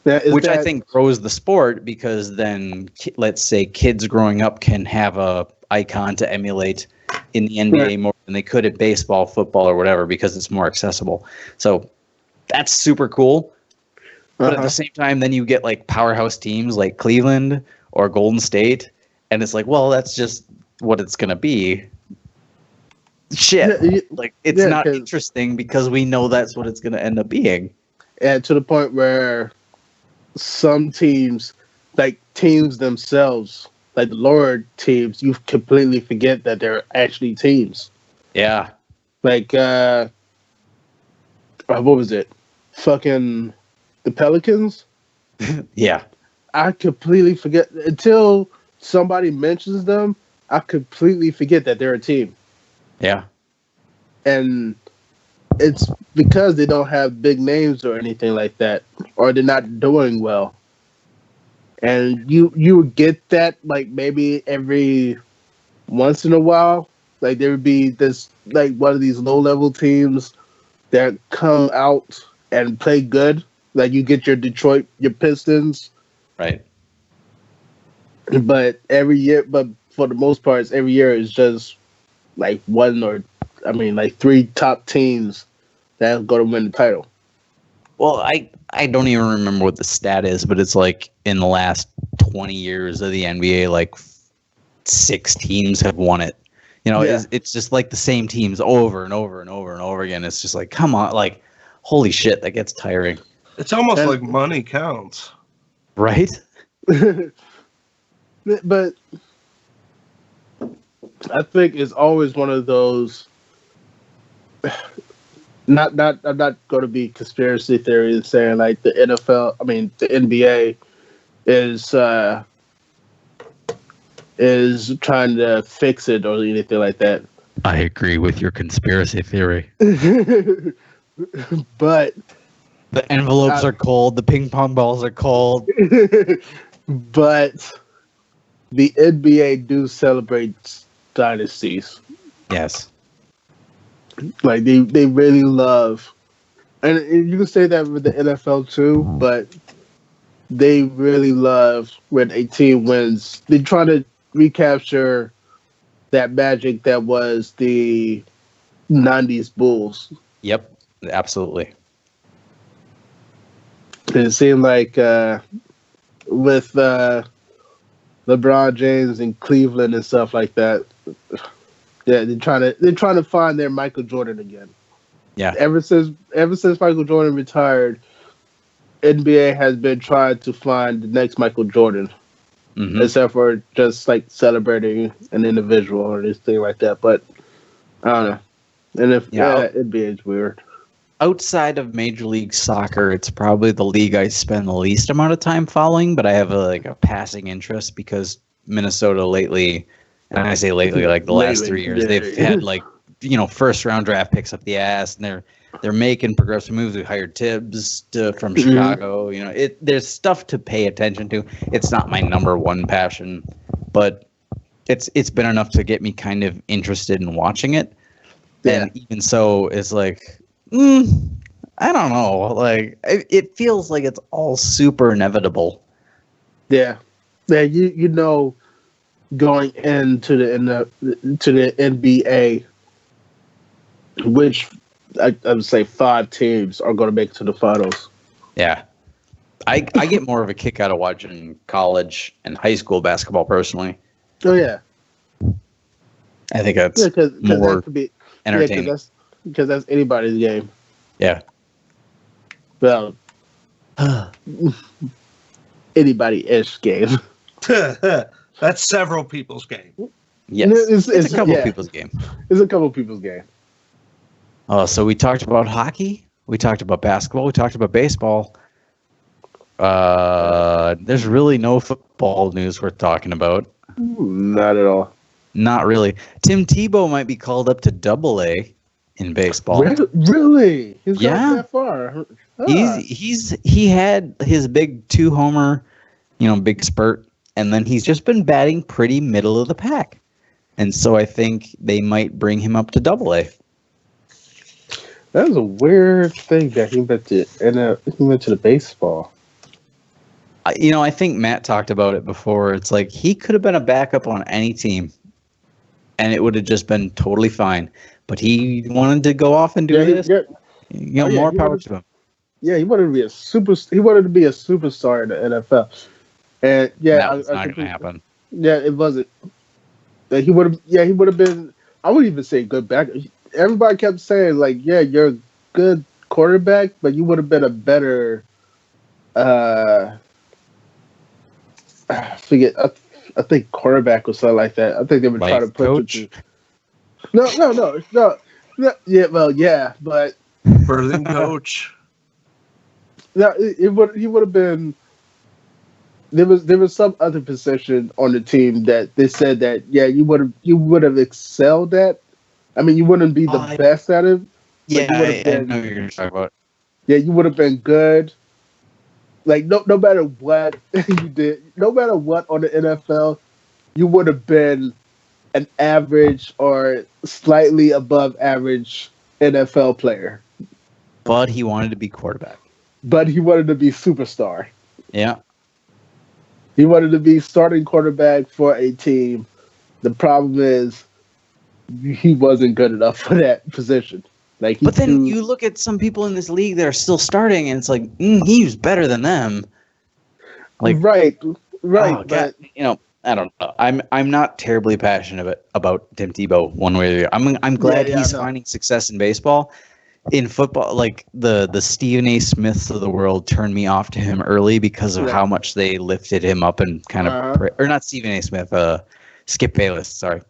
I think grows the sport, because then, let's say, kids growing up can have a icon to emulate in the NBA more than they could at baseball, football, or whatever, because it's more accessible. So that's super cool. But at the same time, then you get like powerhouse teams like Cleveland or Golden State, and it's like, well, that's just what it's gonna be. Shit, it's not interesting because we know that's what it's gonna end up being. And to the point where some teams, like teams themselves, like the lower teams, you completely forget that they're actually teams. Yeah. Like, what was it? Fucking the Pelicans? Yeah. I completely forget. Until somebody mentions them, I completely forget that they're a team. Yeah. And it's because they don't have big names or anything like that, or they're not doing well. And you would get that like maybe every once in a while. Like there would be this like one of these low level teams that come out and play good. Like you get your Detroit, your Pistons. Right. But for the most part, every year is just like like three top teams that are going to win the title. Well, I don't even remember what the stat is, but it's like in the last 20 years of the NBA, like 6 teams have won it. You know, it's just like the same teams over and over and over and over again. It's just like, come on, like, holy shit, that gets tiring. It's almost like money counts. Right? But I think it's always one of those. I'm not going to be conspiracy theory and saying like the NBA is trying to fix it or anything like that. I agree with your conspiracy theory. But the envelopes are cold, the ping pong balls are cold. But the NBA do celebrate dynasties. Yes. Like they really love, and you can say that with the NFL too, but they really love when a team wins. They try to recapture that magic that was the 90s Bulls. Yep, absolutely. And it seemed like with LeBron James and Cleveland and stuff like that. Yeah, they're trying to find their Michael Jordan again. Yeah. Ever since Michael Jordan retired, NBA has been trying to find the next Michael Jordan. Mm-hmm. Except for just like celebrating an individual or anything like that. But I don't know. And NBA is weird. Outside of Major League Soccer, it's probably the league I spend the least amount of time following, but I have a passing interest because Minnesota lately. And I say lately, like the last 3 years, they've had first round draft picks up the ass, and they're making progressive moves. We hired Tibbs from Chicago. You know, there's stuff to pay attention to. It's not my number one passion, but it's been enough to get me kind of interested in watching it. Yeah. And even so, it's like, I don't know. Like it feels like it's all super inevitable. Yeah, you know. Going into the NBA, which I would say 5 teams are going to make it to the finals. Yeah, I get more of a kick out of watching college and high school basketball personally. Oh yeah, I think that's more that could be entertaining. Because that's anybody's game. Yeah. Well, anybody-ish game. That's several people's game. Yes, it's a couple people's game. It's a couple people's game. Oh, so we talked about hockey. We talked about basketball. We talked about baseball. There's really no football news worth talking about. Not at all. Not really. Tim Tebow might be called up to Double-A in baseball. Really? He's gone that far. He had his big 2-homer, big spurt, and then he's just been batting pretty middle of the pack. And so I think they might bring him up to Double-A. That was a weird thing that he went to the baseball. I think Matt talked about it before. It's like he could have been a backup on any team, and it would have just been totally fine. But he wanted to go off and do this. More power to him. Yeah, he wanted to be a superstar in the NFL, and that's not going to happen. Yeah, it wasn't. He would have been. I wouldn't even say good back. Everybody kept saying you're a good quarterback, but you would have been a better. I forget. I think quarterback or something like that. I think they were trying to put you. No. Yeah, well, yeah, but birthing coach. No, he would have been. There was some other position on the team that they said that you would have excelled at. I mean, you wouldn't be the best at it. Yeah, I know what you're going to talk about. Yeah, you would have been good. Like no matter what you did, no matter what on the NFL, you would have been an average or slightly above average NFL player. But he wanted to be quarterback. But he wanted to be superstar. Yeah. He wanted to be starting quarterback for a team. The problem is he wasn't good enough for that position. But then you look at some people in this league that are still starting, and it's like he was better than them. Right. Oh, God, I don't know. I'm not terribly passionate about Tim Tebow one way or the other. I'm glad he's finding success in baseball. In football, the Stephen A. Smiths of the world turned me off to him early because of how much they lifted him up and kind of or not Stephen A. Smith, Skip Bayless. Sorry.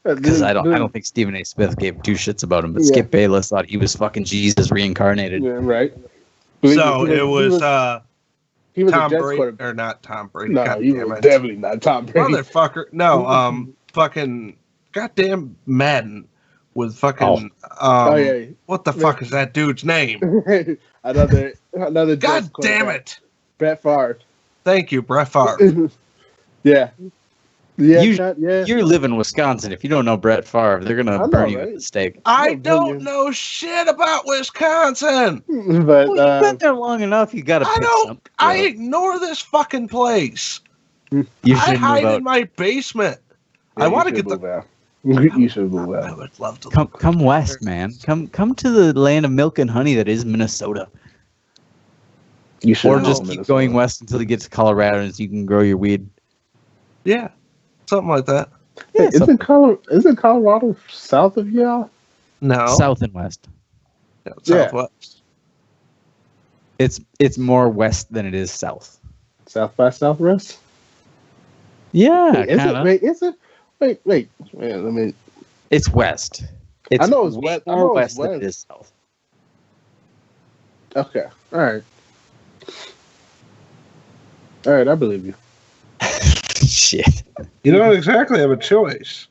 Because I don't think Stephen A. Smith gave 2 shits about him, but Skip Bayless thought he was fucking Jesus reincarnated. Yeah, right. So it was Tom Brady or not Tom Brady? No, he was definitely not Tom Brady. Motherfucker! No, fucking goddamn Madden with fucking what the fuck is that dude's name? another. God damn it! Brett Favre. Thank you, Brett Favre. Yeah. You live in Wisconsin. If you don't know Brett Favre, they're gonna burn you at the stake. I don't know shit about Wisconsin. But you've been there long enough. You gotta. I ignore this fucking place. I hide in my basement. I want to get the. You should move out. I would love to come west, man. Come to the land of milk and honey that is Minnesota. You should. Or just keep going west until you get to Colorado, and so you can grow your weed. Yeah. Something like that. Yeah, isn't Colorado south of y'all? No. South and west. Yeah, southwest. It's more west than it is south. South by Southwest? Yeah. Wait, let me. It's west. I know it's west. More west than it is south. Okay. All right, I believe you. Shit. You don't exactly have a choice.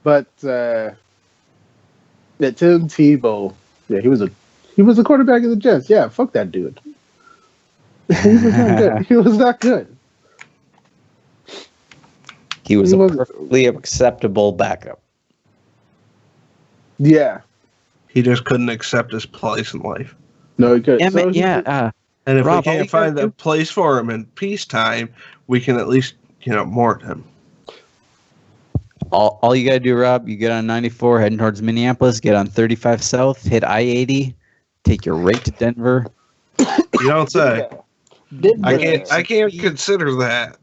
But Tim Tebow, he was a quarterback of the Jets. Yeah, fuck that dude. He was not good. He was not good. He was a perfectly acceptable backup. Yeah. He just couldn't accept his place in life. No, he couldn't. And if we can't find a place for him in peacetime, we can at least, mourn him. All you got to do, Rob, you get on 94 heading towards Minneapolis, get on 35 South, hit I-80, take your right to Denver. You don't say. I can't consider that.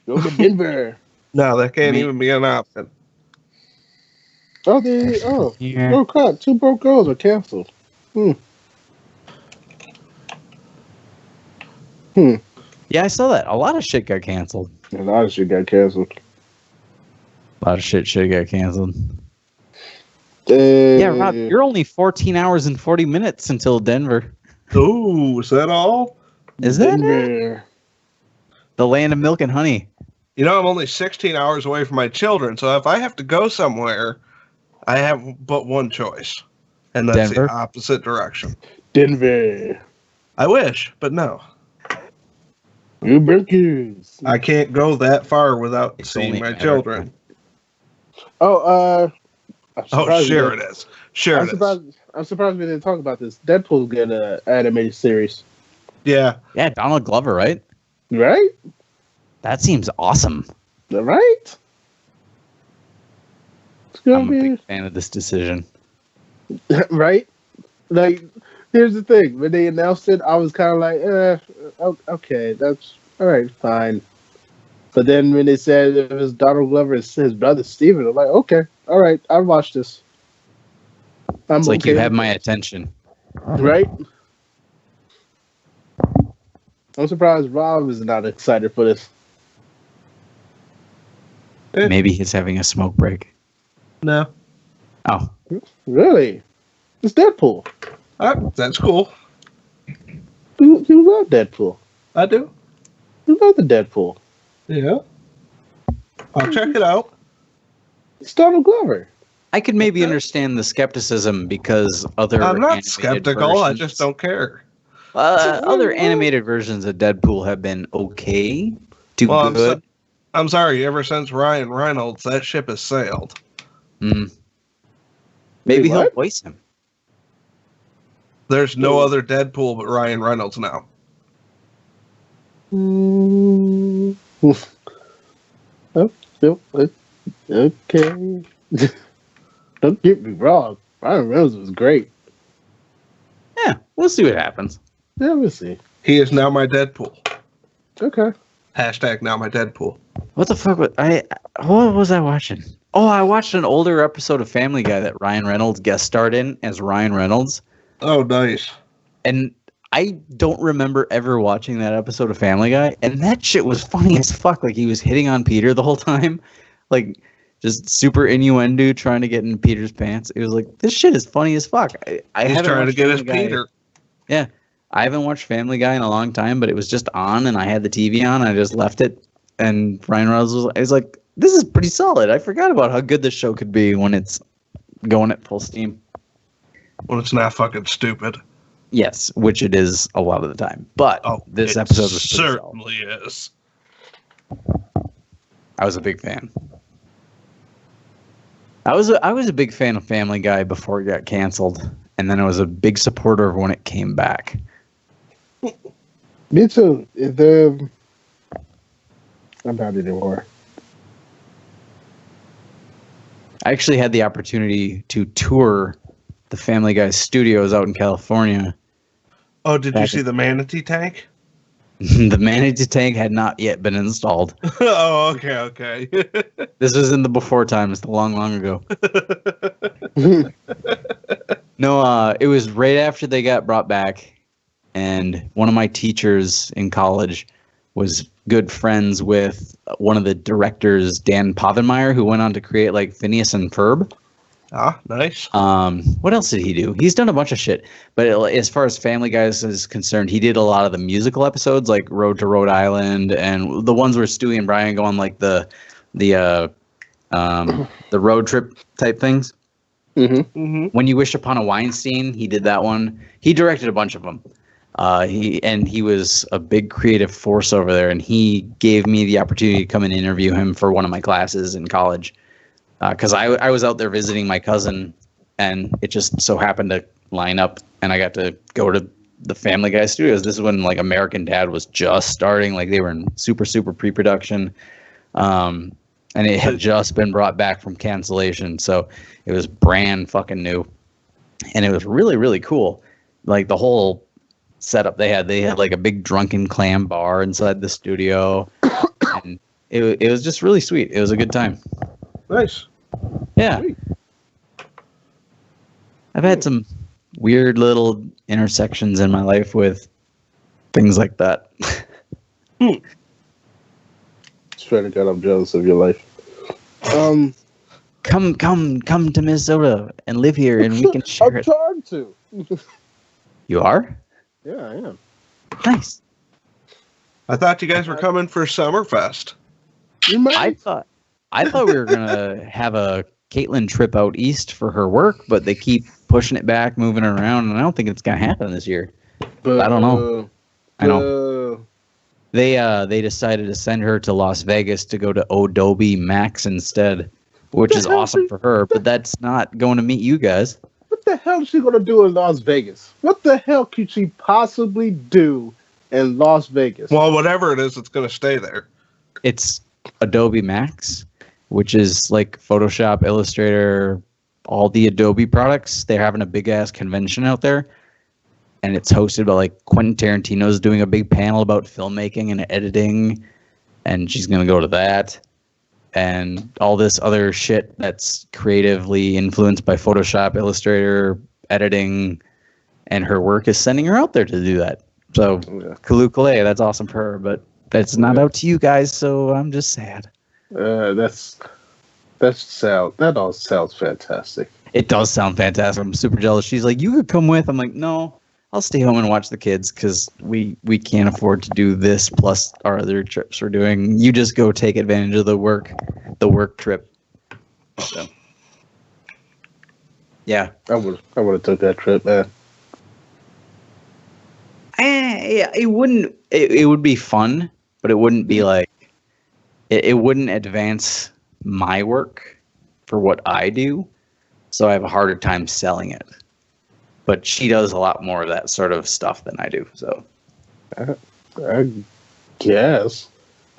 Go to Denver. No, that can't even be an option. Oh, crap. 2 broke girls are canceled. Yeah, I saw that. A lot of shit got canceled. A lot of shit got canceled. A lot of shit got canceled. Yeah, Rob, you're only 14 hours and 40 minutes until Denver. Ooh, is that all? Is that it? The land of milk and honey. You know, I'm only 16 hours away from my children, so if I have to go somewhere, I have but one choice, and that's Denver? The opposite direction. Denver. I wish, but no. I can't go that far without seeing my children. Oh, sure it is. Sure I'm surprised we didn't talk about this. Deadpool get an animated series. Yeah. Yeah, Donald Glover, right? Right? That seems awesome. Right? I'm a big fan of this decision. Right? Like, here's the thing. When they announced it, I was kind of like, okay, that's all right, fine. But then when they said it was Donald Glover and his brother Steven, I'm like, okay, all right, I'll watch this. It's like you have my attention. Right? I'm surprised Rob is not excited for this. Maybe he's having a smoke break. No. Oh. Really? It's Deadpool. That's cool. You love Deadpool. I do. You love the Deadpool. Yeah. I'll check it out. It's Donald Glover. I could maybe understand the skepticism because other I'm not skeptical, versions, I just don't care. Other animated versions of Deadpool have been okay to good. I'm sorry, ever since Ryan Reynolds, that ship has sailed. Maybe he'll voice him. There's no other Deadpool but Ryan Reynolds now. Okay. Don't get me wrong. Ryan Reynolds was great. Yeah, we'll see what happens. Yeah, we'll see. He is now my Deadpool. Okay. # now my Deadpool. What the fuck what was I watching? Oh, I watched an older episode of Family Guy that Ryan Reynolds guest starred in as Ryan Reynolds. Oh, nice. And I don't remember ever watching that episode of Family Guy, and that shit was funny as fuck. Like, he was hitting on Peter the whole time. Like, just super innuendo trying to get in Peter's pants. It was like, this shit is funny as fuck. He's trying to get his Peter. Yeah. I haven't watched Family Guy in a long time, but it was just on, and I had the TV on. I just left it, and Ryan Reynolds was like, this is pretty solid. I forgot about how good this show could be when it's going at full steam. When it's not fucking stupid. Yes, which it is a lot of the time. But this episode was certainly is. I was a big fan. I was a big fan of Family Guy before it got canceled, and then I was a big supporter of when it came back. Me too. I'm not anymore. I actually had the opportunity to tour the Family Guy studios out in California. Oh, did you see the manatee tank? The manatee tank had not yet been installed. Oh, okay. This was in the before times, long ago. No, it was right after they got brought back, and one of my teachers in college was good friends with one of the directors, Dan Povenmire, who went on to create like Phineas and Ferb. Ah, nice. What else did he do? He's done a bunch of shit. But as far as Family Guy is concerned, he did a lot of the musical episodes, like Road to Rhode Island, and the ones where Stewie and Brian go on like the road trip type things. Mm-hmm. When You Wish Upon a Weinstein, he did that one. He directed a bunch of them. He was a big creative force over there, and he gave me the opportunity to come and interview him for one of my classes in college. Because I was out there visiting my cousin, and it just so happened to line up, and I got to go to the Family Guy studios. This is when like American Dad was just starting, like they were in super pre-production, and it had just been brought back from cancellation, so it was brand fucking new, and it was really cool. Like the whole setup they had like a big drunken clam bar inside the studio, and it was just really sweet. It was a good time. Nice. Yeah. Sweet. I've had some weird little intersections in my life with things like that. Swear to God, I'm jealous of your life. Come to Minnesota and live here, and we can share it. I'm trying to. You are? Yeah, I am. Nice. I thought you guys were coming for Summerfest. I thought we were gonna have a Caitlin trip out east for her work, but they keep pushing it back, moving it around, and I don't think it's gonna happen this year. But I don't know. I know. They decided to send her to Las Vegas to go to Adobe Max instead, which is awesome for her, but that's not going to meet you guys. What the hell is she going to do in Las Vegas? What the hell could she possibly do in Las Vegas? Well, whatever it is, it's going to stay there. It's Adobe Max, which is like Photoshop, Illustrator, all the Adobe products. They're having a big-ass convention out there. And it's hosted by like Quentin Tarantino's doing a big panel about filmmaking and editing, and she's gonna go to that, and all this other shit that's creatively influenced by Photoshop, Illustrator, editing, and her work is sending her out there to do that. So, Kalu Kalea, that's awesome for her, but that's not out to you guys. So I'm just sad. That all sounds fantastic. It does sound fantastic. I'm super jealous. She's like, you could come with. I'm like, no. I'll stay home and watch the kids because we can't afford to do this plus our other trips we're doing. You just go take advantage of the work trip. So, yeah, I would have took that trip, man. It wouldn't. It would be fun, but it wouldn't be like it wouldn't advance my work for what I do. So I have a harder time selling it. But she does a lot more of that sort of stuff than I do. So, I guess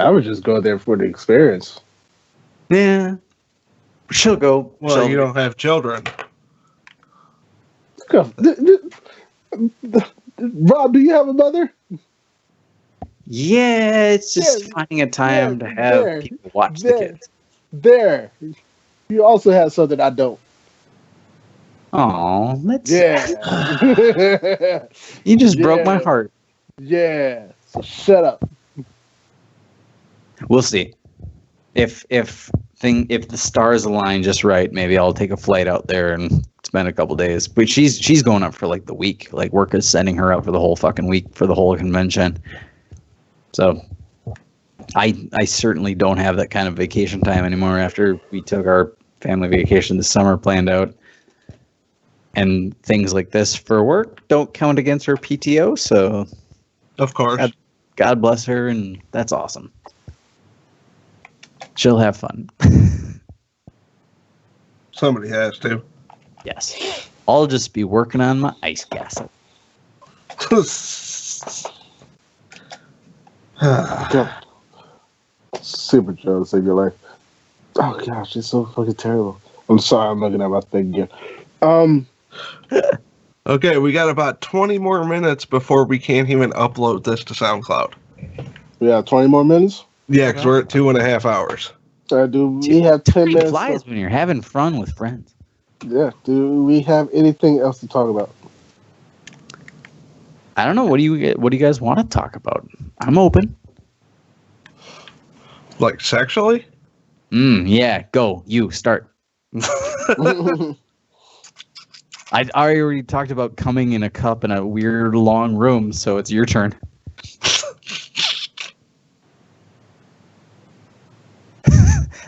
I would just go there for the experience. Yeah, she'll go. Well, you don't have children. Rob, do you have a mother? Yeah, it's just finding a time to have people watch the kids. There, you also have something I don't. Oh, let's. Yeah. You just broke my heart. Yeah. So shut up. We'll see. If the stars align just right, maybe I'll take a flight out there and spend a couple days. But she's going up for like the week. Like work is sending her out for the whole fucking week for the whole convention. So I certainly don't have that kind of vacation time anymore after we took our family vacation this summer planned out. And things like this for work don't count against her PTO, so of course, God bless her, and that's awesome. She'll have fun. Somebody has to. Yes, I'll just be working on my ice castle. Super jealous of your life. Oh gosh, it's so fucking terrible. I'm sorry, I'm looking at my thing again. Okay, we got about 20 more minutes before we can't even upload this to SoundCloud. We have 20 more minutes? Yeah, because we're at 2.5 hours. Do we have 10 minutes? Flies when you're having fun with friends. Yeah. Do we have anything else to talk about? I don't know. What do you guys want to talk about? I'm open. Like sexually? Yeah. Go. You start. I already talked about coming in a cup in a weird long room, so it's your turn.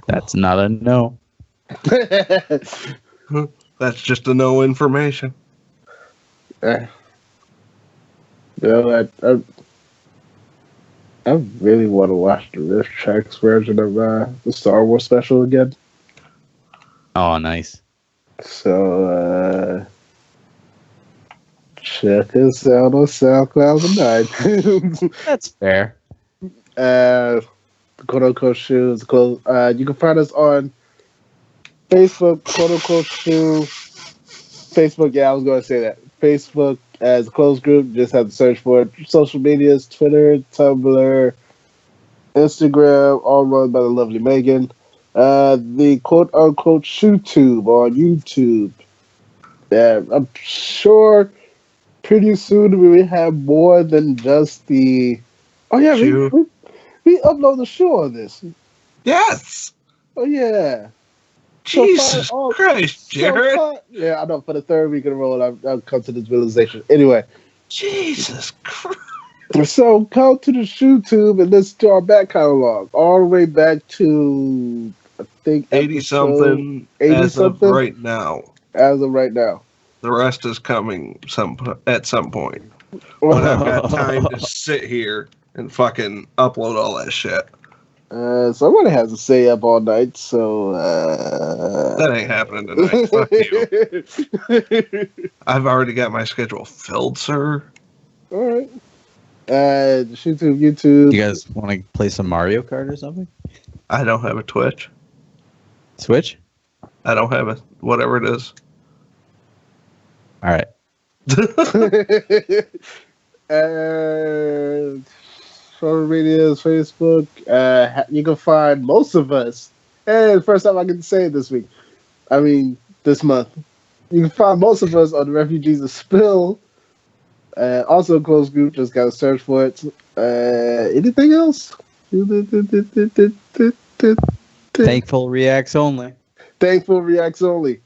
That's not a no. That's just a no information. I really want to watch the Riff Tracks version of the Star Wars special again. Oh, nice. So, check us out on SoundCloud and iTunes. That's fair. Quote unquote shoes. You can find us on Facebook, quote unquote shoe. Facebook, yeah, I was going to say that. Facebook as a closed group, just have to search for it. Social medias, Twitter, Tumblr, Instagram, all run by the lovely Megan. The quote unquote ShoeTube on YouTube. Yeah, I'm sure pretty soon we will have more than just the. Oh yeah, we upload the show on this. Yes. Oh yeah. Jesus Christ, Jared. Yeah, I know. For the third week in a row, I've come to this realization. Anyway, Jesus Christ. So come to the ShoeTube and listen to our back catalog all the way back to I think 80 something as of right now. As of right now. The rest is coming at some point. When I've got time to sit here and fucking upload all that shit. Somebody has to stay up all night, so that ain't happening tonight. Fuck you. I've already got my schedule filled, sir. All right. YouTube. You guys want to play some Mario Kart or something? I don't have a Twitch. Switch? I don't have a whatever it is. All right. And social medias, Facebook. You can find most of us. And first time I can say it this week. I mean, this month. You can find most of us on the Refugees of Spill. Also a closed group, just gotta search for it. Anything else? Thankful Reacts Only. Thankful Reacts Only.